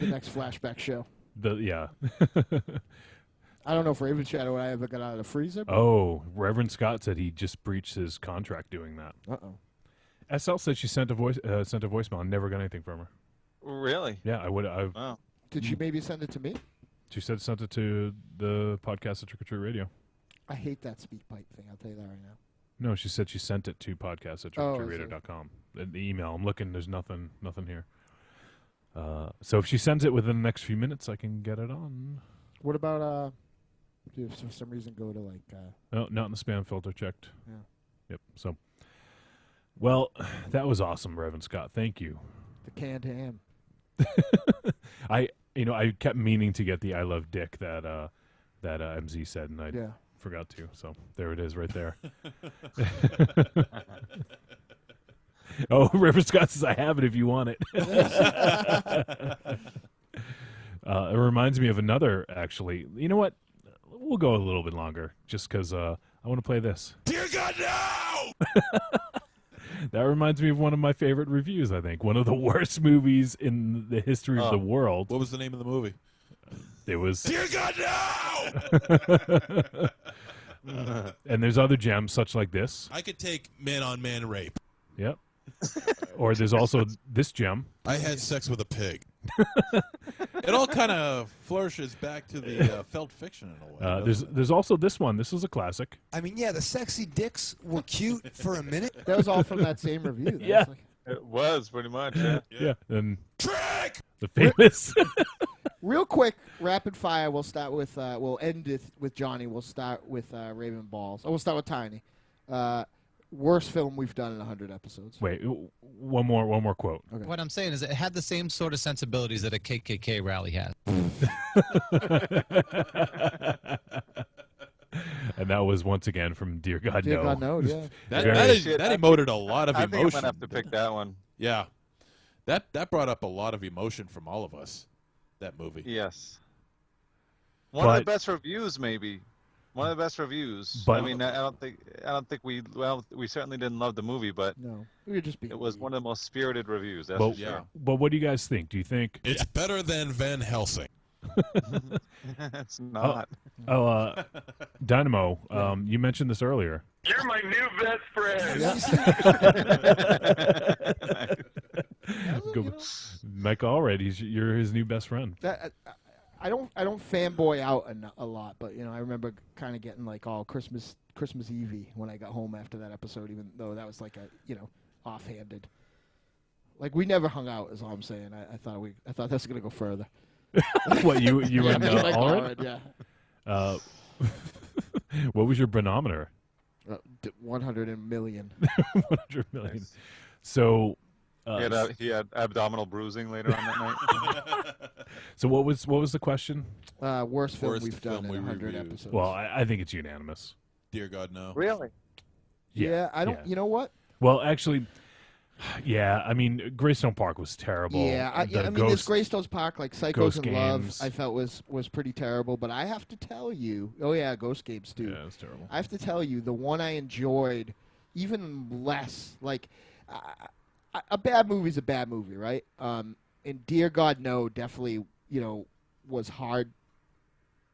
A: next flashback show. I don't know if Raven Shadow and I ever got out of the freezer.
B: Oh, Reverend Scott said he just breached his contract doing that. SL said she sent a voicemail and never got anything from her.
R: Really?
B: Yeah, I would.
R: Wow.
A: Did she maybe send it to me?
B: She said sent it to the podcast at Trick or Treat Radio.
A: I hate that speak pipe thing. I'll tell you that right now.
B: No, she said she sent it to podcast at trickortreatradio.com. The email. I'm looking. There's nothing here. So if she sends it within the next few minutes, I can get it on.
A: What about if for some reason go to like?
B: No, not in the spam filter. Checked.
A: Yeah.
B: Yep. So, well, that was awesome, Reverend Scott. Thank you.
A: The canned ham.
B: I kept meaning to get the "I love Dick" that MZ said, and I forgot to. So there it is, right there. Oh, Reverend Scott says I have it if you want it. It reminds me of another. Actually, you know what? We'll go a little bit longer, just because I want to play this.
C: Dear God, no!
B: That reminds me of one of my favorite reviews, I think. One of the worst movies in the history of the world.
C: What was the name of the movie?
B: It was...
C: Dear God, no!
B: And there's other gems such like this.
C: I could take man-on-man rape.
B: Yep. Or there's also this gem.
C: I had sex with a pig. It all kind of flourishes back to the felt fiction in a way.
B: There's also this one. This is a classic.
D: I mean, yeah, the sexy dicks were cute for a minute.
A: That was all from that same review. That
B: Yeah.
A: was like-
R: It was pretty much. Yeah.
B: Yeah. And
C: Trick!
B: The famous.
A: Real quick, rapid fire. We'll start with. We'll end it with Johnny. We'll start with Raven Balls. Oh, we'll start with Tiny. Worst film we've done in 100 episodes.
B: Wait, one more quote.
A: Okay.
H: What I'm saying is it had the same sort of sensibilities that a KKK rally has.
B: And that was once again from Dear God
A: Dear
B: No.
A: God No, yeah.
C: That emoted a lot of
R: I think I'm
C: emotion.
R: gonna have to pick that one.
C: Yeah, that brought up a lot of emotion from all of us. That movie.
R: Yes. One of the best reviews, maybe. One of the best reviews.
B: But-
R: I mean, I don't think we certainly didn't love the movie, but
A: No, we were just being.
R: it was one of the most spirited reviews. That's
B: But,
R: for sure.
B: but what do you guys think? Do you think
C: It's better than Van Helsing.
R: It's not.
B: Dynamo, you mentioned this earlier.
I: You're my new best friend.
B: Good. Mike Allred, you're his new best friend.
A: I don't fanboy out a lot, but I remember kind of getting like all Christmas Eve when I got home after that episode, even though that was like a offhanded. Like we never hung out, is all I'm saying. I thought that was gonna go further.
B: What you
A: Yeah,
B: and
A: me and Mike
B: Allred?
A: Allred,
B: Yeah. What was your branometer?
A: 100 million.
B: 100 million.
R: Nice.
B: So
R: He had abdominal bruising later on that night.
B: so what was the question?
A: Worst film
C: Worst
A: we've done
C: film
A: in
C: we
A: 100
C: reviewed.
A: episodes.
B: Well, I think it's unanimous.
C: Dear God, no.
R: Really?
A: Yeah, I don't.
B: yeah.
A: You know what?
B: Well, actually, yeah. I mean, Greystone Park was terrible.
A: Yeah, I
B: The
A: mean, this
B: Ghost-
A: Greystones Park, like Psychos
B: Ghost
A: and Love,
B: Games.
A: I felt was pretty terrible. But I have to tell you, oh yeah, Ghost Games too.
B: Yeah, it was terrible.
A: I have to tell you, the one I enjoyed even less, like a bad movie's a bad movie, right? And Dear God No definitely, was hard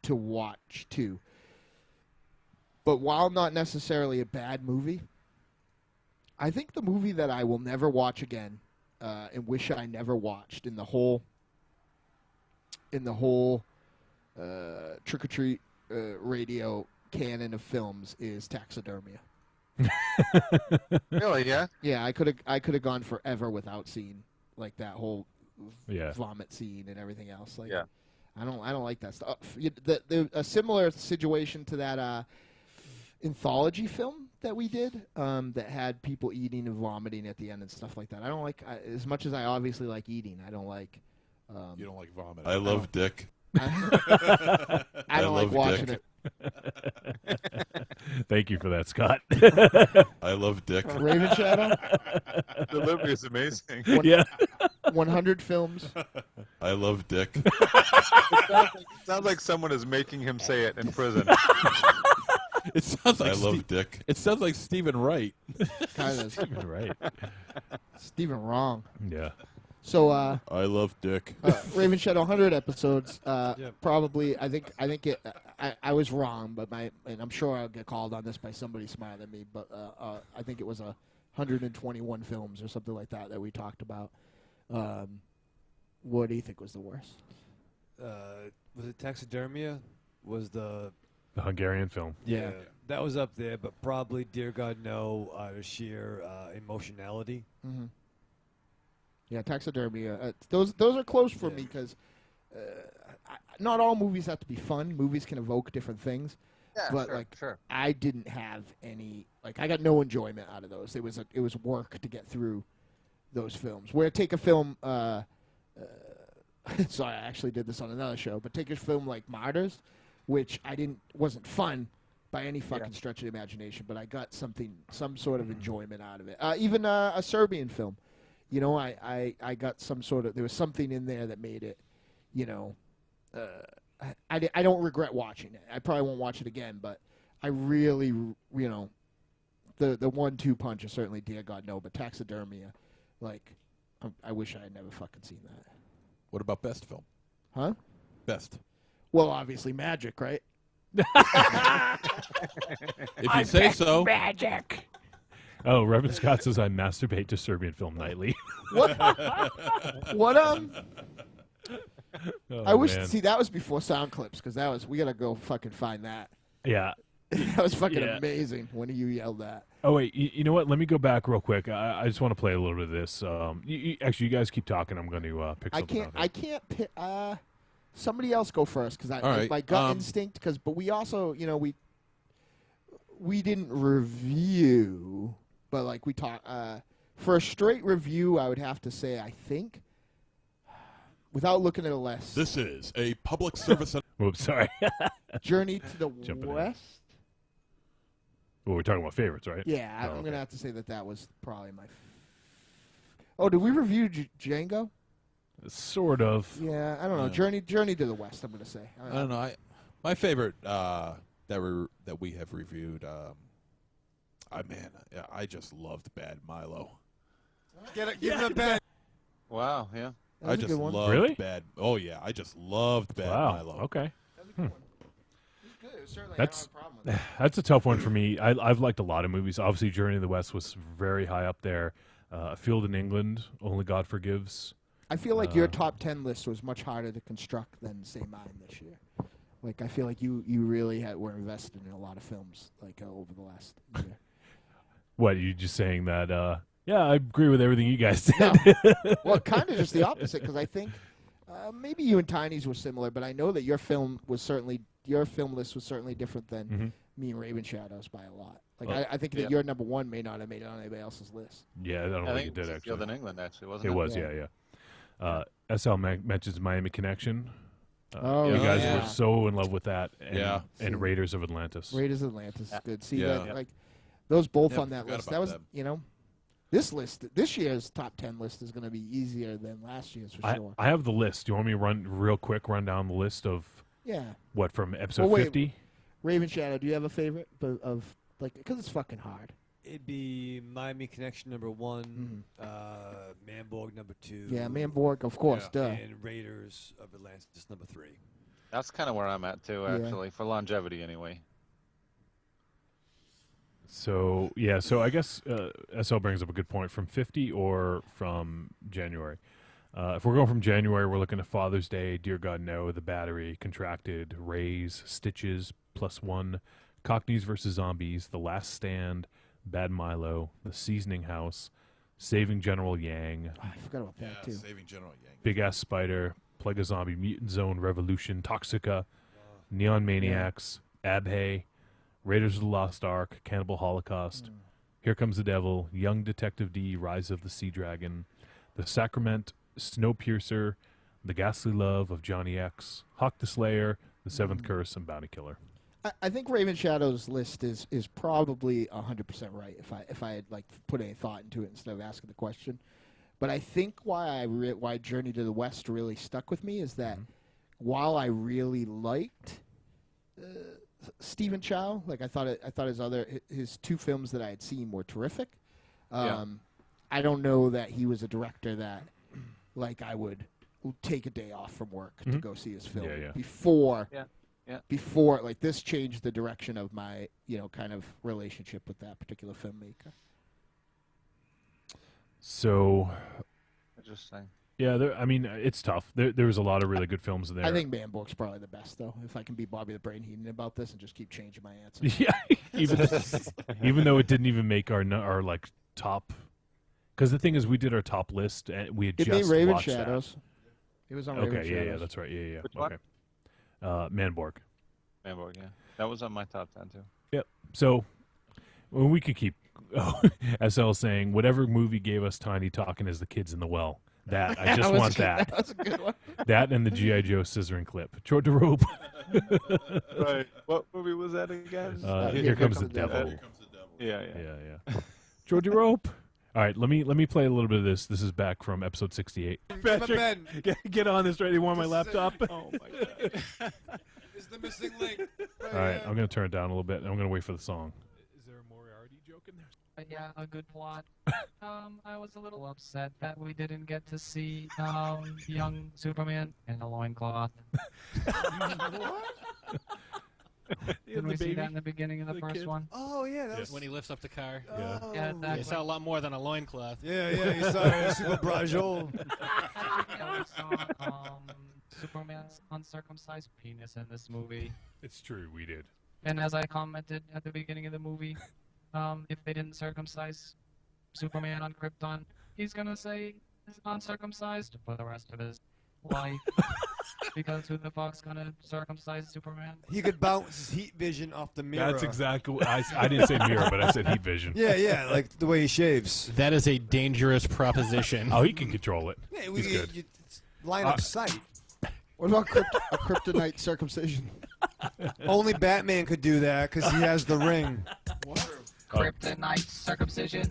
A: to watch too. But while not necessarily a bad movie, I think the movie that I will never watch again, and wish I never watched in the whole Trick or Treat radio canon of films is Taxidermia.
R: Really? Yeah.
A: Yeah, I could have gone forever without seeing like that whole
B: Yeah.
A: vomit scene and everything else. Like,
R: Yeah.
A: I don't like that stuff. A similar situation to that anthology film that we did that had people eating and vomiting at the end and stuff like that. I don't like as much as I obviously like eating. I don't like.
C: You don't like vomit. I love dick.
A: I don't like
C: love
A: watching
C: dick.
A: it.
B: Thank you for that, Scott.
C: I love dick.
A: Raven Shadow.
R: Delivery is amazing.
B: Yeah.
A: 100 films.
C: I love dick.
R: It sounds like someone is making him say it in prison.
C: It sounds like I love dick. It sounds like Stephen Wright.
A: Kind of.
B: Stephen Wright.
A: Stephen Wrong.
B: Yeah.
A: So
C: I love dick.
A: Raven Shadow 100 episodes. Probably, I think it. I was wrong, but and I'm sure I'll get called on this by somebody smarter than me. But I think it was 121 films or something like that we talked about. What do you think was the worst?
D: Was it Taxidermia? Was the
B: Hungarian film.
D: Yeah, that was up there, but probably Dear God No out of sheer emotionality.
A: Mm-hmm. Yeah, Taxidermia. Those are close for me because not all movies have to be fun. Movies can evoke different things.
R: Yeah,
A: but
R: sure,
A: like
R: sure.
A: I didn't have any. Like I got no enjoyment out of those. It was work to get through those films. Where take a film. Sorry, I actually did this on another show. But take a film like Martyrs, which wasn't fun by any fucking stretch of the imagination. But I got some sort of enjoyment out of it. Even a Serbian film. You know, I got there was something in there that made it, you know, I don't regret watching it. I probably won't watch it again, but I really, you know, the 1-2 punch is certainly Dear God No, but Taxidermia, like, I wish I had never fucking seen that.
C: What about best film?
A: Huh?
C: Best.
A: Well, obviously Magic, right?
C: If you say so.
U: Magic.
B: Oh, Reverend Scott says I masturbate to Serbian film nightly.
A: What? What?
B: Oh,
A: I wish.
B: man.
A: See, that was before sound clips because we gotta go fucking find that.
B: Yeah.
A: That was fucking
B: Yeah.
A: amazing when you yelled that.
B: Oh wait, you know what? Let me go back real quick. I just want to play a little bit of this. Actually, you guys keep talking. I'm going to pick something out.
A: I can't pick. Somebody else go first because
C: All right,
A: my gut instinct. But we also, you know, we didn't review, but like we talked for a straight review. I would have to say I think, without looking at a list.
C: This is a public service.
B: Oops, sorry.
A: Journey to the
B: Jumping in.
A: West.
B: Well, we're talking about favorites, right?
A: Yeah,
B: Oh,
A: I'm
B: okay.
A: gonna have to say that was probably my. Oh, did we review Django?
B: Sort of.
A: Yeah, I don't know.
C: Yeah.
A: Journey to the West. I'm gonna say.
C: I don't know. My favorite that we have reviewed. I just loved Bad Milo.
D: Give it a bad.
R: Wow, yeah.
C: I just loved
B: Really?
C: Bad. Oh yeah, I just loved Bad
B: Wow.
C: Milo.
B: Okay.
A: Certainly,
B: That's a tough one for me. I've liked a lot of movies. Obviously, Journey to the West was very high up there. Field in England, Only God Forgives.
A: I feel like your top 10 list was much harder to construct than say mine this year. Like I feel like you really were invested in a lot of films like over the last year.
B: What, you just saying that? Yeah, I agree with everything you guys did.
A: No. Well, kind of just the opposite because I think maybe you and Tiny's were similar, but I know that your film list was certainly different than me and Raven Shadows by a lot. Like
B: Well,
A: I think that your number one may not have made it on anybody else's list.
B: Yeah, I don't think it did
R: was
B: actually.
R: Field in England, actually, wasn't it?
B: It was, yeah. SL mentions Miami Connection.
A: Oh,
B: you guys
A: yeah.
B: were so in love with that. And,
C: Yeah.
B: and Raiders of Atlantis.
A: Raiders of Atlantis, good. See
C: Yeah.
A: that like those both
C: Yeah,
A: on that
C: forgot
A: list.
C: about
A: That was
C: them.
A: you know. This year's top 10 list is going to be easier than last year's for sure.
B: I have the list. Do you want me to run down the list of
A: Yeah.
B: what from episode
A: Well, wait,
B: 50?
A: Raven Shadow, do you have a favorite of like because it's fucking hard?
D: It'd be Miami Connection number 1, Manborg number 2.
A: Yeah, Manborg, of course, duh.
D: And Raiders of Atlantis number 3.
R: That's kind of where I'm at too,
A: Yeah.
R: actually, for longevity anyway.
B: So I guess SL brings up a good point from 50 or from January. If we're going from January, we're looking at Father's Day, Dear God No, The Battery, Contracted, Rays, Stitches, +1, Cockneys vs. Zombies, The Last Stand, Bad Milo, The Seasoning House, Saving General Yang,
A: I forgot about that too.
C: Saving General Yang.
B: Big Ass Spider, Plague of Zombie, Mutant Zone, Revolution, Toxica, Neon Maniacs, Abhay, Raiders of the Lost Ark, Cannibal Holocaust, Here Comes the Devil, Young Detective D, Rise of the Sea Dragon, The Sacrament, Snowpiercer, The Ghastly Love of Johnny X, Hawk the Slayer, The Seventh Curse, and Bounty Killer.
A: I think Raven Shadow's list is probably 100% right if I had like put any thought into it instead of asking the question. But I think why Journey to the West really stuck with me is that while I really liked Stephen Chow, like I thought his two films that I had seen were terrific. I don't know that he was a director that like I would take a day off from work to go see his film before like this changed the direction of my kind of relationship with that particular filmmaker.
B: So
R: Interesting.
B: Yeah, I mean, it's tough. There was a lot of really good films there.
A: I think Manborg's probably the best, though. If I can be Bobby the Brain Heenan about this and just keep changing my answer.
B: Yeah, even though it didn't even make our like top. Because the thing is, we did our top list and we had
A: It made
B: just
A: Raven
B: watched
A: Shadows.
B: That.
A: It was on
B: Okay,
A: Raven
B: yeah,
A: Shadows.
B: that's right. Yeah.
R: Which one?
B: Okay. Manborg.
R: Manborg, yeah. That was on my top 10 too.
B: Yep. So, well, we could keep. SL saying whatever movie gave us Tiny talking as the kids in the well. That I just want that.
A: That was a good one.
B: That and the G.I. Joe scissoring clip. Short to rope.
R: Right. What movie was that again?
B: Here comes the devil.
R: Here Comes the Devil.
B: Yeah. Georgie Rope. All right, let me play a little bit of this. This is back from episode 68. Patrick, get on this. Ready to warm my laptop?
D: Oh my god. It's the missing link.
B: All right, I'm gonna turn it down a little bit. And I'm gonna wait for the song.
V: Is there a Moriarty joke in there?
E: Yeah, a good plot. I was a little upset that we didn't get to see young Superman in a loincloth. Did we see that in the beginning of the first one?
D: Oh yeah, that was
L: when he lifts up the car.
B: Yeah.
E: Yeah,
L: Yeah, you saw a lot more than a loincloth.
D: Yeah, you saw Super Brajol.
E: Yeah, we saw Superman's uncircumcised penis in this movie.
B: It's true, we did.
E: And as I commented at the beginning of the movie, if they didn't circumcise Superman on Krypton, he's gonna say he's uncircumcised for the rest of his life. Because who the fuck's gonna circumcise Superman?
D: He could bounce his heat vision off the mirror.
B: That's exactly what I didn't say mirror, but I said heat vision.
D: Yeah, like the way he shaves.
L: That is a dangerous proposition.
B: Oh, he can control it.
D: Yeah,
B: He's good.
D: It's line of sight.
A: What about a kryptonite circumcision?
D: Only Batman could do that because he has the ring.
E: Kryptonite circumcision.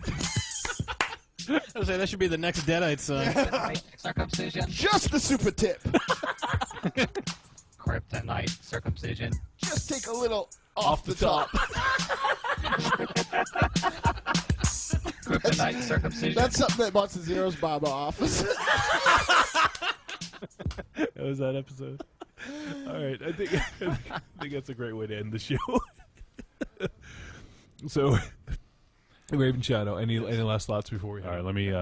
L: I was saying that should be the next Deadite song.
E: Kryptonite circumcision.
A: Just the super tip.
E: Kryptonite circumcision.
A: Just take a little off the top.
E: Kryptonite circumcision.
A: That's something that Monster Zero's Baba offers.
B: That was that episode. All right, I think that's a great way to end the show. So, Raven Shadow. Any last thoughts before we? All right, let me.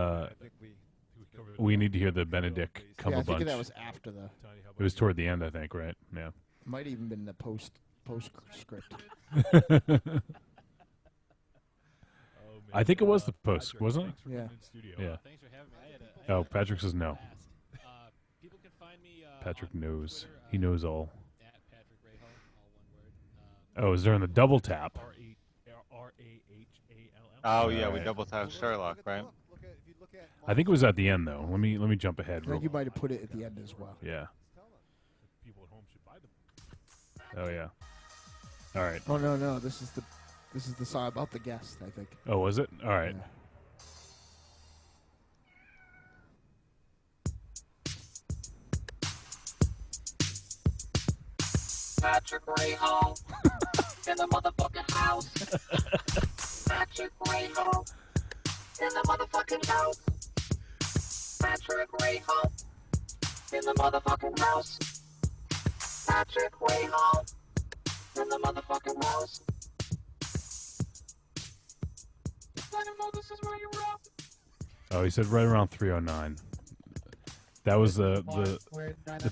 B: We need to hear the Benedict come
A: Yeah,
B: a
A: I think
B: bunch.
A: that was after the.
B: It was toward the end, I think. Right? Yeah.
A: Might even been the post script.
B: I think it was the post, wasn't it?
A: Yeah.
B: Yeah. Oh, Patrick says no. Patrick knows. He knows all. Oh, is there in the double tap?
R: Oh yeah, we double tapped Sherlock, right?
B: I think it was at the end though. Let me jump ahead.
A: I think you might have put it at the end as well.
B: Yeah. People at home should buy them. Oh yeah. All right.
A: Oh no! This is the song about the guest. I think.
B: Oh, was it? All right.
A: Yeah.
E: Patrick Ray Hall in the motherfucking house. Patrick Ray Hall in the motherfucking house. Patrick Ray Hall in the motherfucking house. Patrick Ray Hall in the motherfucking house. I don't know this is where you're at.
B: Oh, he said right around 309. That was the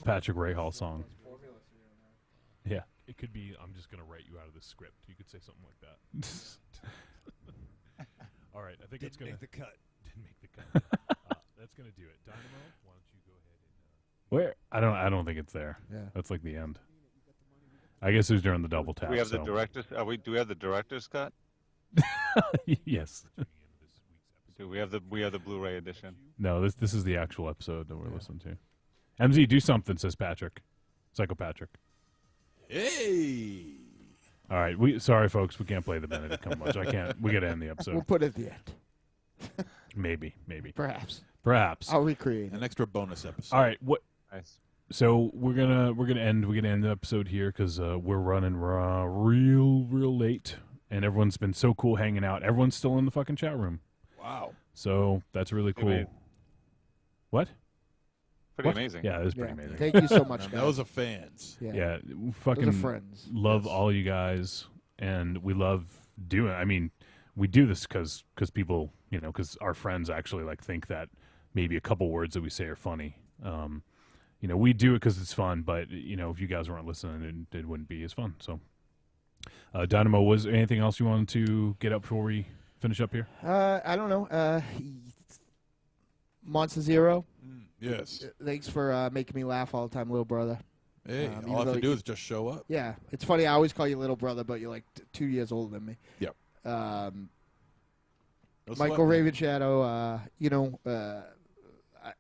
B: Patrick Ray Hall song. Yeah. It could be, I'm just going to write you out of this script. You could say something like that. All right. I think it's going to...
D: Didn't make the cut.
B: Didn't make the cut. That's going to do it. Dynamo, why don't you go ahead and... Where? I don't think it's there.
A: Yeah.
B: That's like the end. I guess it was during the double tap.
R: We have
B: so.
R: the director's. Do we have the director's cut?
B: Yes.
R: Do we have the Blu-ray edition?
B: No, this is the actual episode that we're listening to. MZ, do something, says Patrick. Psycho Patrick.
C: Hey.
B: All right, sorry folks, we can't play the Benedict Cumberbatch. I can't. We got to end the episode.
A: We'll put it at the end.
B: Maybe.
A: Perhaps.
B: I'll
A: recreate
C: an extra bonus episode.
B: All right, what?
R: Nice.
B: So we're gonna end the episode here because we're running real late, and everyone's been so cool hanging out. Everyone's still in the fucking chat room.
C: Wow.
B: So that's really cool.
R: Amazing.
B: What?
R: Pretty
B: What?
R: amazing.
B: Yeah, it was pretty amazing.
A: Thank you so much, guys.
C: Those are fans.
B: Yeah,
A: Those
B: fucking
A: are friends.
B: love all you guys, and we love doing. I mean, we do this because people, because our friends actually think that maybe a couple words that we say are funny. We do it because it's fun, but if you guys weren't listening, it wouldn't be as fun. So, Dynamo, was there anything else you wanted to get up before we finish up here?
A: I don't know. Monster Zero.
C: Yes.
A: Thanks for making me laugh all the time, little brother.
C: Hey, all I have to do is just show up.
A: Yeah, it's funny. I always call you little brother, but you're like 2 years older than me.
C: Yep.
A: Michael Raven Shadow.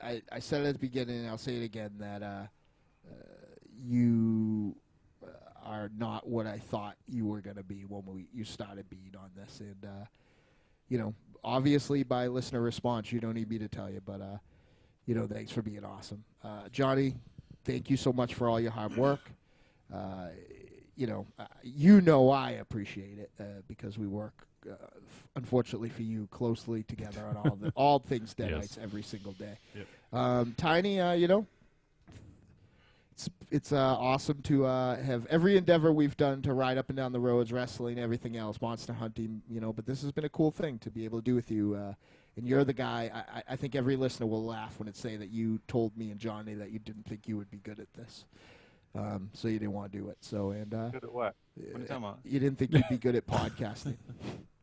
A: I said it at the beginning, and I'll say it again, that you are not what I thought you were going to be when you started being on this. And, obviously by listener response, you don't need me to tell you, but, thanks for being awesome. Johnny, thank you so much for all your hard work. I appreciate it because we work, unfortunately for you, closely together on all things Deadites every single day.
B: Yep.
A: Tiny, it's awesome to have every endeavor we've done to ride up and down the roads, wrestling, everything else, monster hunting, but this has been a cool thing to be able to do with you. And you're the guy, I think every listener will laugh when it say that you told me and Johnny that you didn't think you would be good at this. So you didn't want to do it.
R: Good at what? What are you talking about?
A: You didn't think you'd be good at podcasting.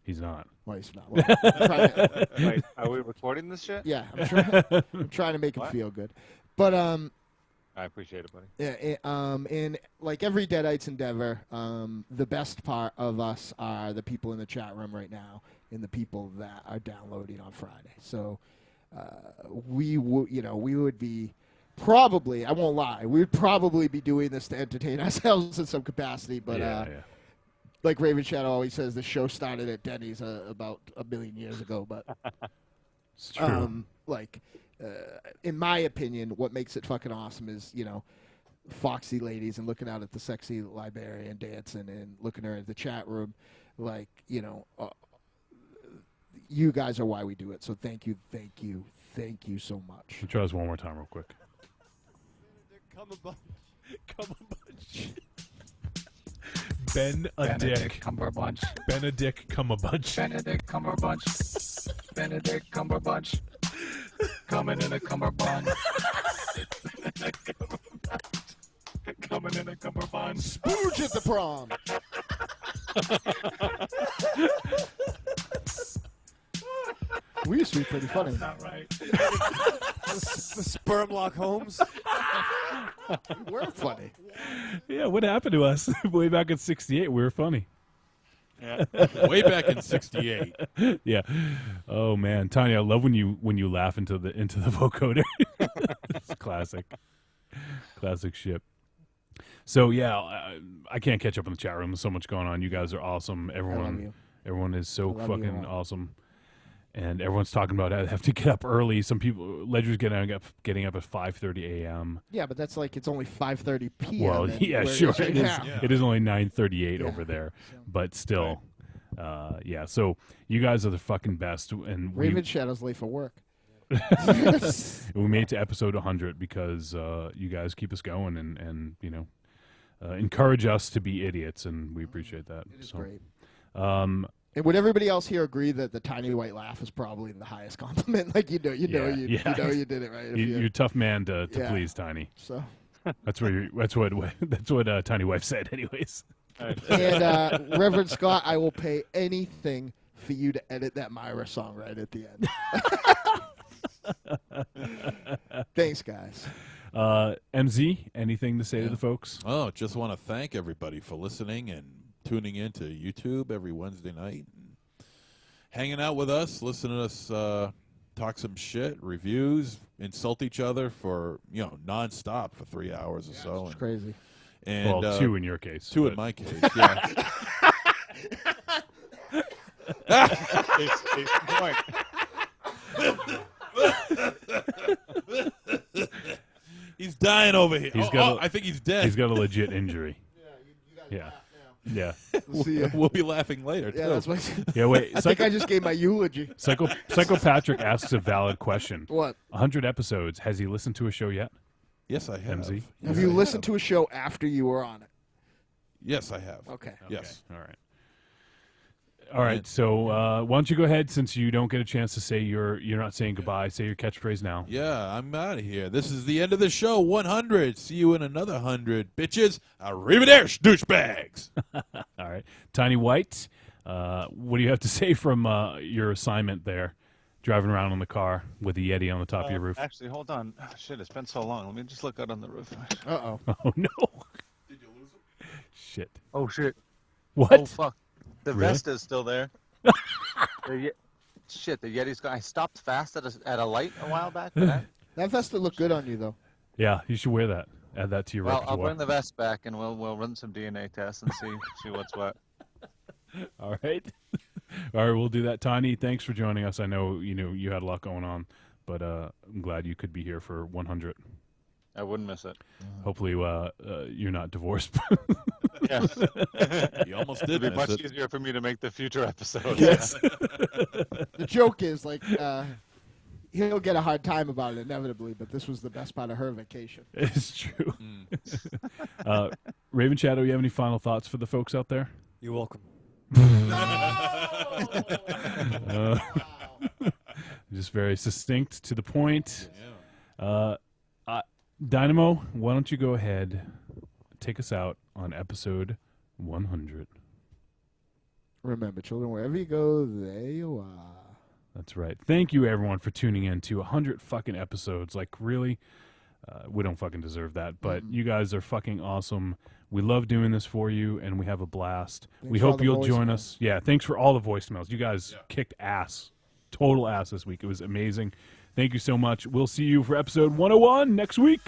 B: He's not.
A: Well, he's not. Well,
R: Wait, are we recording this shit?
A: Yeah, I'm trying to make him feel good. But
R: I appreciate it, buddy.
A: Yeah, and like every Deadites endeavor, the best part of us are the people in the chat room right now and the people that are downloading on Friday. So we would be probably, I won't lie, we would probably be doing this to entertain ourselves in some capacity, but like Raven Shadow always says, the show started at Denny's about 1 million years ago, but
B: it's true.
A: In my opinion, what makes it fucking awesome is, foxy ladies and looking out at the sexy librarian dancing and looking her at the chat room. You guys are why we do it. So thank you so much.
B: We'll try this one more time real quick.
D: Come a bunch.
B: Benedict
I: Cumberbunch.
B: Benedict Cumberbunch.
I: Benedict Cumberbunch. Benedict Cumberbunch. Coming in a cummerbund. Coming in a cummerbund.
A: Spooge at the prom. We used to be pretty funny.
I: Not right.
D: The sperm lock Holmes.
A: We're funny.
B: Yeah, what happened to us way back in '68? We were funny.
C: Yeah. Way back in '68.
B: Yeah. Oh man, Tanya, I love when you laugh into the vocoder. It's classic shit. So yeah, I can't catch up in the chat room. There's so much going on. You guys are awesome. Everyone is so fucking awesome. And everyone's talking about how they have to get up early. Some people, Ledger's getting up at 5:30 a.m.
A: Yeah, but that's like it's only 5:30 p.m.
B: Well, yeah, sure.
A: It
B: is only 9:38 over there, but still, yeah. So you guys are the fucking best, and
A: Raven Shadow's late for work.
B: We made it to episode 100 because you guys keep us going and encourage us to be idiots, and we appreciate that.
A: It is
B: so
A: great. And would everybody else here agree that the tiny white laugh is probably the highest compliment? Like you did it right.
B: You're a tough man to please, Tiny.
A: So
B: that's what Tiny Wife said, anyways.
A: And Reverend Scott, I will pay anything for you to edit that Myra song right at the end. Thanks, guys.
B: MZ, anything to say to the folks?
C: Oh, just want to thank everybody for listening and tuning in to YouTube every Wednesday night, and hanging out with us, listening to us talk some shit, reviews, insult each other for nonstop for 3 hours or so.
A: It's crazy.
C: And
B: 2 in your case.
C: 2 in my case. Yeah. He's dying over here. I think he's dead.
B: He's got a legit injury. Yeah.
C: We'll be laughing later, too.
A: Yeah, that's what
B: wait.
A: I think I just gave my eulogy.
B: Psycho Patrick asks a valid question.
A: What?
B: 100 episodes. Has he listened to a show yet?
C: Yes, I have.
B: MZ?
A: Have you listened to a show after you were on it?
C: Yes, I have.
A: Okay.
C: Yes.
B: All right. All right, so why don't you go ahead, since you don't get a chance to say you're not saying goodbye. Say your catchphrase now.
C: Yeah, I'm out of here. This is the end of the show. 100. See you in another 100, bitches. Arrivederci, douchebags.
B: All right, Tiny White. What do you have to say from your assignment there, driving around in the car with the Yeti on the top of your roof?
R: Actually, hold on. Oh, shit, it's been so long. Let me just look out on the roof.
A: Uh-oh.
B: Oh, no. Did you lose him? Shit.
R: Oh, shit.
B: What?
R: Oh, fuck. The
B: Really?
R: vest is still there. Shit, the Yeti's gone. I stopped fast at a light a while back for that.
A: That vest would look good on you, though.
B: Yeah, you should wear that. Add that to your
R: Well,
B: repertoire.
R: I'll bring the vest back and we'll run some DNA tests and see what's what.
B: All right. All right, we'll do that. Tiny, thanks for joining us. I know you had a lot going on, but I'm glad you could be here for 100.
R: I wouldn't miss it.
B: Hopefully you're not divorced.
R: Yes.
C: You almost did
R: It'd be
C: miss
R: much
C: it.
R: easier for me to make the future episode.
B: Yes.
A: The joke is, like, he'll get a hard time about it inevitably, but this was the best part of her vacation.
B: It's true. Raven Shadow, you have any final thoughts for the folks out there?
D: You're welcome.
B: Just very succinct, to the point. Dynamo, why don't you go ahead, take us out on episode 100.
A: Remember, children, wherever you go, there you are.
B: That's right. Thank you, everyone, for tuning in to 100 fucking episodes. Like, really, we don't fucking deserve that, but you guys are fucking awesome. We love doing this for you, and we have a blast.
A: Thanks
B: we
A: for all
B: hope
A: the
B: you'll join
A: voicemails.
B: us. Yeah, thanks for all the voicemails. You guys kicked ass. Total ass this week. It was amazing. Thank you so much. We'll see you for episode 101 next week.